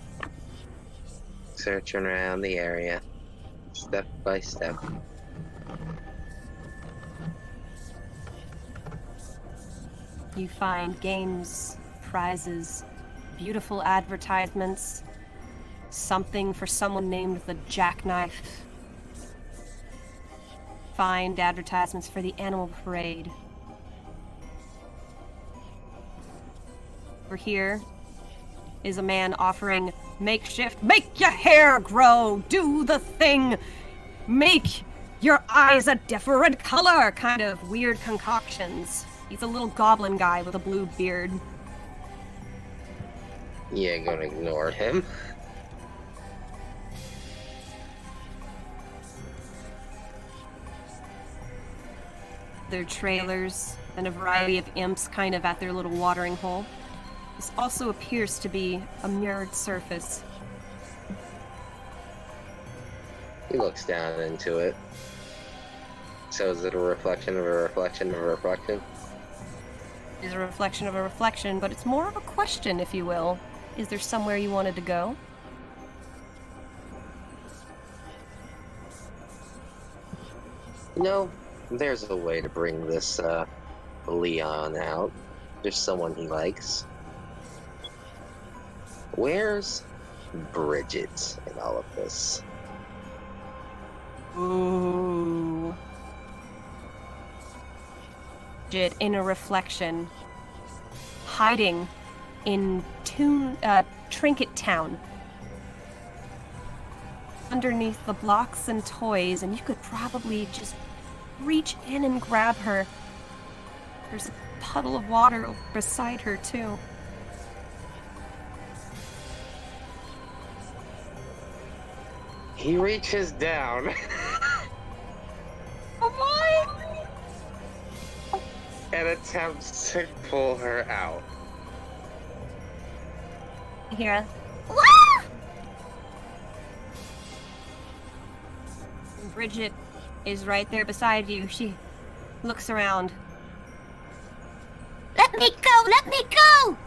searching around the area, step by step. You find games, prizes, beautiful advertisements, something for someone named the Jackknife. Find advertisements for the animal parade. Over here is a man offering makeshift, make your hair grow, do the thing, make your eyes a different color, kind of weird concoctions. He's a little goblin guy with a blue beard. Yeah, gonna ignore him. Their trailers and a variety of imps kind of at their little watering hole. This also appears to be a mirrored surface. He looks down into it. So is it a reflection of a reflection of a reflection? It is a reflection of a reflection, but it's more of a question, if you will. Is there somewhere you wanted to go? No, there's a way to bring this Leon out. There's someone he likes. Where's Bridget in all of this? Ooh. Bridget in a reflection, hiding in Trinket Town. Underneath the blocks and toys, and you could probably just reach in and grab her. There's a puddle of water beside her, too. He reaches down Oh my! and attempts to pull her out. You hear a Bridget is right there beside you. She looks around. Let me go! Let me go!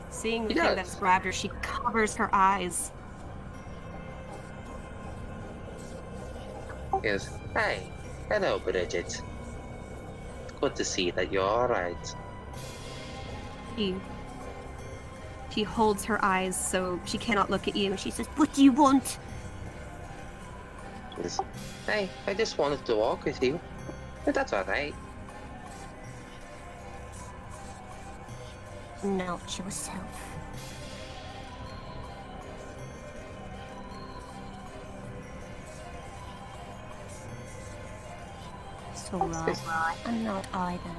Seeing the Yes. thing that's grabbed her, she covers her eyes. He goes, "Hey, hello, Bridget. Good to see that you're alright." She holds her eyes so she cannot look at you. She says, "What do you want?" He goes, "Hey, I just wanted to walk with you, but that's alright." Not yourself. It's alright. I'm not either.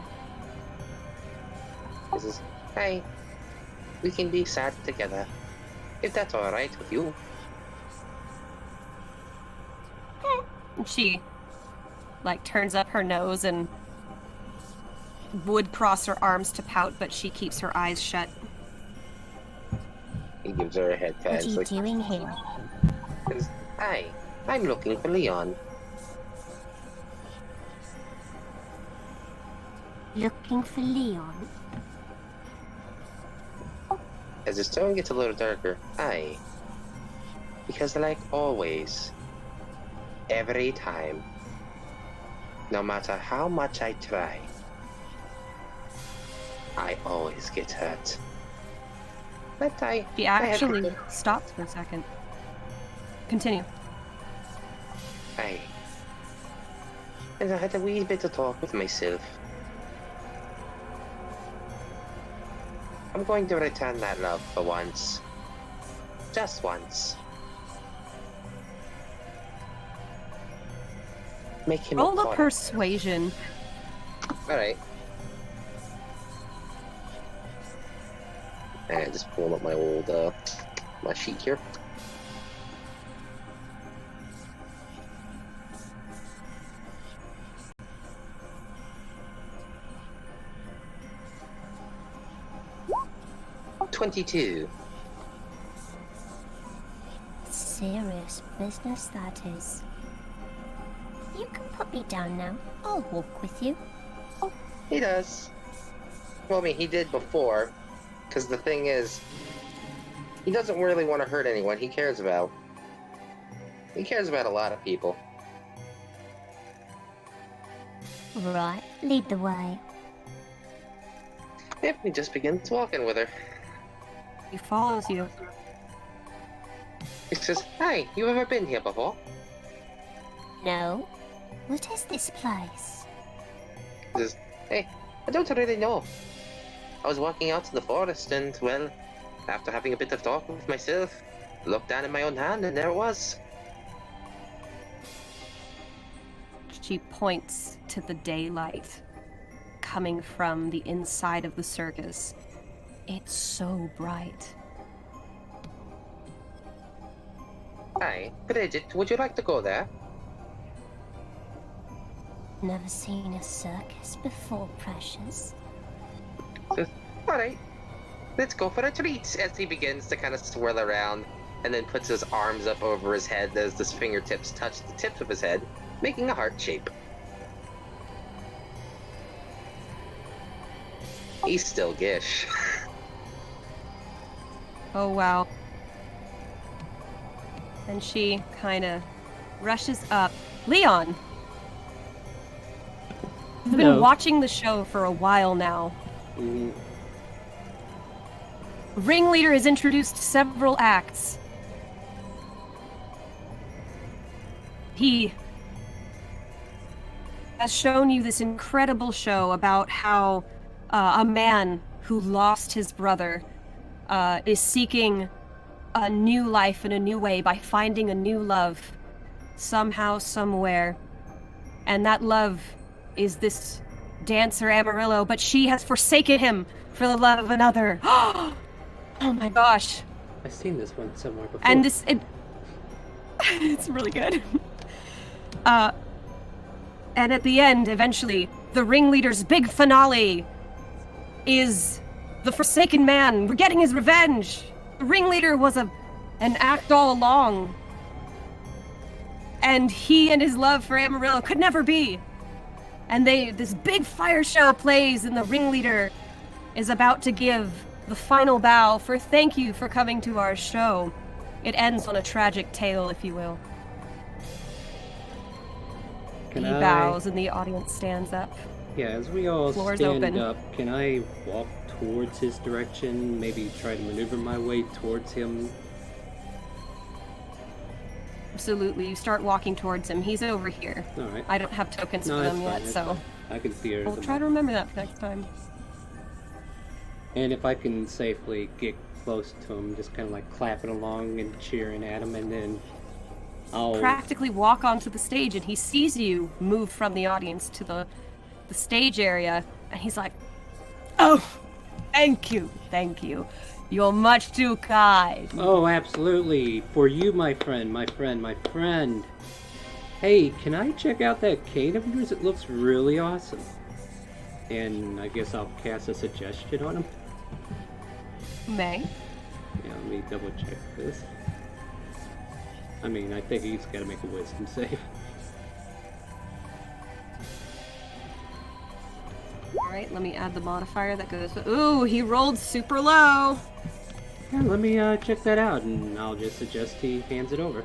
He says, "Hey, we can be sad together, if that's alright with you." And she, turns up her nose and would cross her arms to pout, but she keeps her eyes shut. He gives her a head pat. What are you Like, doing here? he goes, "Hey, I'm looking for Leon." Looking for Leon? As his tone gets a little darker, "Aye. Because like always, every time, no matter how much I try, I always get hurt. But She I have actually to- stops for a second. Continue. Aye. And I had a wee bit of talk with myself. I'm going to return that love for once. Just once. Make him Roll a part of persuasion. Alright. And just pulling up my old my sheet here. $22. Serious business, that is. You can put me down now. I'll walk with you. He does. Well, I mean, he did before. Because the thing is, he doesn't really want to hurt anyone he cares about. He cares about a lot of people. Right, lead the way. Yep, he just begins walking with her. He follows you. He says, "Hi, you ever been here before?" No? What is this place? He says, "Hey, I don't really know. I was walking out to the forest and, well, after having a bit of talk with myself, looked down at my own hand and there it was." She points to the daylight coming from the inside of the circus. It's so bright. "Hi, Bridget, would you like to go there?" Never seen a circus before, Precious. Says, "Alright, let's go for a treat," as he begins to kind of swirl around and then puts his arms up over his head as his fingertips touch the tips of his head, making a heart shape. He's still Gish. Oh, wow. And she kind of rushes up. Leon! You've been Hello. watching the show for a while now. Mhm. Ringleader has introduced several acts. He has shown you this incredible show about how a man who lost his brother is seeking a new life in a new way by finding a new love somehow, somewhere. And that love is this dancer Amarillo, but she has forsaken him for the love of another. Oh my gosh. I've seen this one somewhere before. And it's really good. And at the end, eventually, the ringleader's big finale is the Forsaken Man. We're getting his revenge. The ringleader was an act all along. And he and his love for Amarillo could never be. And this big fire show plays, and the ringleader is about to give the final bow for thank you for coming to our show. It ends on a tragic tale, if you will. Can He I- bows and the audience stands up. Yeah, as we all Floor's stand open. up, can I walk towards his direction? Maybe try to maneuver my way towards him? Absolutely, you start walking towards him. He's over here. Alright. I don't have tokens No, for that's them fine, yet, that's so fine. I can see her. we'll as a try to remember that for next time. And if I can safely get close to him, just kind of like clapping along and cheering at him, and then I'll... Practically walk onto the stage, and he sees you move from the audience to the stage area, and he's like, "Oh, thank you. You're much too kind." Oh, absolutely. For you, my friend, my friend, my friend. Hey, can I check out that cane of yours? It looks really awesome. And I guess I'll cast a suggestion on him. May. Yeah, let me double check this. I mean, I think he's got to make a wisdom save. Alright, let me add the modifier that goes with... Ooh, he rolled super low. Yeah, let me check that out, and I'll just suggest he hands it over.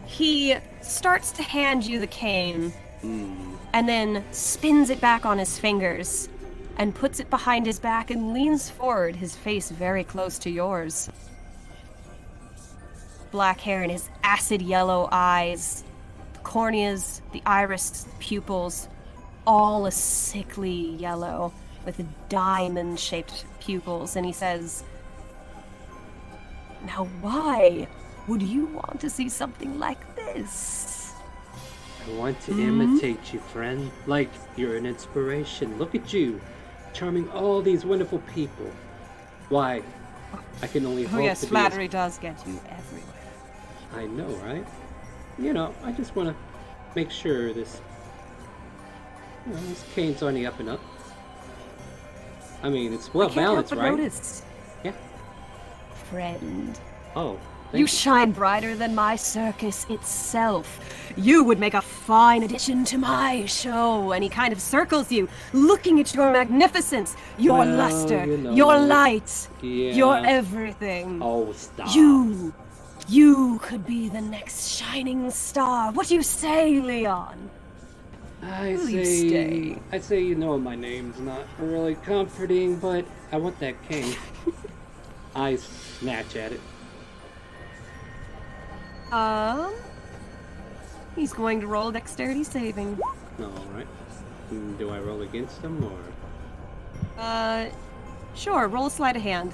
He starts to hand you the cane, Hmm. and then spins it back on his fingers, and puts it behind his back and leans forward, his face very close to yours. Black hair and his acid yellow eyes, the corneas, the iris, the pupils, all a sickly yellow. with diamond-shaped pupils, and he says, "Now why would you want to see something like this?" I want to imitate you, friend. Like you're an inspiration. Look at you, charming all these wonderful people. Why? I can only hope Oh yes, to be flattery does get you everywhere. I know, right? You know, I just want to make sure this cane's on the up and up. I mean, it's well balanced, right? Notice, Yeah. friend. Oh, You thank you. shine brighter than my circus itself. You would make a fine addition to my show. And he kind of circles you, looking at your magnificence, your Well, luster, you know. your light, Yeah. your everything. Oh, stop. You could be the next shining star. What do you say, Leon? I Will you say, stay? you know, my name's not really comforting, but I want that cane. I snatch at it. He's going to roll a dexterity saving. All right. Do I roll against them or? Sure, roll a sleight of hand.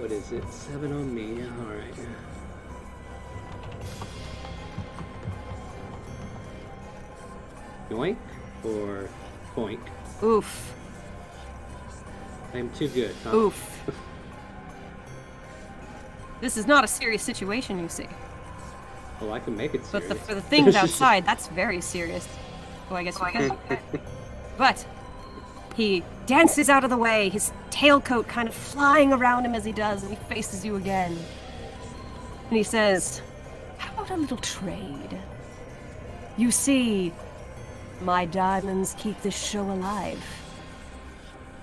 What is it? 7 on me. All right. Yoink or boink? Oof. I'm too good, huh? Oof. This is not a serious situation, you see. Oh, I can make it But serious. for the things outside, that's very serious. Oh, I guess you can. But he dances out of the way, his tailcoat kind of flying around him as he does, and he faces you again. And he says, "How about a little trade? You see, my diamonds keep this show alive.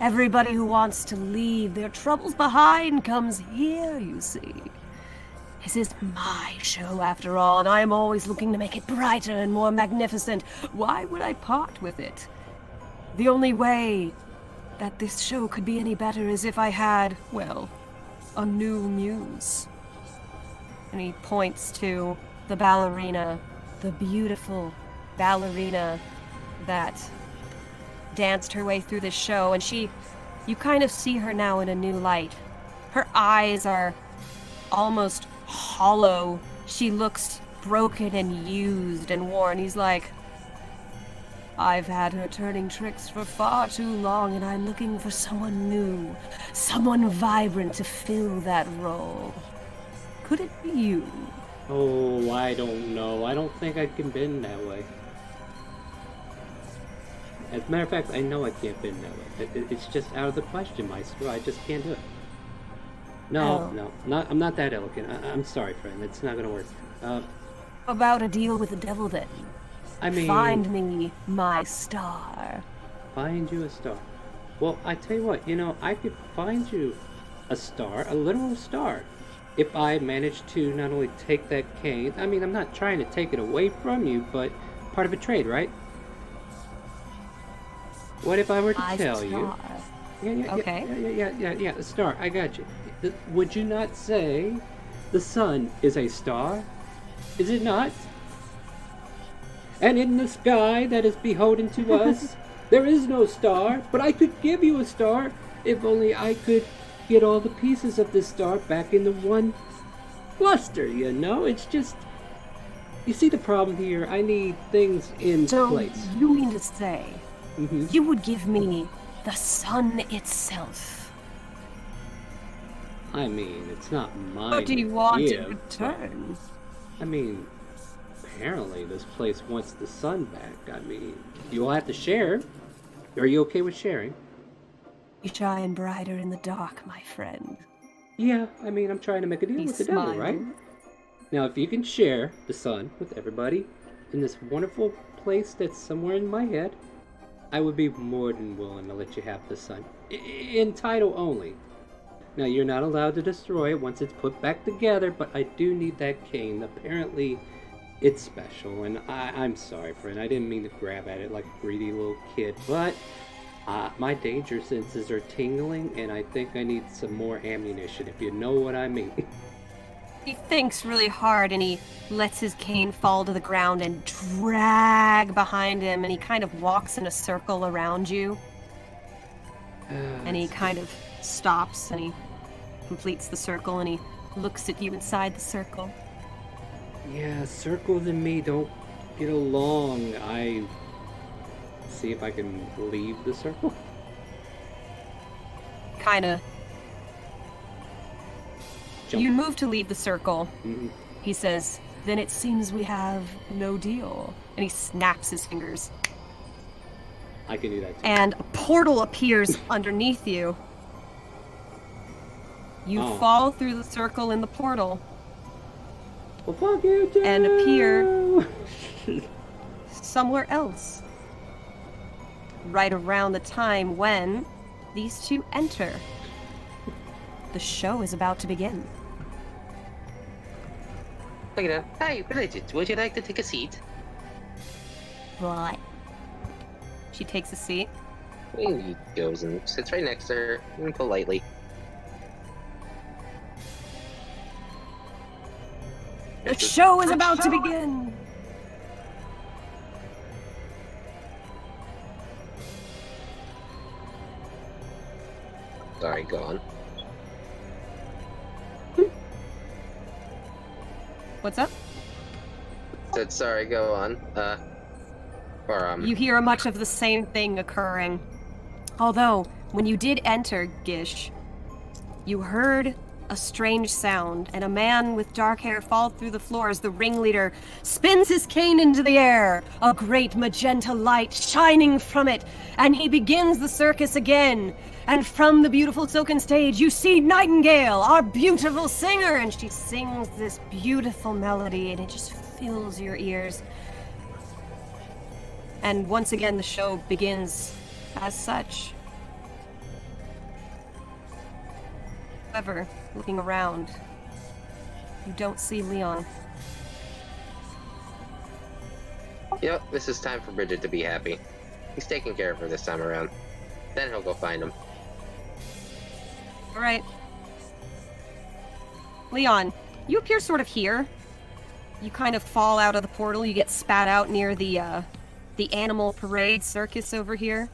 Everybody who wants to leave their troubles behind comes here, you see. This is my show, after all, and I am always looking to make it brighter and more magnificent. Why would I part with it? The only way that this show could be any better is if I had, well, a new muse." And he points to the ballerina, the beautiful ballerina that danced her way through this show, and you kind of see her now in a new light. Her eyes are almost hollow. She looks broken and used and worn. He's like, "I've had her turning tricks for far too long, and I'm looking for someone new, someone vibrant to fill that role. Could it be you?" Oh, I don't know. I don't think I can bend that way. As a matter of fact, I know I can't bend that way. It's just out of the question, Maestro. I just can't do it. No, Oh. I'm not that elegant. I'm sorry, friend. It's not gonna work. About a deal with the devil, then. I mean, Find me my star. find you a star. Well, I tell you what, I could find you a star, a literal star, if I manage to not only take that cane. I mean, I'm not trying to take it away from you, but part of a trade, right? What if I were to My tell you? star. Okay. Yeah, a star. I got you. Would you not say the sun is a star? Is it not? And in the sky that is beholden to us, there is no star, but I could give you a star if only I could get all the pieces of this star back into one cluster, It's just, you see the problem here? I need things in So place. you mean to say hmm you would give me the sun itself? I mean, it's not mine. What do you want idea, in return? but, I mean, apparently this place wants the sun back. I mean, you'll have to share. Are you okay with sharing? You shine brighter in the dark, my friend. Yeah, I mean, I'm trying to make a deal He with the devil, smiled. right? Now, if you can share the sun with everybody in this wonderful place that's somewhere in my head, I would be more than willing to let you have the sun. In title only. Now, you're not allowed to destroy it once it's put back together, but I do need that cane. Apparently, it's special, and I'm sorry, friend. I didn't mean to grab at it like a greedy little kid, but my danger senses are tingling, and I think I need some more ammunition, if you know what I mean. He thinks really hard and he lets his cane fall to the ground and drag behind him, and he kind of walks in a circle around you. And he kind of stops and he completes the circle and he looks at you inside the circle. Yeah, circles and me don't get along. I see if I can leave the circle. Kind of. Jump. You move to leave the circle. Mhm. He says, "Then it seems we have no deal." And he snaps his fingers. I can do that too. And a portal appears underneath you. You Oh. fall through the circle in the portal Well, fuck you too! and appear somewhere else. Right around the time when these two enter. The show is about to begin. Look at that. Hi, Bridget. Would you like to take a seat? Right. She takes a seat. He goes and sits right next to her, and politely. The show is about to begin! Sorry, go on. What's up? Said sorry, go on. You hear much of the same thing occurring. Although, when you did enter, Gish, you heard a strange sound, and a man with dark hair fall through the floor as the ringleader spins his cane into the air, a great magenta light shining from it, and he begins the circus again. And from the beautiful silken stage, you see Nightingale, our beautiful singer, and she sings this beautiful melody, and it just fills your ears. And once again, the show begins as such. However, looking around, you don't see Leon. Yep, this is time for Bridget to be happy. He's taking care of her this time around. Then he'll go find him. All right. Leon, you appear sort of here. You kind of fall out of the portal. You get spat out near the animal parade circus over here.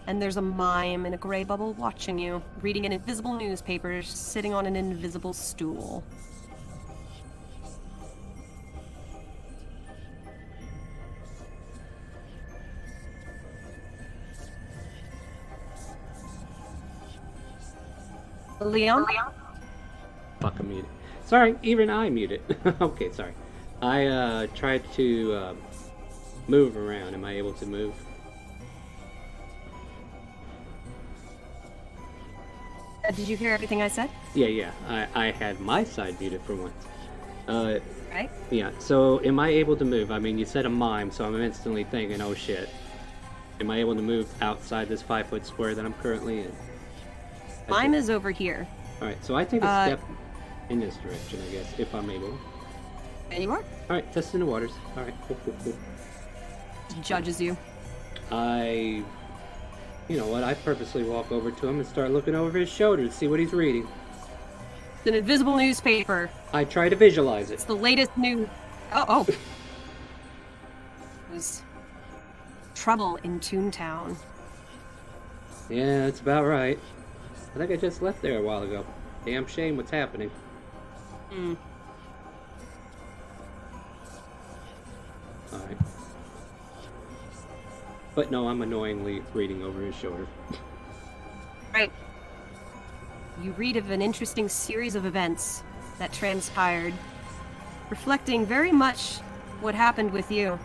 And there's a mime in a gray bubble watching you, reading an invisible newspaper, sitting on an invisible stool. Leon? Fuck, I'm muted. Sorry, even I muted. Okay, sorry. I tried to move around. Am I able to move? Did you hear everything I said? Yeah. I had my side muted for once. Right? Yeah, so am I able to move? I mean, you said a mime, so I'm instantly thinking, oh shit. Am I able to move outside this 5-foot square that I'm currently in? Mime is over here. Alright, so I take a step in this direction, I guess, if I'm able. And you are? Alright, testing the waters. Alright, cool. He judges you. You know what, I purposely walk over to him and start looking over his shoulder to see what he's reading. It's an invisible newspaper. I try to visualize it. It's the latest news. Oh. There's trouble in Toontown. Yeah, that's about right. I think I just left there a while ago. Damn shame what's happening. Alright. But no, I'm annoyingly reading over his shoulder. Right. You read of an interesting series of events that transpired, reflecting very much what happened with you.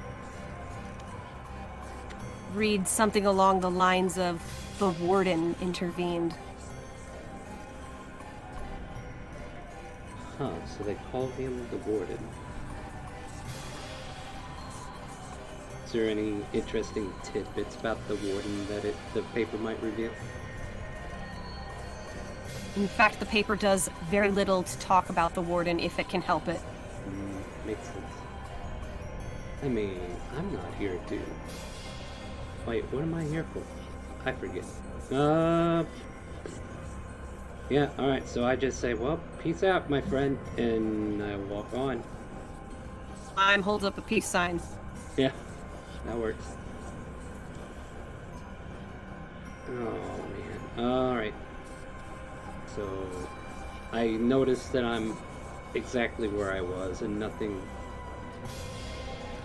Read something along the lines of the warden intervened. Huh, so they call him the warden. Is there any interesting tidbits about the warden that the paper might reveal? In fact, the paper does very little to talk about the warden if it can help it. Makes sense. I mean, I'm not here to... Wait, what am I here for? I forget. Yeah, alright, so I just say, well, peace out, my friend, and I walk on. Slime holds up a peace sign. Yeah, that works. Oh, man. Alright. So, I noticed that I'm exactly where I was and nothing...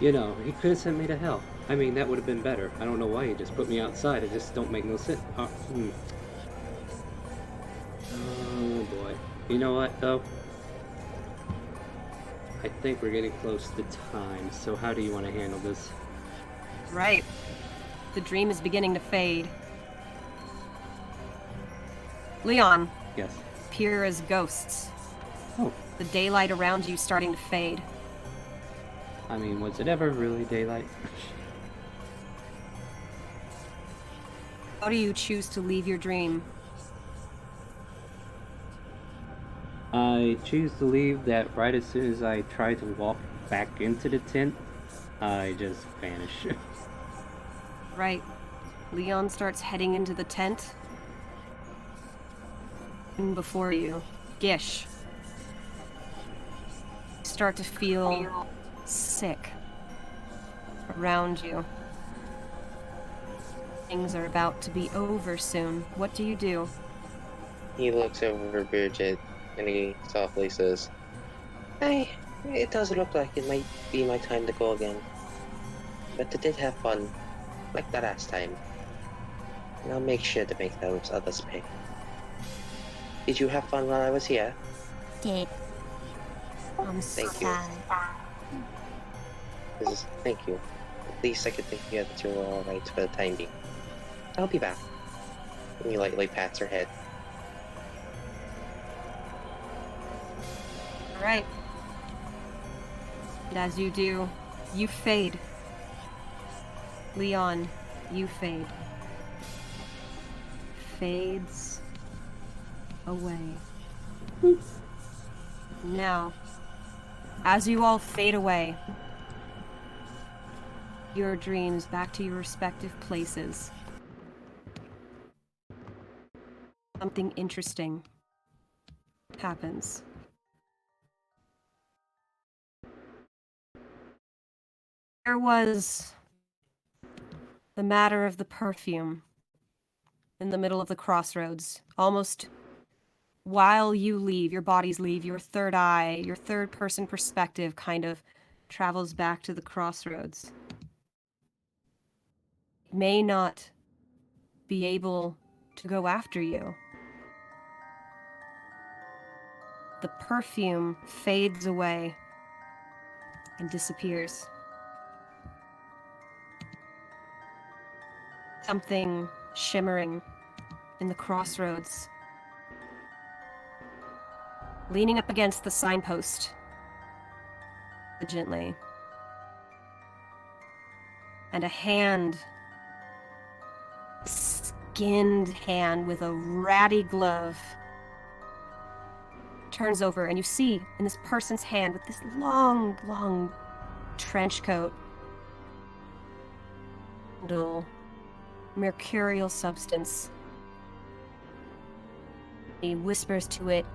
You know, he could have sent me to hell. I mean, that would have been better. I don't know why he just put me outside. It just don't make no sense. Oh, boy. You know what, though? I think we're getting close to time, so how do you want to handle this? Right. The dream is beginning to fade. Leon, Yes. appear as ghosts. Oh, The daylight around you starting to fade. I mean, was it ever really daylight? How do you choose to leave your dream? I choose to leave that right as soon as I try to walk back into the tent, I just vanish. Right. Leon starts heading into the tent. And before you, Gish. Start to feel sick around you. Things are about to be over soon. What do you do? He looks over Bridget and he softly says, "Hey, it does look like it might be my time to go again. But I did have fun, like the last time. And I'll make sure to make those others pay. Did you have fun while I was here?" Did. I'm Thank you. sad. Thank you. At least I could think that you were alright for the time being. I'll be back. And he lightly pats her head. Alright. And as you do, you fade. Leon, you fade. Fades away. Now, as you all fade away, your dreams back to your respective places. Something interesting happens. There was the matter of the perfume in the middle of the crossroads. Almost while you leave, your bodies leave, your third eye, your third person perspective kind of travels back to the crossroads. It may not be able to go after you. The perfume fades away and disappears. Something shimmering in the crossroads, leaning up against the signpost, diligently. And a hand, skinned hand with a ratty glove, turns over, and you see in this person's hand with this long trench coat, little mercurial substance. He whispers to it,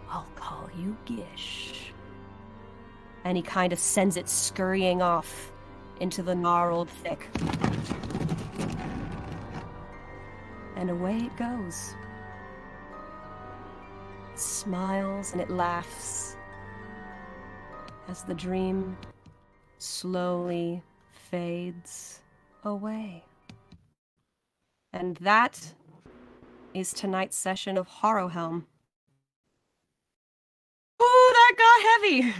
"I'll call you Gish." And he kind of sends it scurrying off into the gnarled thick. And away it goes. It smiles and it laughs as the dream slowly fades away. And that is tonight's session of Harrowhelm. Oh, that got heavy!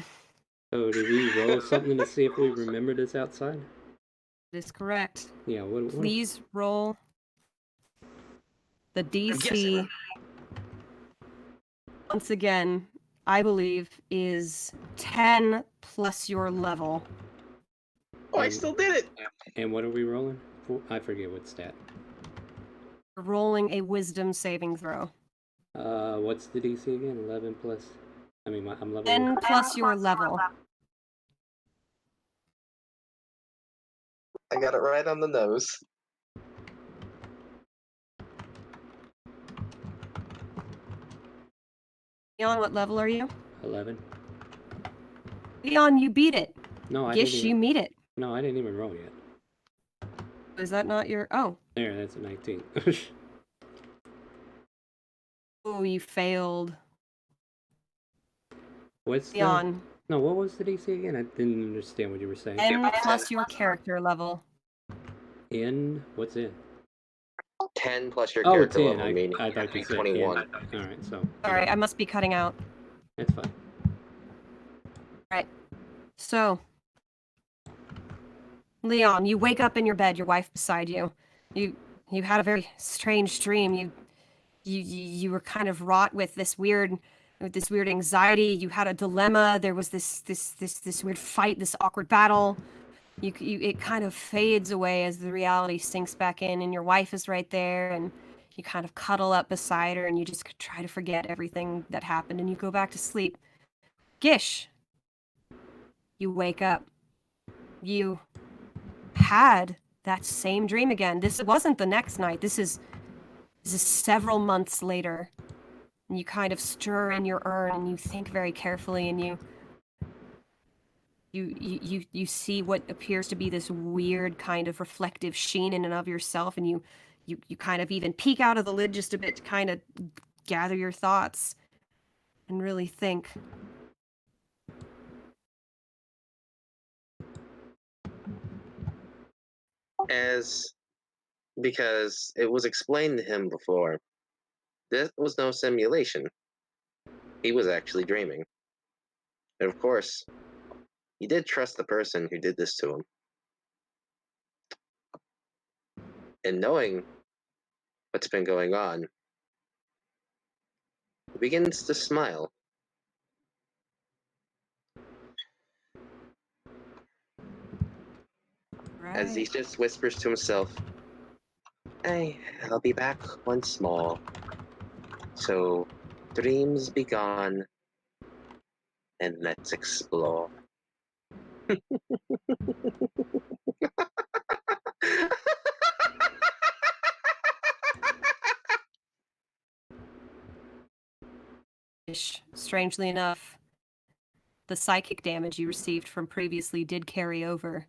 So, did we roll something to see if we remember this outside? That is correct. Yeah, what? Please roll the DC. Once again, I believe is 10 plus your level. Oh, I still did it! And what are we rolling? I forget what stat. Rolling a wisdom saving throw. What's the DC again? 11 plus. I mean, I'm level. 10 plus your level. I got it right on the nose. Leon, what level are you? 11. Leon, you beat it. No, I Gish, didn't you even. meet it. No, I didn't even roll yet. Is that not your... Oh. There, that's a 19. Oh, you failed. What's the... Leon, No, what was the DC again? I didn't understand what you were saying. N plus your character level. In? What's in? 10 plus your Oh, character 10. level, meaning I thought you said 21. in. Alright, so... Sorry, I must be cutting out. That's fine. Right. So, Leon, you wake up in your bed, your wife beside you. You had a very strange dream. You were kind of wrought with this weird anxiety. You had a dilemma. There was this weird fight, this awkward battle. It kind of fades away as the reality sinks back in, and your wife is right there, and you kind of cuddle up beside her, and you just try to forget everything that happened, and you go back to sleep. Gish, you wake up. You had that same dream again. This wasn't the next night. This is several months later. And you kind of stir in your urn and you think very carefully, and you see what appears to be this weird kind of reflective sheen in and of yourself, and you kind of even peek out of the lid just a bit to kind of gather your thoughts and really think. Because it was explained to him before, this was no simulation. He was actually dreaming. And of course, he did trust the person who did this to him. And knowing what's been going on, he begins to smile. Right. As he just whispers to himself, I'll be back once more. So, dreams be gone, and let's explore. Strangely enough, the psychic damage you received from previously did carry over,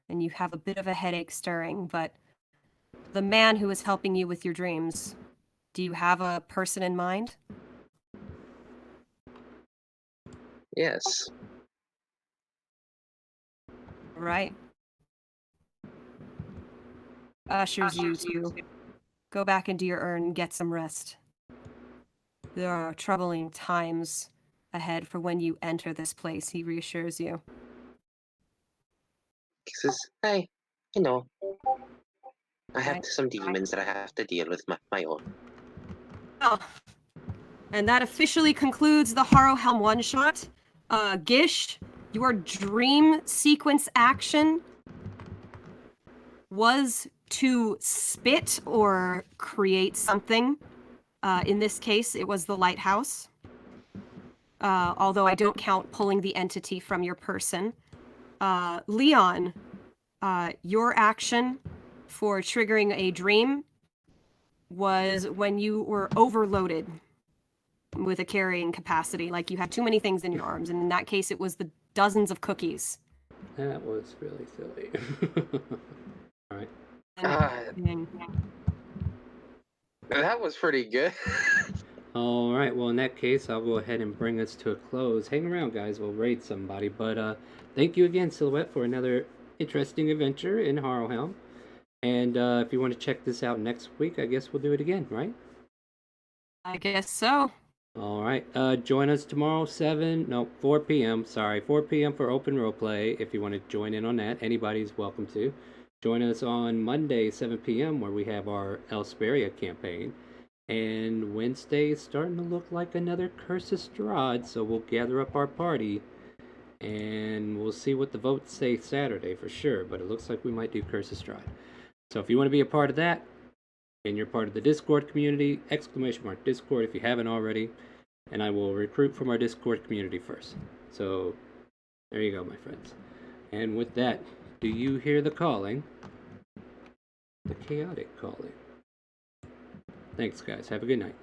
and you have a bit of a headache stirring, but the man who is helping you with your dreams, do you have a person in mind? Yes. Right. Ushers you to go back into your urn and get some rest. There are troubling times ahead for when you enter this place, he reassures you. He says, I know. I have Right. some demons that I have to deal with my own. Oh. And that officially concludes the Harrowhelm one-shot. Gish, your dream sequence action was to spit or create something. In this case, it was the lighthouse. Although I don't count pulling the entity from your person. Leon, your action for triggering a dream was when you were overloaded with a carrying capacity, like you had too many things in your arms, and in that case it was the dozens of cookies. That was really silly. Alright. That was pretty good. Alright, well in that case, I'll go ahead and bring us to a close. Hang around, guys, we'll raid somebody. But thank you again, Silhouette, for another interesting adventure in Harrowhelm. And if you want to check this out next week, I guess we'll do it again, right? I guess so. Alright, join us tomorrow, 4 p.m., 4 p.m. for open roleplay. If you want to join in on that, anybody's welcome to. Join us on Monday, 7 p.m., where we have our Elsperia campaign. And Wednesday is starting to look like another Curse of Strahd, so we'll gather up our party. And we'll see what the votes say Saturday for sure, but it looks like we might do Curse of Strahd. So if you want to be a part of that, and you're part of the Discord community, !Discord if you haven't already, and I will recruit from our Discord community first. So there you go, my friends. And with that, do you hear the calling? The chaotic calling. Thanks, guys. Have a good night.